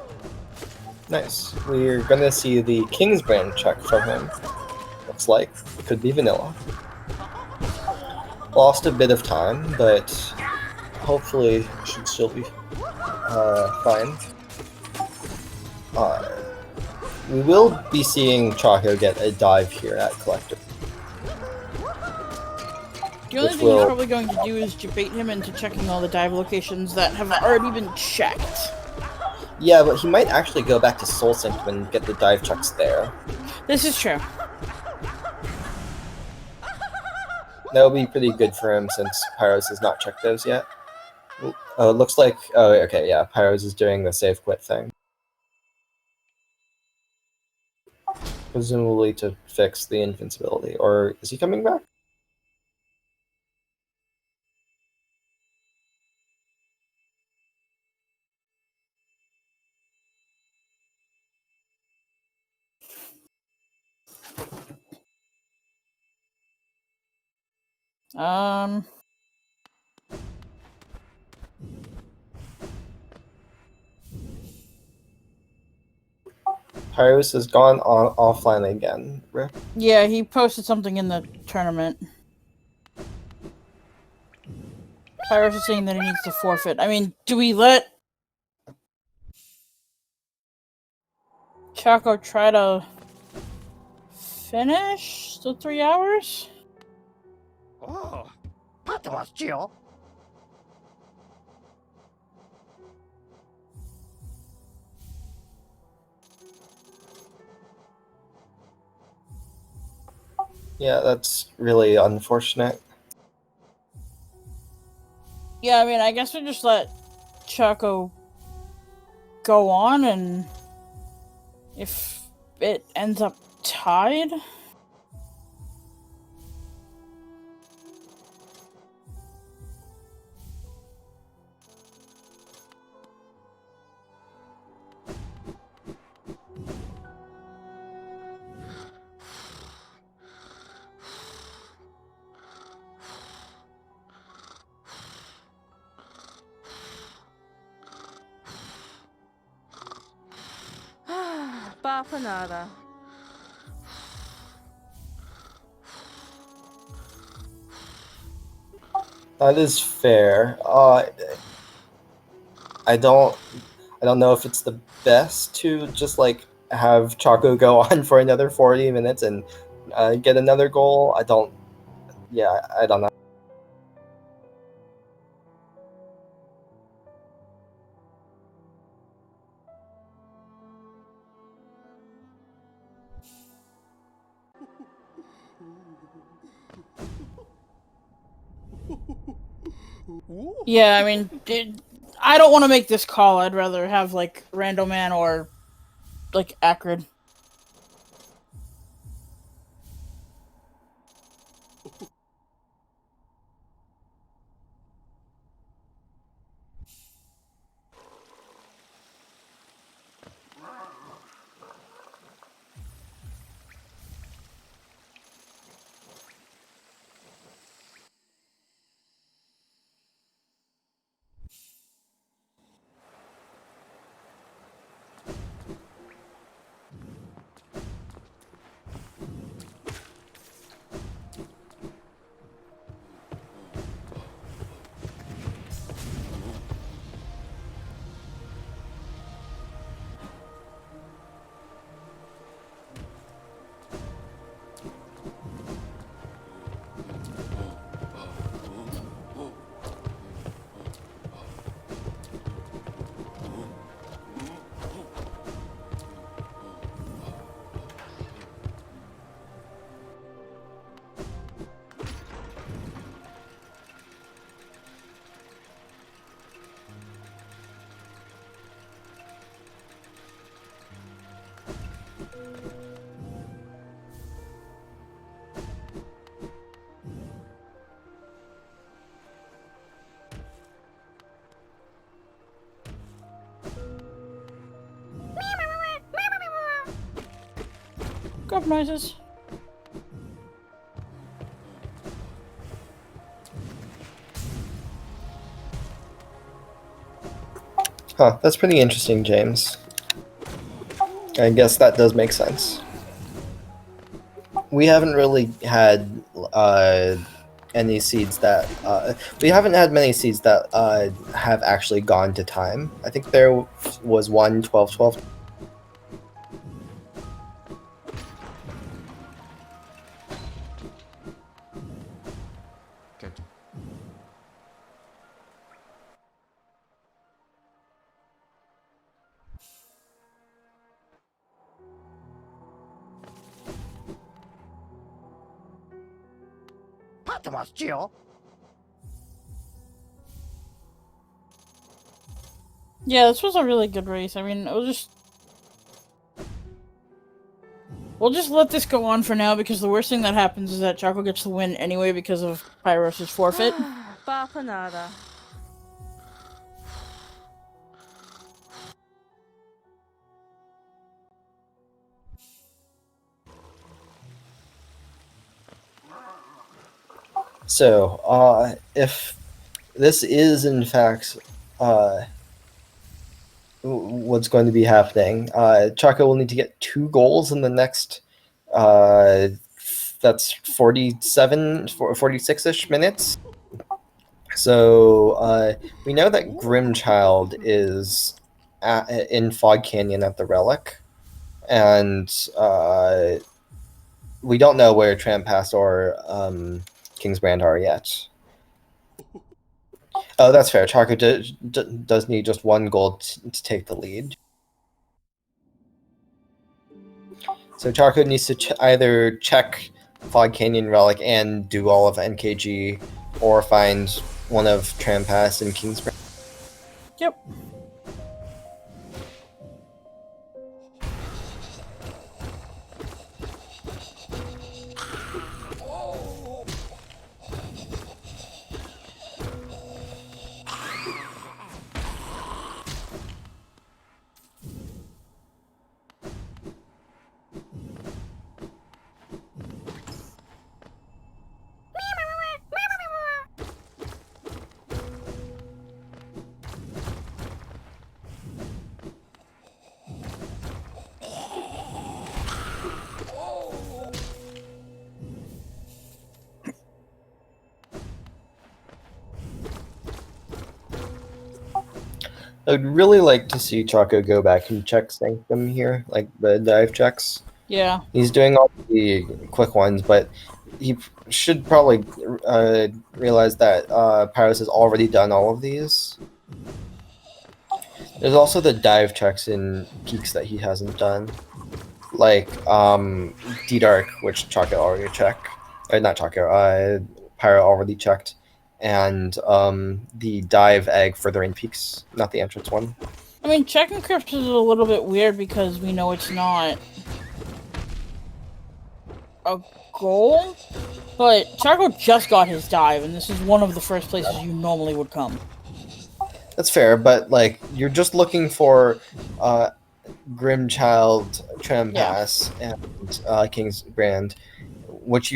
Nice. We're gonna see the King's brand check from him. Looks like. Could be vanilla. Lost a bit of time, but hopefully should still be fine. We will be seeing Choco get a dive here at Collector. The only Which thing will- he's probably going to do is debate him into checking all the dive locations that have already been checked. Yeah, but he might actually go back to Soul Sync and get the dive checks there. This is true. That would be pretty good for him since Pyros has not checked those yet. Oh, it looks like... Oh, okay, yeah. Pyros is doing the save quit thing. Presumably to fix the invincibility. Or is he coming back? Pyros has gone offline again. Rip. Yeah, he posted something in the tournament. Pyros is saying that he needs to forfeit. I mean, do we let Choco try to finish the 3 hours? Oh, 待ってますよ。Yeah, that's really unfortunate. Yeah, I mean, I guess we just let Choco go on, and if it ends up tied... Bafanada. That is fair. I don't know if it's the best to just like have Choco go on for another 40 minutes and get another goal. I don't know. Yeah, I mean, I don't want to make this call. I'd rather have like Randoman or like Acrid. Grub noises. Huh, that's pretty interesting, James. I guess that does make sense. We haven't really had any seeds that we haven't had many seeds that have actually gone to time. I think there was one 12-12. Good. 맞지요? Yeah, this was a really good race. I mean, we'll just let this go on for now because the worst thing that happens is that Choco gets the win anyway because of Pyros' forfeit. Papa nada. So, if this is in fact what's going to be happening, Chaka will need to get 2 goals in the next that's 46-ish minutes. So we know that Grimchild is in Fog Canyon at the Relic, and we don't know where Trampas or Kingsbrand are yet. Oh, that's fair. Charco does need just 1 goal to take the lead. So Charco needs to either check Fog Canyon Relic and do all of NKG, or find one of Trampas and Kingsbrand. Yep. I'd really like to see Chaco go back and check Sanctum here, like the dive checks. Yeah. He's doing all the quick ones, but he should probably realize that Pyros has already done all of these. There's also the dive checks in Geeks that he hasn't done, like D-Dark, which Chaco already checked. Not Chaco, Pyro already checked, and the dive egg further in peaks, not the entrance one. I mean, checking crypts is a little bit weird because we know it's not a goal, but Choco just got his dive, and this is one of the first places you normally would come. That's fair, but like you're just looking for Grimchild, Tram Yeah. Pass, and King's Brand, which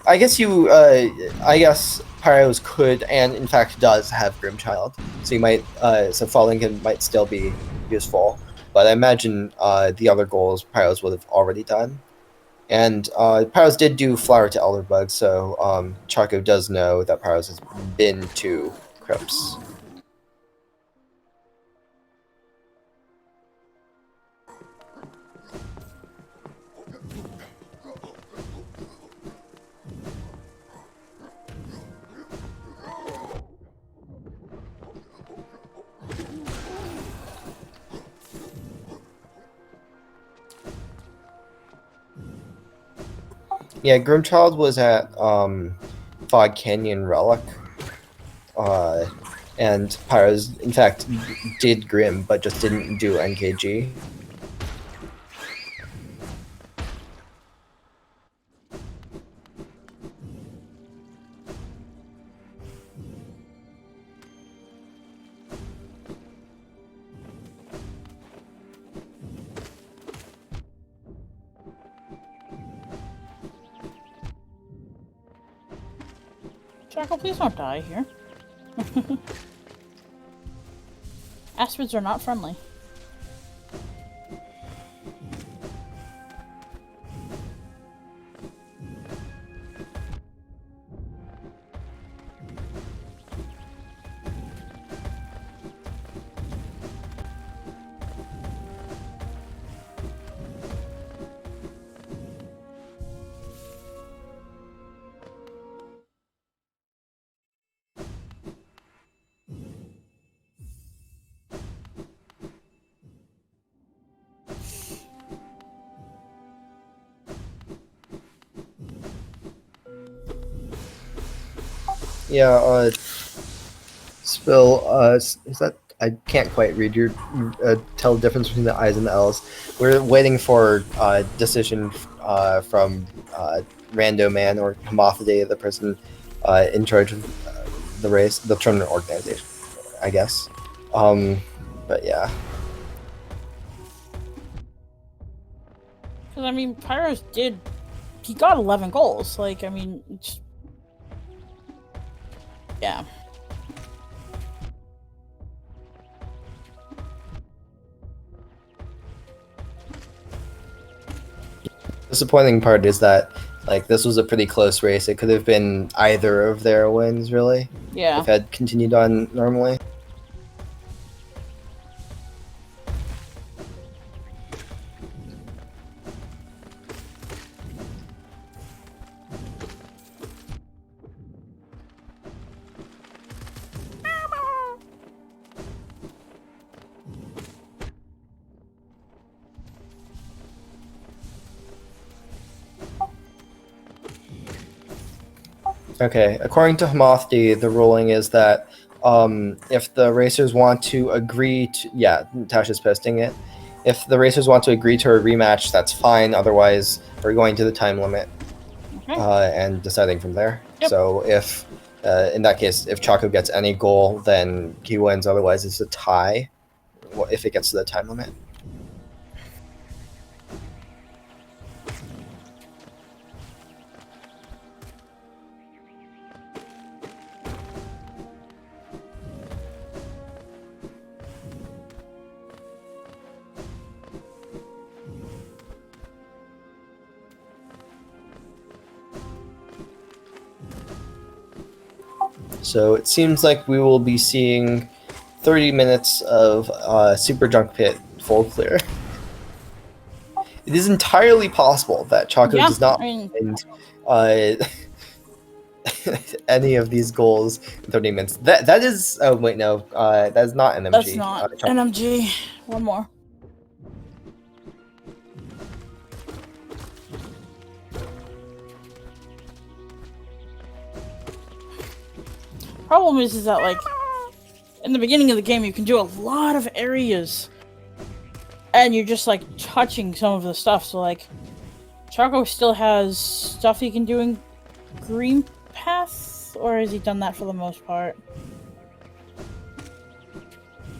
I guess Pyros could and in fact does have Grimchild, so you might so Falling might still be useful, but I imagine the other goals Pyros would have already done. And Pyros did do Flower to Elderbug, so Choco does know that Pyros has been to Crypts. Yeah, Grimchild was at Fog Canyon Relic, and Pyros, in fact, did Grim, but just didn't do NKG. Choco, please don't die here. Aspids are not friendly. Yeah, Spill, is that, I can't quite read your, tell the difference between the I's and the L's. We're waiting for decision from Rando Man or Hamothade, the person in charge of the race, the tournament organization, I guess. But yeah. Because, I mean, Pyros he got 11 goals. Like, I mean, it's... Yeah. Disappointing part is that, like, this was a pretty close race. It could have been either of their wins, really, Yeah. if it had continued on normally. Okay, according to Hamothade, the ruling is that if the racers want to agree to, yeah, Tasha's posting it. If the racers want to agree to a rematch, that's fine. Otherwise, we're going to the time limit and deciding from there. Yep. So if, in that case, if Choco gets any goal, then he wins. Otherwise, it's a tie if it gets to the time limit. So it seems like we will be seeing 30 minutes of Super Junk Pit full clear. It is entirely possible that Choco does not find any of these goals in 30 minutes. That is... Oh, wait, no. That is not NMG. That's not NMG. One more. Problem is that, like, in the beginning of the game, you can do a lot of areas. And you're just, like, touching some of the stuff. So, like, Choco still has stuff he can do in Green Path? Or has he done that for the most part?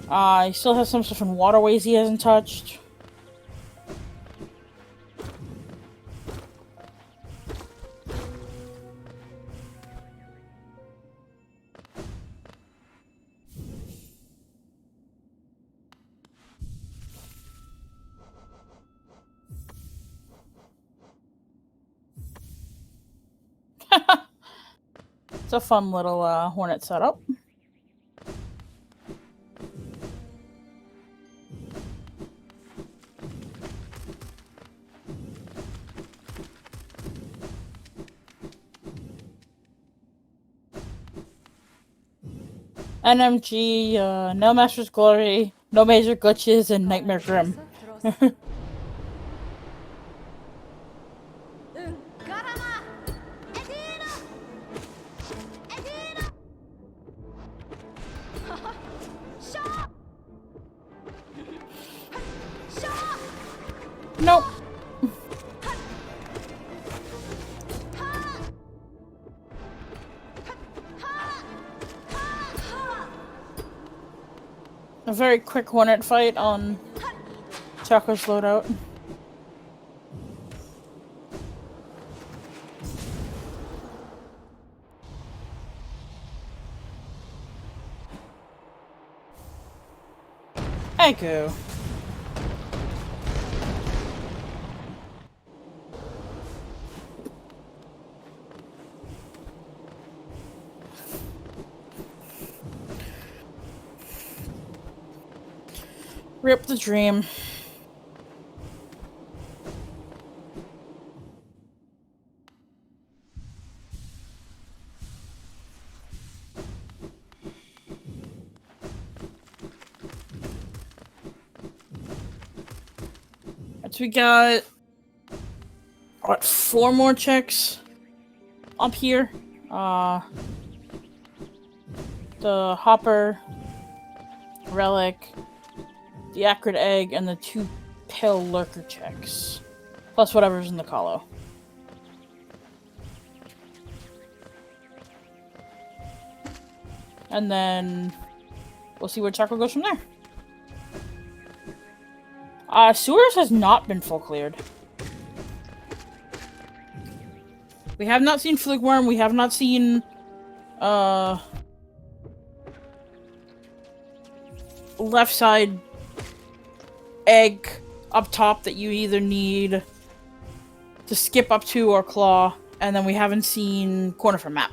He still has some stuff in Waterways he hasn't touched. It's a fun little Hornet setup. NMG, no Master's Glory, no Major Glitches, and Nightmare Grim. Nope. A very quick Hornet fight on Choco's loadout. Echo. Rip the dream. So we got, what, 4 more checks up here. The Hopper, Relic, the Acrid Egg, and the 2 Pill Lurker checks. Plus whatever's in the Colo. And then we'll see where Choco goes from there. Sewers has not been full cleared. We have not seen Fluke Worm, we have not seen, left side egg up top that you either need to skip up to or claw, and then we haven't seen corner for map.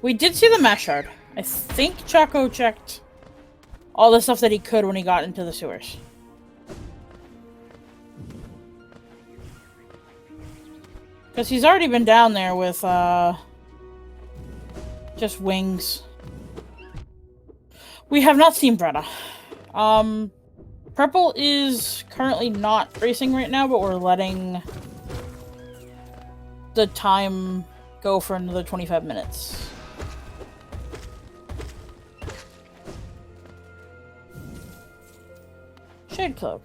We did see the map shard. I think Choco checked all the stuff that he could when he got into the sewers. Because he's already been down there with, just wings. We have not seen Bretta. Purple is currently not racing right now, but we're letting the time go for another 25 minutes. Shade Cloak.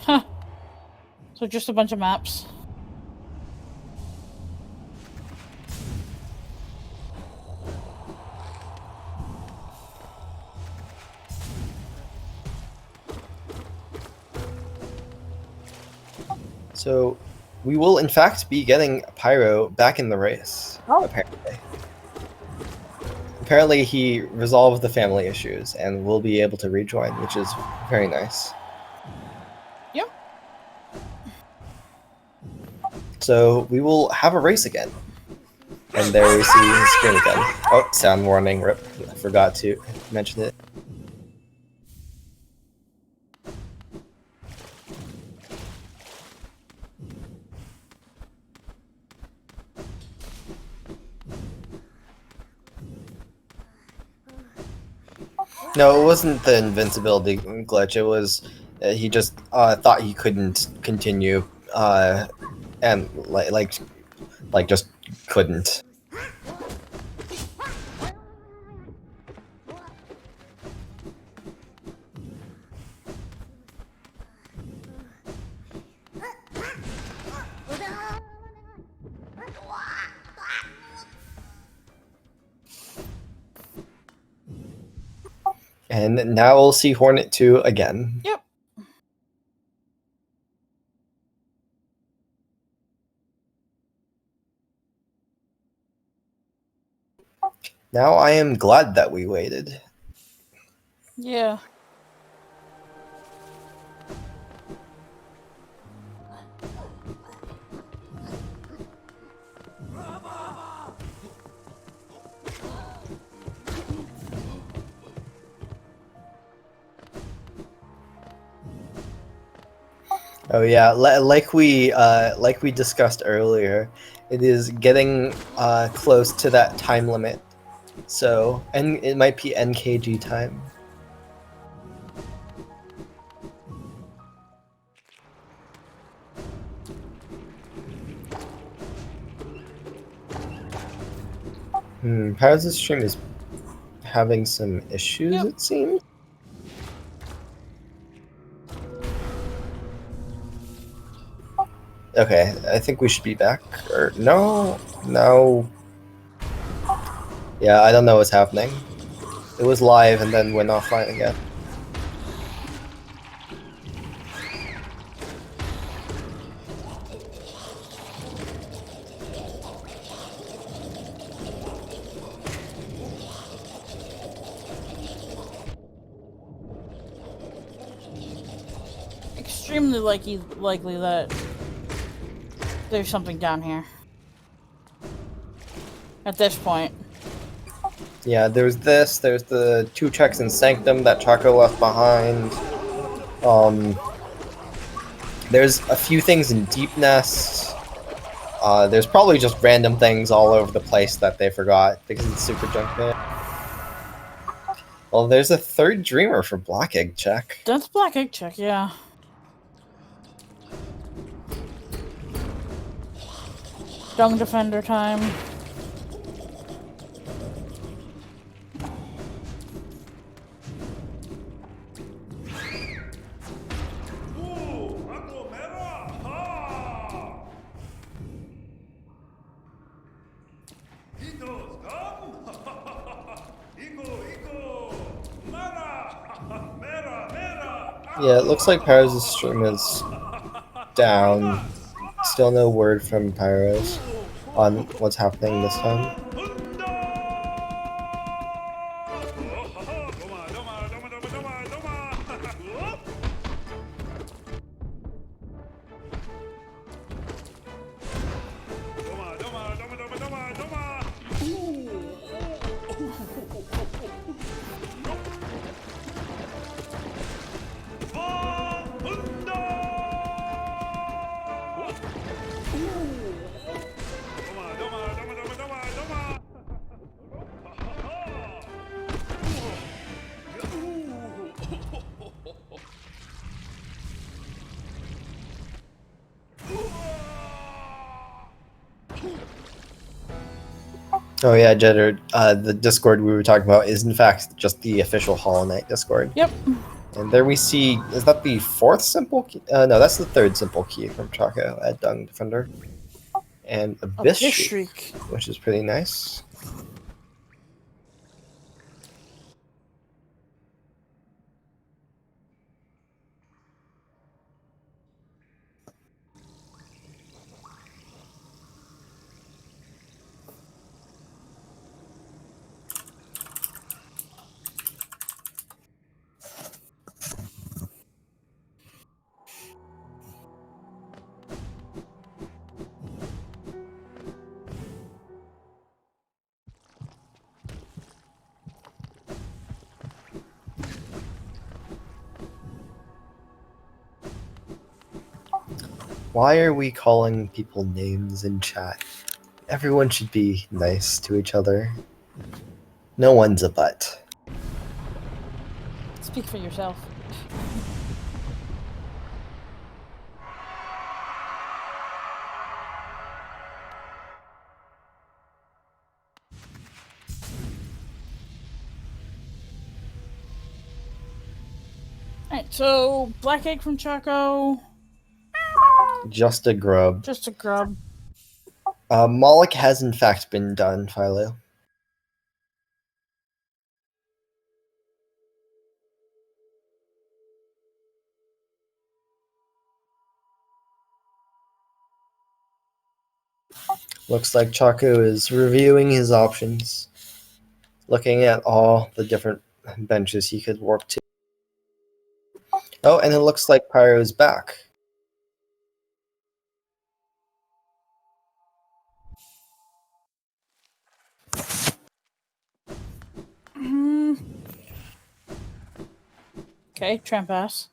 Huh. So just a bunch of maps. So we will in fact be getting Pyro back in the race, Oh. apparently. apparently he resolved the family issues and will be able to rejoin, which is very nice. Yep. So we will have a race again. And there we see his screen again. Oh, sound warning, rip. I forgot to mention it. No, it wasn't the invincibility glitch. It was he just thought he couldn't continue, and like just couldn't. And now we'll see Hornet 2 again. Yep. Now I am glad that we waited. Yeah. Oh yeah, like we discussed earlier, it is getting close to that time limit. So, and it might be NKG time. How's this stream is having some issues, Yep. it seems. Okay, I think we should be back. Or no. Yeah, I don't know what's happening. It was live and then went offline again. Extremely likely that there's something down here. At this point. Yeah, there's this, there's the 2 checks in Sanctum that Choco left behind. There's a few things in Deep Nest. There's probably just random things all over the place that they forgot because it's Super Junkman. Well, there's a 3rd Dreamer for Black Egg check. That's Black Egg check, yeah. Dung Defender time. Yeah, it looks like Pyros' stream is down. Still no word from Pyros on what's happening this time. Oh yeah, Jedder, the Discord we were talking about is in fact just the official Hollow Knight Discord. Yep. And there we see, is that the 4th simple key? No, that's the 3rd simple key from Choco at Dung Defender. And Abyss Shriek, which is pretty nice. Why are we calling people names in chat? Everyone should be nice to each other. No one's a butt. Speak for yourself. Alright, so black egg from Choco. Just a grub. Just a grub. Moloch has in fact been done, Philo. Looks like Chaco is reviewing his options, looking at all the different benches he could warp to. Oh, and it looks like Pyro's back. Okay, Trampass.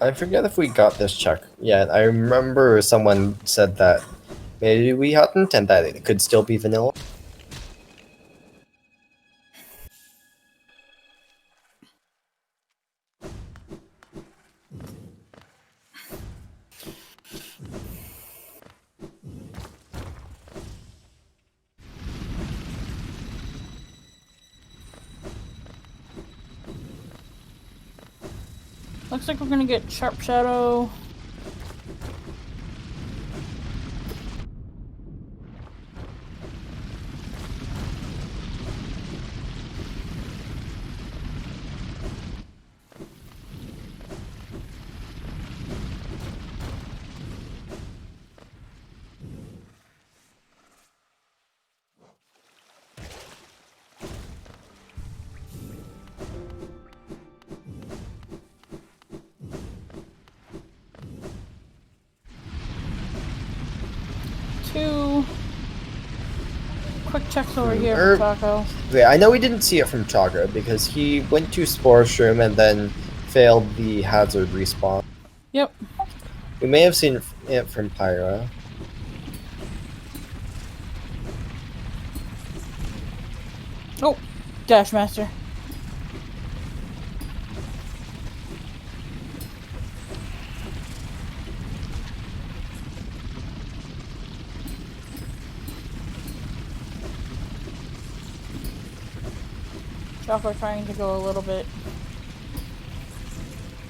I forget if we got this check yet. I remember someone said that maybe we hadn't, and that it could still be vanilla. Looks like we're gonna get Sharp Shadow. Two quick checks over here for Choco. Okay, I know we didn't see it from Chaco because he went to Spore Shroom and then failed the hazard respawn. Yep. We may have seen it from Pyro. Oh, Dash Master. Choco trying to go a little bit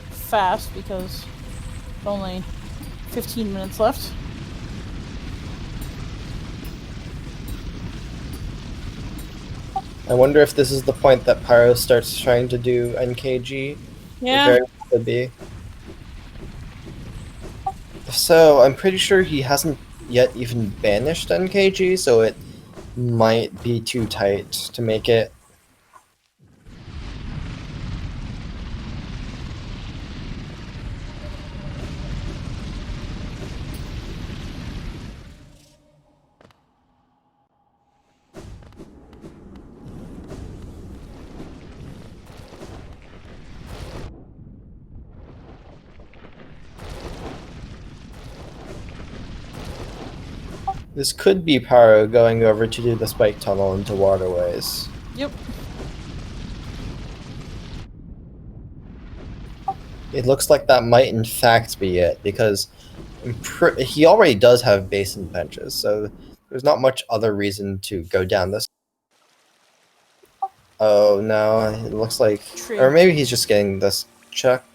fast because only 15 minutes left. I wonder if this is the point that Pyro starts trying to do NKG. Yeah. It very well could be. So I'm pretty sure he hasn't yet even banished NKG, so it might be too tight to make it. This could be Pyro going over to do the spike tunnel into waterways. Yep. It looks like that might in fact be it, because he already does have basin benches, so there's not much other reason to go down this. Oh no, it looks like... True. Or maybe he's just getting this check.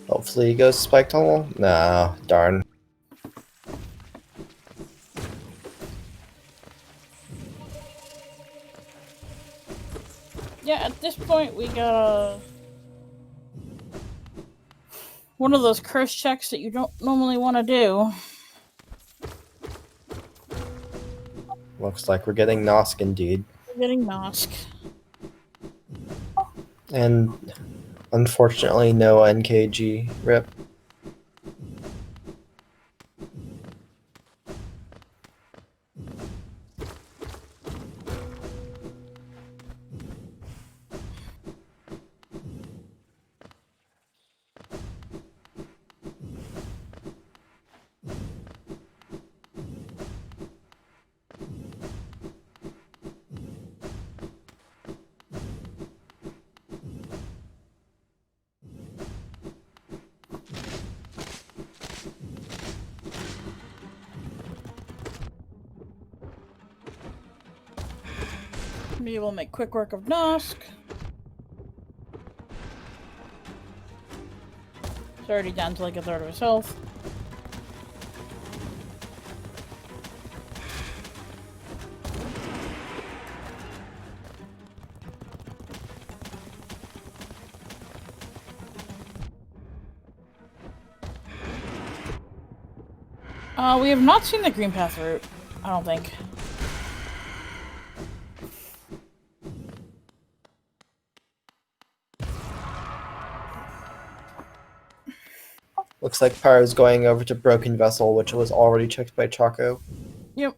Hopefully he goes spike tunnel? No, darn. Yeah, at this point we got one of those curse checks that you don't normally want to do. Looks like we're getting Nosk indeed. We're getting Nosk. And unfortunately, no NKG. Rip. Be able to make quick work of Nosk. It's already down to like a third of his health. We have not seen the green path route, I don't think. Looks like Pyro's going over to Broken Vessel, which was already checked by Choco. Yep.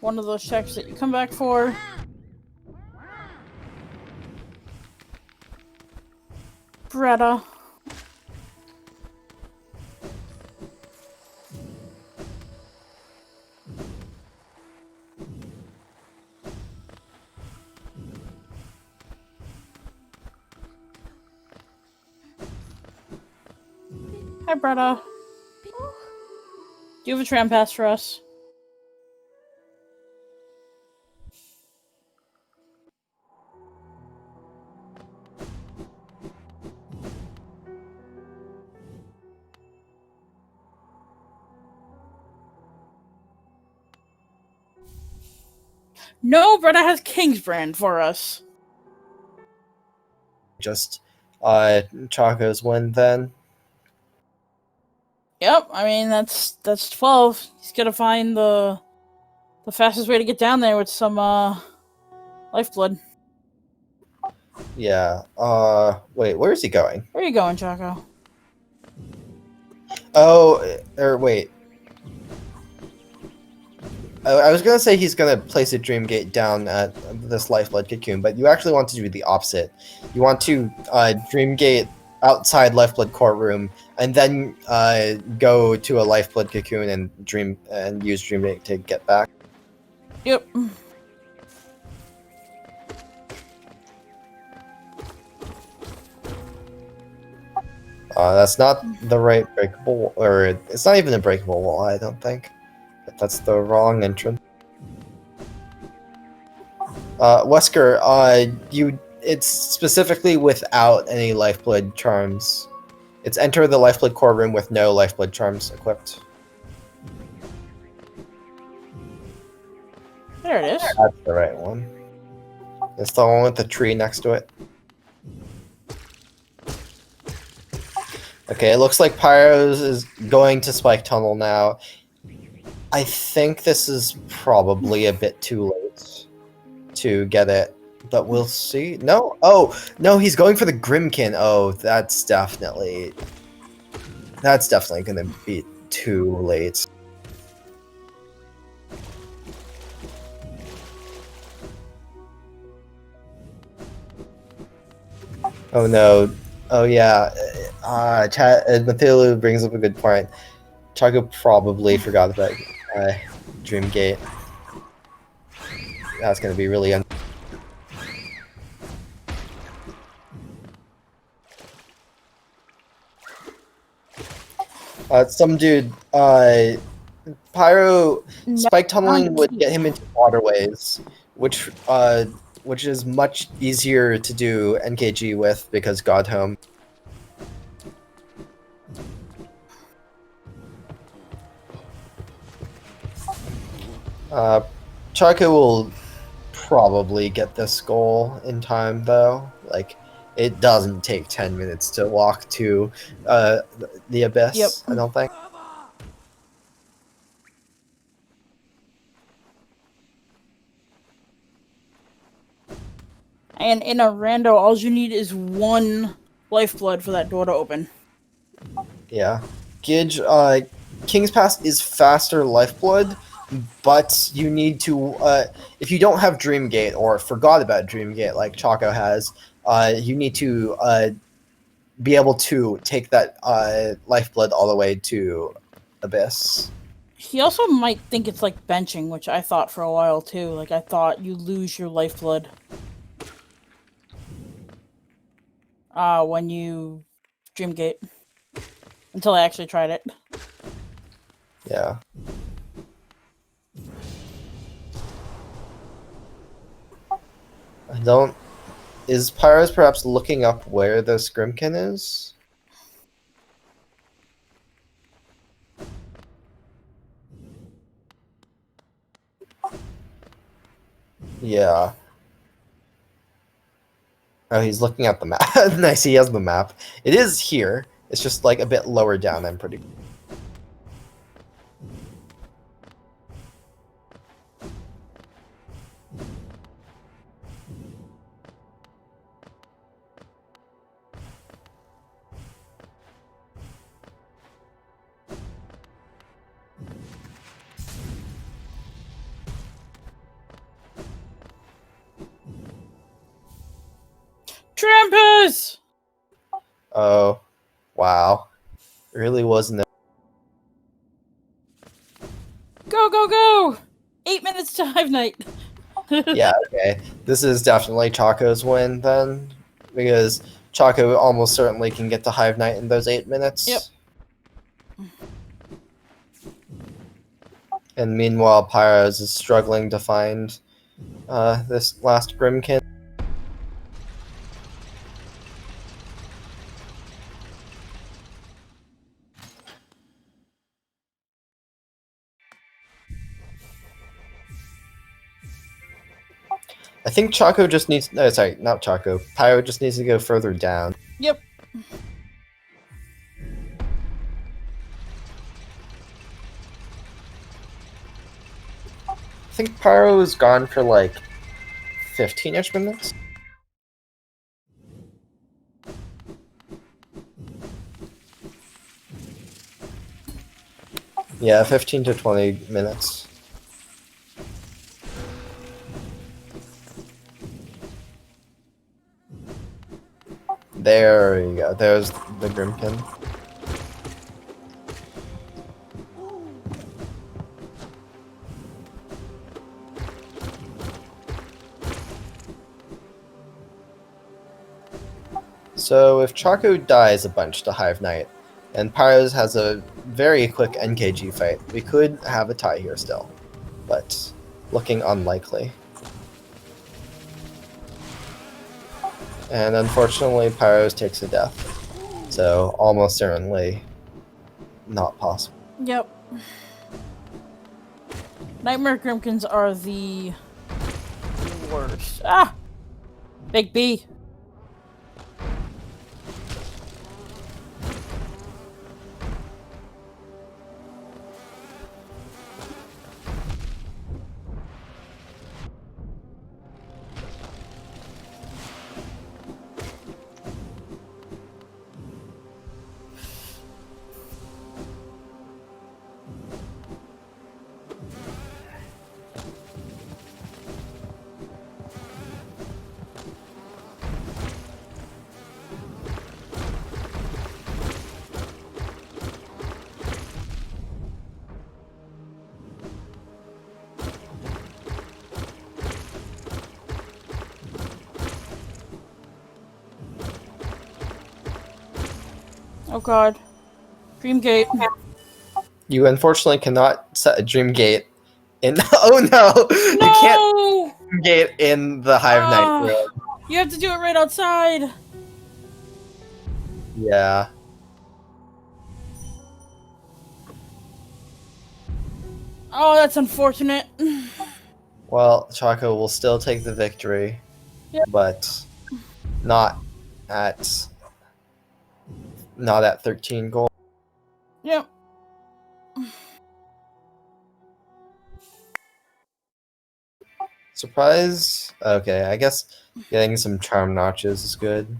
One of those checks that you come back for. Bretta. Hi, Bretta. Do you have a tram pass for us? No, Bretta has Kingsbrand for us. Just Choco's win then. Yep, I mean that's 12. He's gonna find the fastest way to get down there with some lifeblood. Yeah. Wait, where is he going? Where are you going, Choco? Oh, or wait. I was gonna say he's gonna place a Dream Gate down at this Lifeblood Cocoon, but you actually want to do the opposite. You want to Dream Gate outside Lifeblood Courtroom, and then go to a Lifeblood Cocoon and use Dream Gate to get back. Yep. That's not the right breakable, or it's not even a breakable wall, I don't think. But that's the wrong entrance. Wesker, it's specifically without any Lifeblood charms. It's enter the Lifeblood core room with no Lifeblood charms equipped. There it is. That's the right one. It's the one with the tree next to it. Okay, it looks like Pyros is going to Spike Tunnel now. I think this is probably a bit too late to get it, but we'll see. No? Oh, no, he's going for the Grimkin. Oh, that's definitely going to be too late. Oh no. Oh yeah. Mathilu brings up a good point. Choco probably forgot about Dream Gate. That's gonna be really some dude, Pyro spike tunneling would get him into waterways, which is much easier to do NKG with because God Home. Choco will probably get this goal in time, though. Like, it doesn't take 10 minutes to walk to the Abyss, Yep. I don't think. And in a rando, all you need is 1 lifeblood for that door to open. Yeah. Gidge, King's Pass is faster lifeblood, but you need to, if you don't have Dreamgate or forgot about Dreamgate like Choco has, you need to be able to take that lifeblood all the way to Abyss. He also might think it's like benching, which I thought for a while too. Like, I thought you lose your lifeblood when you Dreamgate. Until I actually tried it. Yeah. I don't... Is Pyros perhaps looking up where the Scrimkin is? Yeah. Oh, he's looking at the map. Nice, he has the map. It is here. It's just like a bit lower down, I'm pretty... Trampus! Oh. Wow. It really wasn't... Go, go, go! 8 minutes to Hive Night. Yeah, okay. This is definitely Choco's win, then. Because Choco almost certainly can get to Hive Night in those 8 minutes. Yep. And meanwhile, Pyros is struggling to find this last Grimkin. I think Choco just needs... No, sorry, not Choco. Pyro just needs to go further down. Yep. I think Pyro is gone for like 15-ish minutes. Yeah, 15 to 20 minutes. There you go. There's the Grimkin. So if Choco dies a bunch to Hive Knight, and Pyros has a very quick NKG fight, we could have a tie here still, but looking unlikely. And unfortunately, Pyros takes a death, so almost certainly not possible. Yep. Nightmare Grimkins are the worst. Ah! Big B. Oh god. Dreamgate. You unfortunately cannot set a Dream Gate in... Oh no! You can't No! Dream Gate in the Hive Knight room. You have to do it right outside. Yeah. Oh, that's unfortunate. Well, Choco will still take the victory, Yep. but not at 13 gold. Yep. Surprise? Okay, I guess getting some charm notches is good.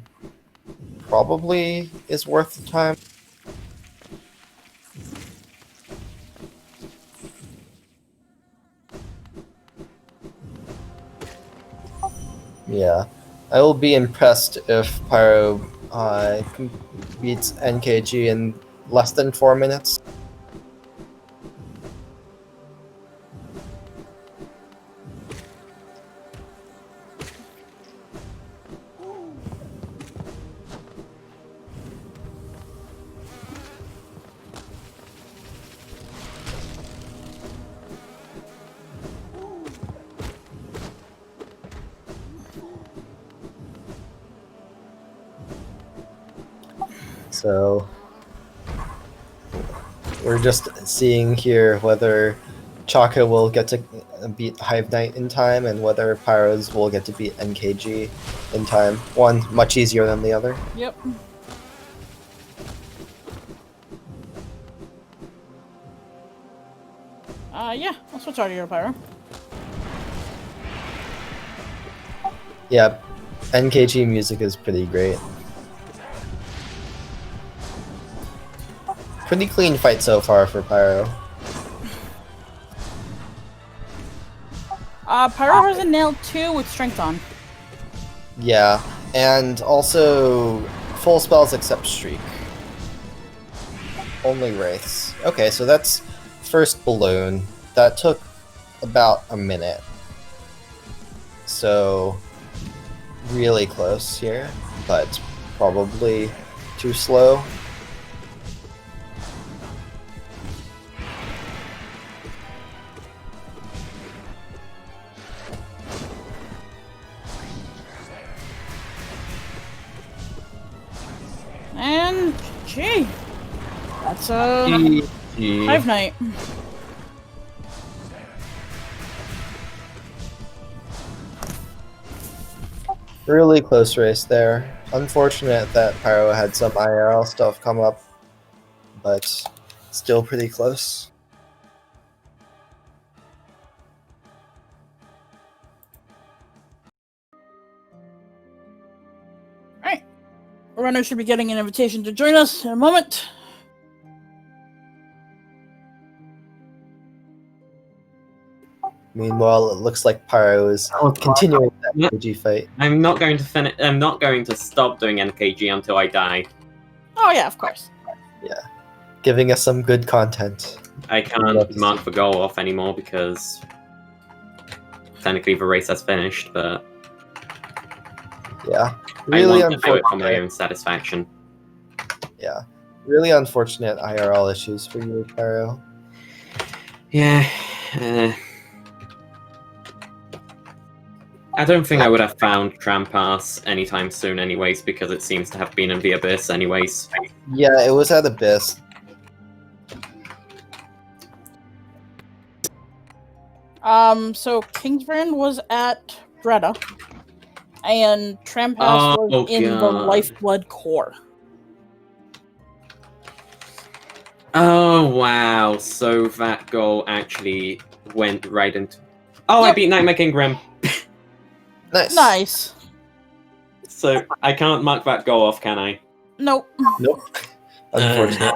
Probably is worth the time. Yeah. I will be impressed if Pyro beats NKG in less than 4 minutes. So we're just seeing here whether Choco will get to beat Hive Knight in time and whether Pyros will get to beat NKG in time. One much easier than the other. Yep. Yeah, I'll switch out of your Pyro. Yeah, NKG music is pretty great. Pretty clean fight so far for Pyro. Pyro has a nail 2 with strength on. Yeah, and also full spells except Streak. Only Wraiths. Okay, so that's first balloon. That took about a minute. So really close here, but probably too slow. And gee, that's a GG. Hive Knight. Really close race there. Unfortunate that Pyro had some IRL stuff come up, but still pretty close. Alright. Runner should be getting an invitation to join us in a moment. Meanwhile, it looks like Pyro is continuing that Yep. NKG fight. I'm not going to finish. I'm not going to stop doing NKG until I die. Oh yeah, of course. Giving us some good content. I Love can't to mark see. the goal off anymore because technically the race has finished, but Yeah. I Really want to do it for my unfortunate. own satisfaction. Yeah. Really unfortunate IRL issues for you, Pyro. Yeah. I don't think I would have found Trampass anytime soon anyways, because it seems to have been in the Abyss anyways. Yeah, it was at Abyss. So Kingsbrand was at Breda, and Trampass Oh, was in the God. Lifeblood core. Oh wow, so that goal actually went right into... Oh, I Yep. beat Nightmare King Grim. Nice. Nice. So I can't mark that goal off, can I? Nope. Nope. Unfortunate.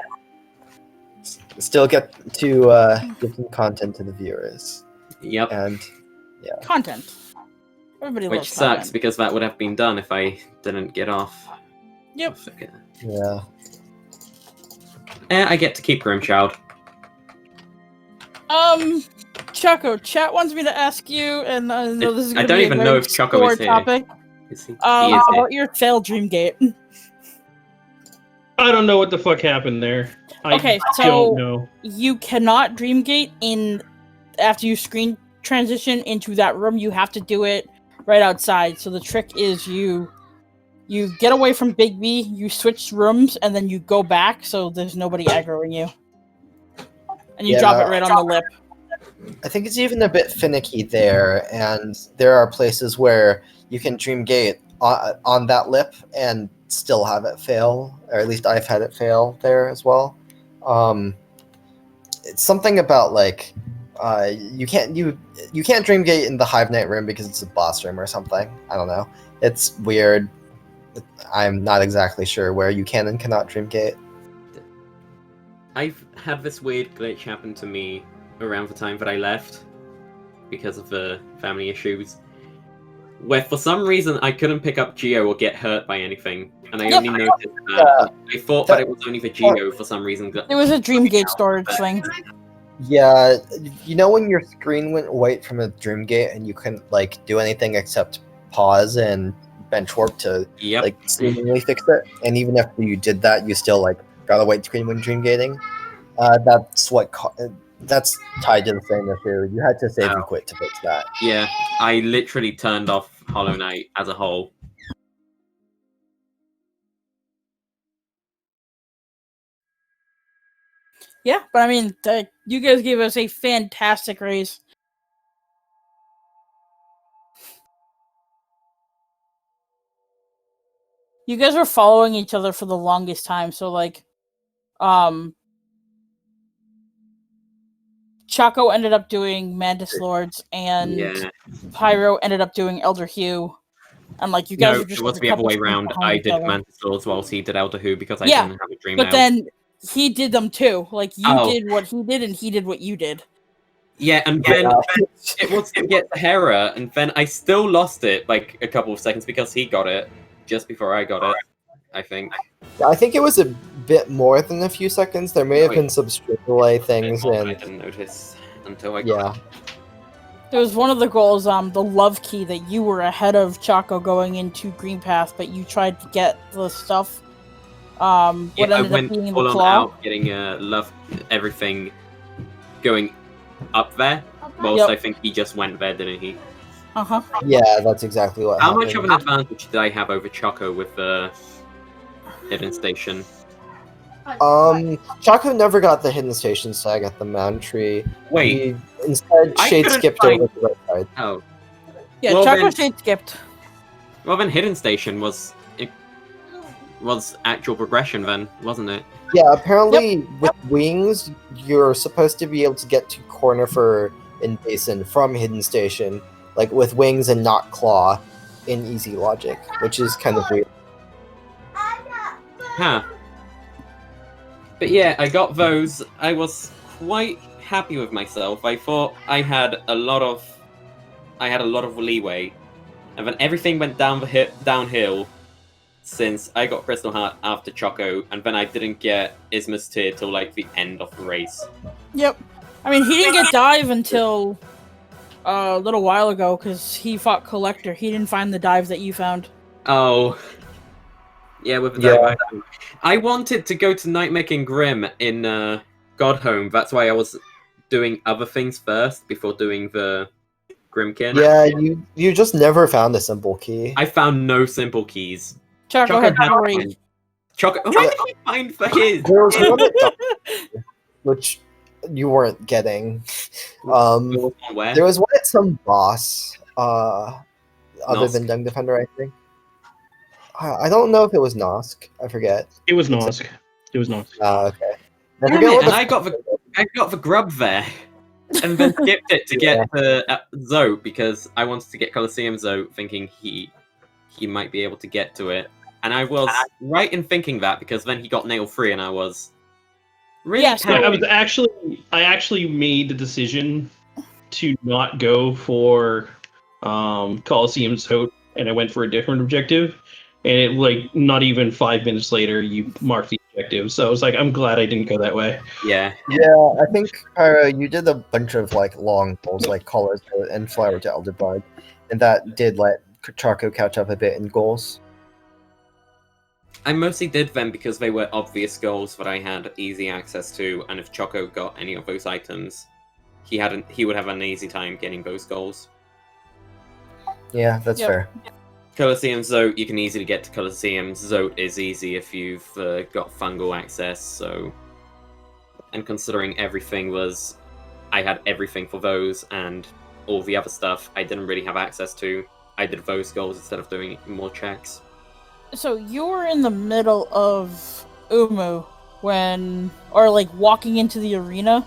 Still get to give some content to the viewers. Yep. And Content. Everybody Which loves sucks content. because that would have been done if I didn't get off. Yep. yeah. I get to keep Grimchild. Choco, chat wants me to ask you, and I know this is I going to don't be a even very know if Choco sore is here. topic. Is he? He is here. About your failed Dreamgate. I don't know what the fuck happened there. Okay, I so- don't know. You cannot Dreamgate in after you screen transition into that room. You have to do it right outside. So the trick is you get away from Big B, you switch rooms, and then you go back so there's nobody aggroing you. And you Yeah, drop no, it right on the lip. I think it's even a bit finicky there, and there are places where you can dream gate on that lip and still have it fail, or at least I've had it fail there as well. It's something about like you can't dream gate in the Hive Knight room because it's a boss room or something. I don't know. It's weird. I'm not exactly sure where you can and cannot dream gate. I've had this weird glitch happen to me around the time that I left because of the family issues, where for some reason I couldn't pick up Geo or get hurt by anything, and I only noticed that. I thought that it was only for Geo for some reason. It was a Dreamgate storage thing. Yeah, you know when your screen went white from a dream gate and you couldn't like do anything except pause and bench warp to like seemingly fix it, and even after you did that, you still like got a white screen when dream gating. That's tied to the same issue. You had to save and quit to fix that. Yeah, I literally turned off Hollow Knight as a whole. Yeah, but I mean, you guys gave us a fantastic race. You guys were following each other for the longest time, so like, Choco ended up doing Mantis Lords, and Pyro ended up doing Elder Hue. And like, you guys were just it was the other way around. I did Mantis Lords whilst he did Elder Who because I didn't have a dream. But then he did them too. Like, you did what he did, and he did what you did. Yeah, and then it was to get the Hera, and then I still lost it like a couple of seconds because he got it just before I got it, I think. I think it was a bit more than a few seconds. There may have been some stream delay things, and I didn't notice until I got it. There was one of the goals, the love key, that you were ahead of Choco going into Green Path, but you tried to get the stuff. I ended went up being full the on claw. out, getting love everything going up there. Whilst I think he just went there, didn't he? Yeah, that's exactly what How happened. much of an advantage did I have over Choco with the hidden station? Choco never got the hidden station sag at the Mound Tree. Wait. He instead shade skipped over to the right side. Oh. Yeah, Well, Choco then- shade skipped. Well, then hidden station was actual progression then, wasn't it? Yeah, apparently with wings, you're supposed to be able to get to corner for in basin from hidden station, like with wings and not claw, in easy logic, which is kind of weird. Huh. But yeah, I got those. I was quite happy with myself. I thought I had a lot of leeway, and then everything went downhill since I got Crystal Heart after Choco, and then I didn't get Isma's Tear till like the end of the race. Yep. I mean, he didn't get dive until a little while ago because he fought Collector. He didn't find the dive that you found. Oh. Yeah, with the dive. I wanted to go to Nightmare Grim in Godhome. That's why I was doing other things first before doing the Grimkin. Yeah, you just never found a simple key. I found no simple keys. Choco had three. Choco. Where did he find for his? There was one at which you weren't getting. Where? There was one at some boss, other Nosk. than Dung Defender, I think. I don't know if it was Nosk. I forget. It was Nosk. It was Nosk. Okay. Damn it, and I got the grub there, and then skipped it to get the Zoe because I wanted to get Colosseum Zoe, thinking he might be able to get to it, and I was right in thinking that because then he got nail free, and I was really. Yes, I actually made the decision to not go for Colosseum Zoe, and I went for a different objective. And it, like, not even 5 minutes later, you marked the objective. So I was like, I'm glad I didn't go that way. Yeah. Yeah, I think you did a bunch of like long goals, like Collars and Flower to Elderbard, and that did let Choco catch up a bit in goals. I mostly did them because they were obvious goals that I had easy access to, and if Choco got any of those items, he would have an easy time getting those goals. Yeah, that's fair. Colosseum Zote, you can easily get to Colosseum. Zote is easy if you've got fungal access, so... And considering everything was I had everything for those, and all the other stuff I didn't really have access to. I did those goals instead of doing more checks. So you were in the middle of Umu or like walking into the arena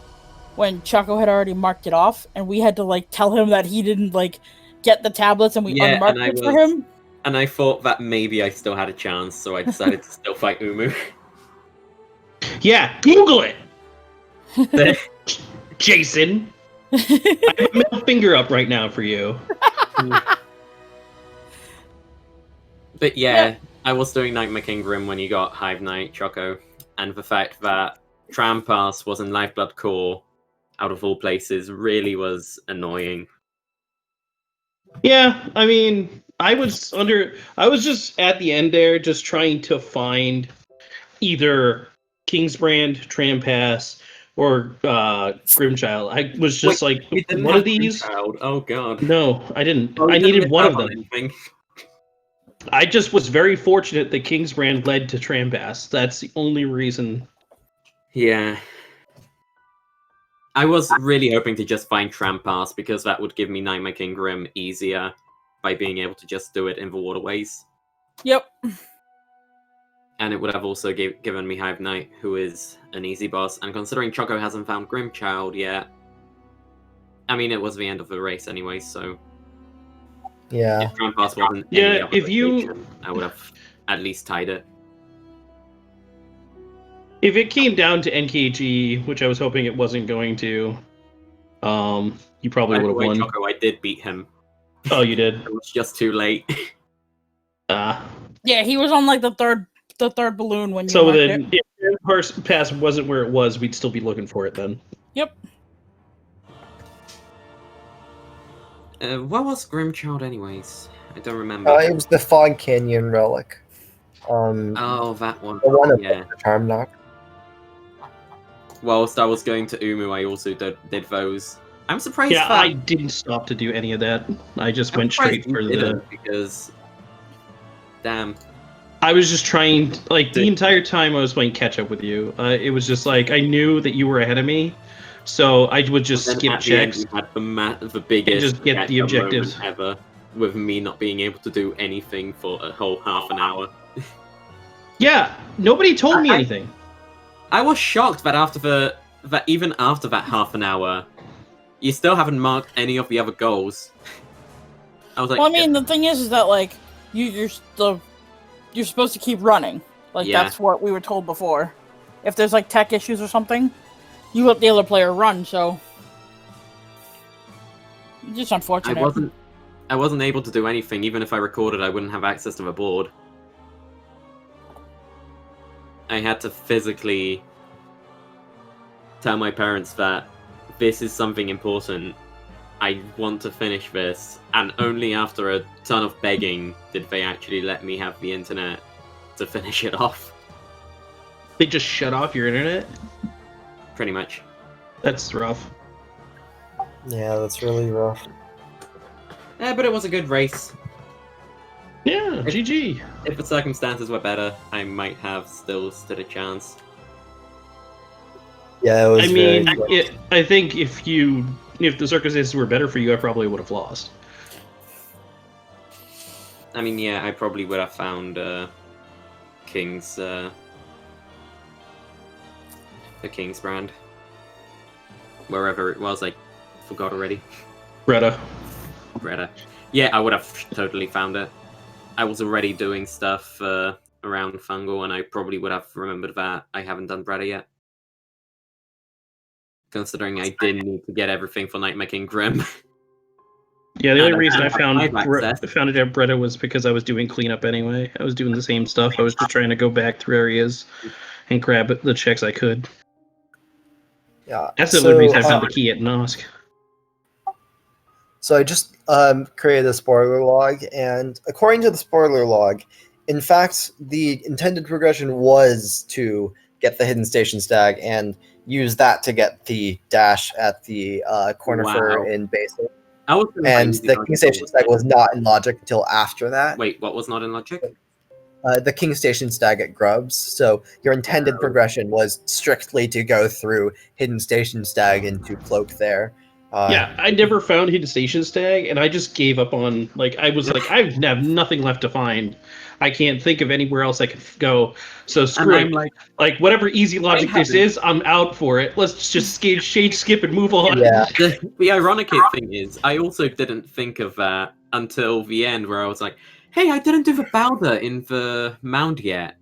when Choco had already marked it off, and we had to like tell him that he didn't like get the tablets, and we unmarked it for him. And I thought that maybe I still had a chance, so I decided to still fight Umu. Yeah, Google it, Jason. I have a middle finger up right now for you. But yeah, I was doing Nightmare Kingdom when you got Hive Knight, Choco, and the fact that Trampas was in Lifeblood Core, out of all places, really was annoying. Yeah, I mean, I was just at the end there, just trying to find either Kingsbrand, Trampas, or Grimchild. I was just Wait, you didn't one have of these. Grimchild? Oh god. No, I didn't. Oh, I you didn't needed miss one out of on them. anything. I just was very fortunate that Kingsbrand led to Trampas. That's the only reason. Yeah. I was really hoping to just find Trampas, because that would give me Nightmare King Grim easier by being able to just do it in the waterways. Yep. And it would have also given me Hive Knight, who is an easy boss. And considering Choco hasn't found Grimchild yet, I mean, it was the end of the race anyway, so Yeah. if Trampas wasn't Yeah, any other if you- location, I would have at least tied it. If it came down to NKG, which I was hoping it wasn't going to, you probably By the would have way, won. Choco, I did beat him. Oh, you did. It was just too late. Yeah, he was on like the third balloon when you So marked then, it. if First Pass wasn't where it was, we'd still be looking for it then. Yep. What was Grimchild anyways? I don't remember. It was the Fog Canyon relic. Oh, that one. The one Yeah. of the Charm Knock. Whilst I was going to Umu, I also did those. I'm surprised. Yeah, that... I didn't stop to do any of that. I just went straight for the. Because, damn. I was just trying, like, the entire time I was playing catch up with you. It was just like I knew that you were ahead of me, so I would just Then skip at the end, checks. you had the biggest just get the catch-up objectives. moment ever, with me not being able to do anything for a whole half an hour. Yeah, nobody told me anything. I was shocked that even after that half an hour, you still haven't marked any of the other goals. I was like, Well, I mean, the thing is that like you're supposed to keep running. Like Yeah. that's what we were told before. If there's like tech issues or something, you let the other player run. So just unfortunate. I wasn't able to do anything. Even if I recorded, I wouldn't have access to the board. I had to physically tell my parents that this is something important. I want to finish this, and only after a ton of begging did they actually let me have the internet to finish it off. They just shut off your internet? Pretty much. That's rough. Yeah, that's really rough. But it was a good race. Yeah, GG. If the circumstances were better, I might have still stood a chance. Yeah, it was I mean, very close. I think if the circumstances were better for you, I probably would have lost. I mean, yeah, I probably would have found King's the King's brand. Wherever it was, I forgot already. Bretta. Bretta. Yeah, I would have totally found it. I was already doing stuff around Fungal, and I probably would have remembered that I haven't done Bretta yet. Considering I did need to get everything for Nightmare King Grim. Yeah, the And only I reason I have found live access. found it at Bretta was because I was doing cleanup anyway. I was doing the same stuff. I was just trying to go back through areas and grab the checks I could. Yeah. That's the only reason I found the key at Nosk. So I just created a spoiler log, and according to the spoiler log, in fact, the intended progression was to get the hidden station stag and use that to get the dash at the corner Wow. fur in Basil. I was gonna And say the King Station stag was not in logic until after that. Wait, what was not in logic? the King Station Stag at Grubs. So your intended progression was strictly to go through Hidden Station Stag into Cloak there. Yeah, I never found Hidden Station Stag, and I just gave up on, like, I was like, I have nothing left to find. I can't think of anywhere else I can go. So screw And it. I'm Like, whatever easy logic this haven't- is, I'm out for it. Let's just shade skip and move on. Yeah. The ironic thing is, I also didn't think of that until the end, where I was like, "Hey, I didn't do the Bowder in the mound yet.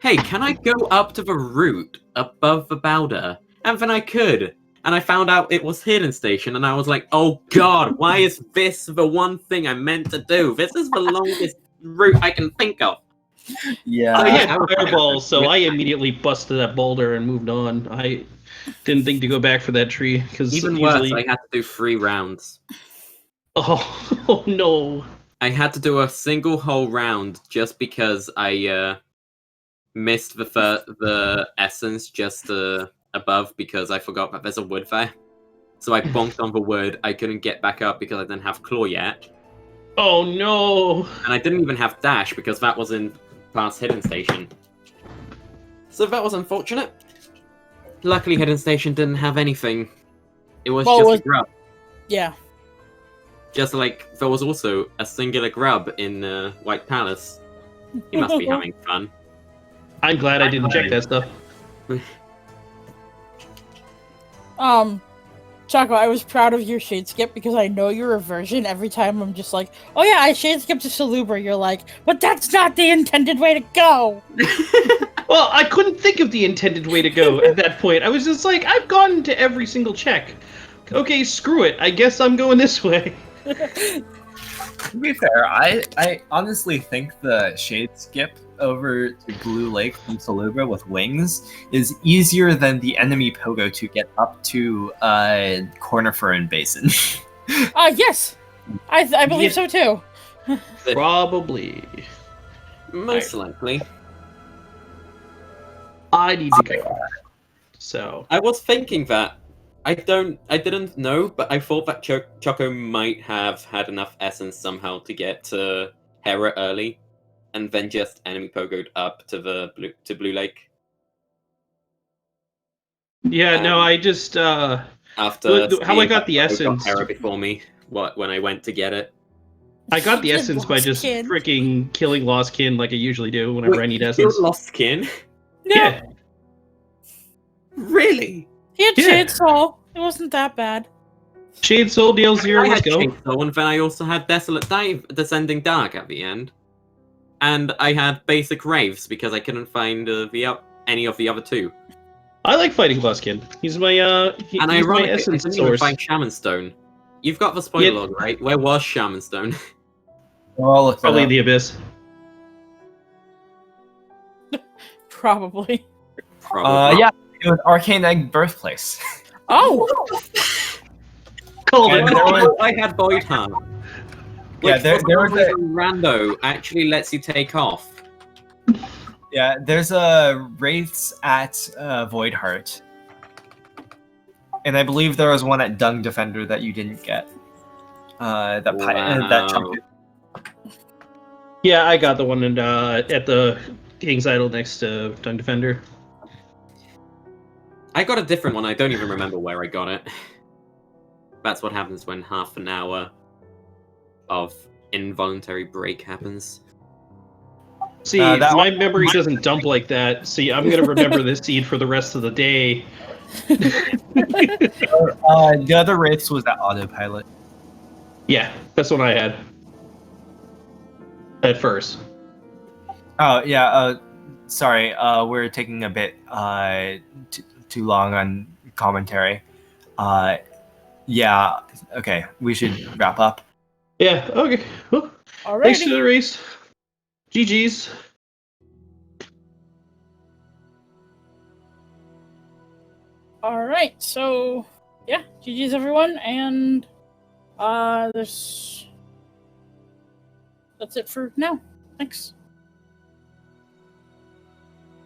Hey, can I go up to the root above the Bowder?" And then I could, and I found out it was Hidden Station, and I was like, "Oh God, why is this the one thing I meant to do? This is the longest route I can think of." Yeah. I had I was- fireballs, so I immediately busted that boulder and moved on. I didn't think to go back for that tree because Even usually. worse, I had to do 3 rounds. Oh no! I had to do a single whole round just because I missed the essence just above because I forgot that there's a wood there. So I bonked on the wood. I couldn't get back up because I didn't have claw yet, Oh no! and I didn't even have dash because that was in past Hidden Station. So that was unfortunate. Luckily, Hidden Station didn't have anything. It was Well, just it was- a grub. Yeah. Just like there was also a singular grub in White Palace. He must be having fun. I'm glad I didn't check that stuff. Choco, I was proud of your shade skip because I know your aversion. Every time I'm just like, oh yeah, I shade skipped to Salubra. You're like, but that's not the intended way to go. Well, I couldn't think of the intended way to go at that point. I was just like, I've gone to every single check. Okay, screw it. I guess I'm going this way. To be fair, I honestly think the shade skip over to Blue Lake from Salubra with wings is easier than the enemy pogo to get up to Corner Fern Basin. Yes, I believe so too. Probably. Most likely. I need to go. So. I was thinking that. I didn't know, but I thought that Choco might have had enough essence somehow to get to Hera early, and then just enemy pogoed up to Blue Lake. Yeah, no, I just After how I seeing got that the Choco essence. Hera before me, when I went to get it. I got the You essence by lost just kin. freaking killing lost kin like I usually do whenever I need you essence. lost kin? Yeah. Really? He had Yeah. shade soul. It wasn't that bad. Shade Soul DL0, I let's had go. Chainsaw, and then I also had Desolate Dive, Descending Dark at the end. And I had Basic Raves because I couldn't find any of the other 2. I like fighting lost kin. He's my he's And my ironically, I essence didn't even source. find Shaman Stone. You've got the spoiler Yeah. log, right? Where was Shaman Stone? Well, look Probably in the abyss. Probably. Probably. yeah, it was Arcane Egg Birthplace. Oh, Called And it. there was- I had Void Heart. Yeah, Which there for was some a reason Rando actually lets you take off. yeah. There's a wraiths at Void Heart, and I believe there was one at Dung Defender that you didn't get. That Wow. chunk. Yeah, I got the one at the King's Idol next to Dung Defender. I got a different one. I don't even remember where I got it. That's what happens when half an hour of involuntary break happens. See, that my memory doesn't dump like that. See, I'm gonna remember this seed for the rest of the day. The other wraiths was that autopilot. Yeah, that's what I had. At first. Oh yeah. Sorry. We're taking a bit too long on commentary. Yeah. Okay. We should wrap up. Yeah, okay. Well, alrighty. thanks to the race. GG's. All right, so yeah, GG's everyone, and that's it for now. Thanks.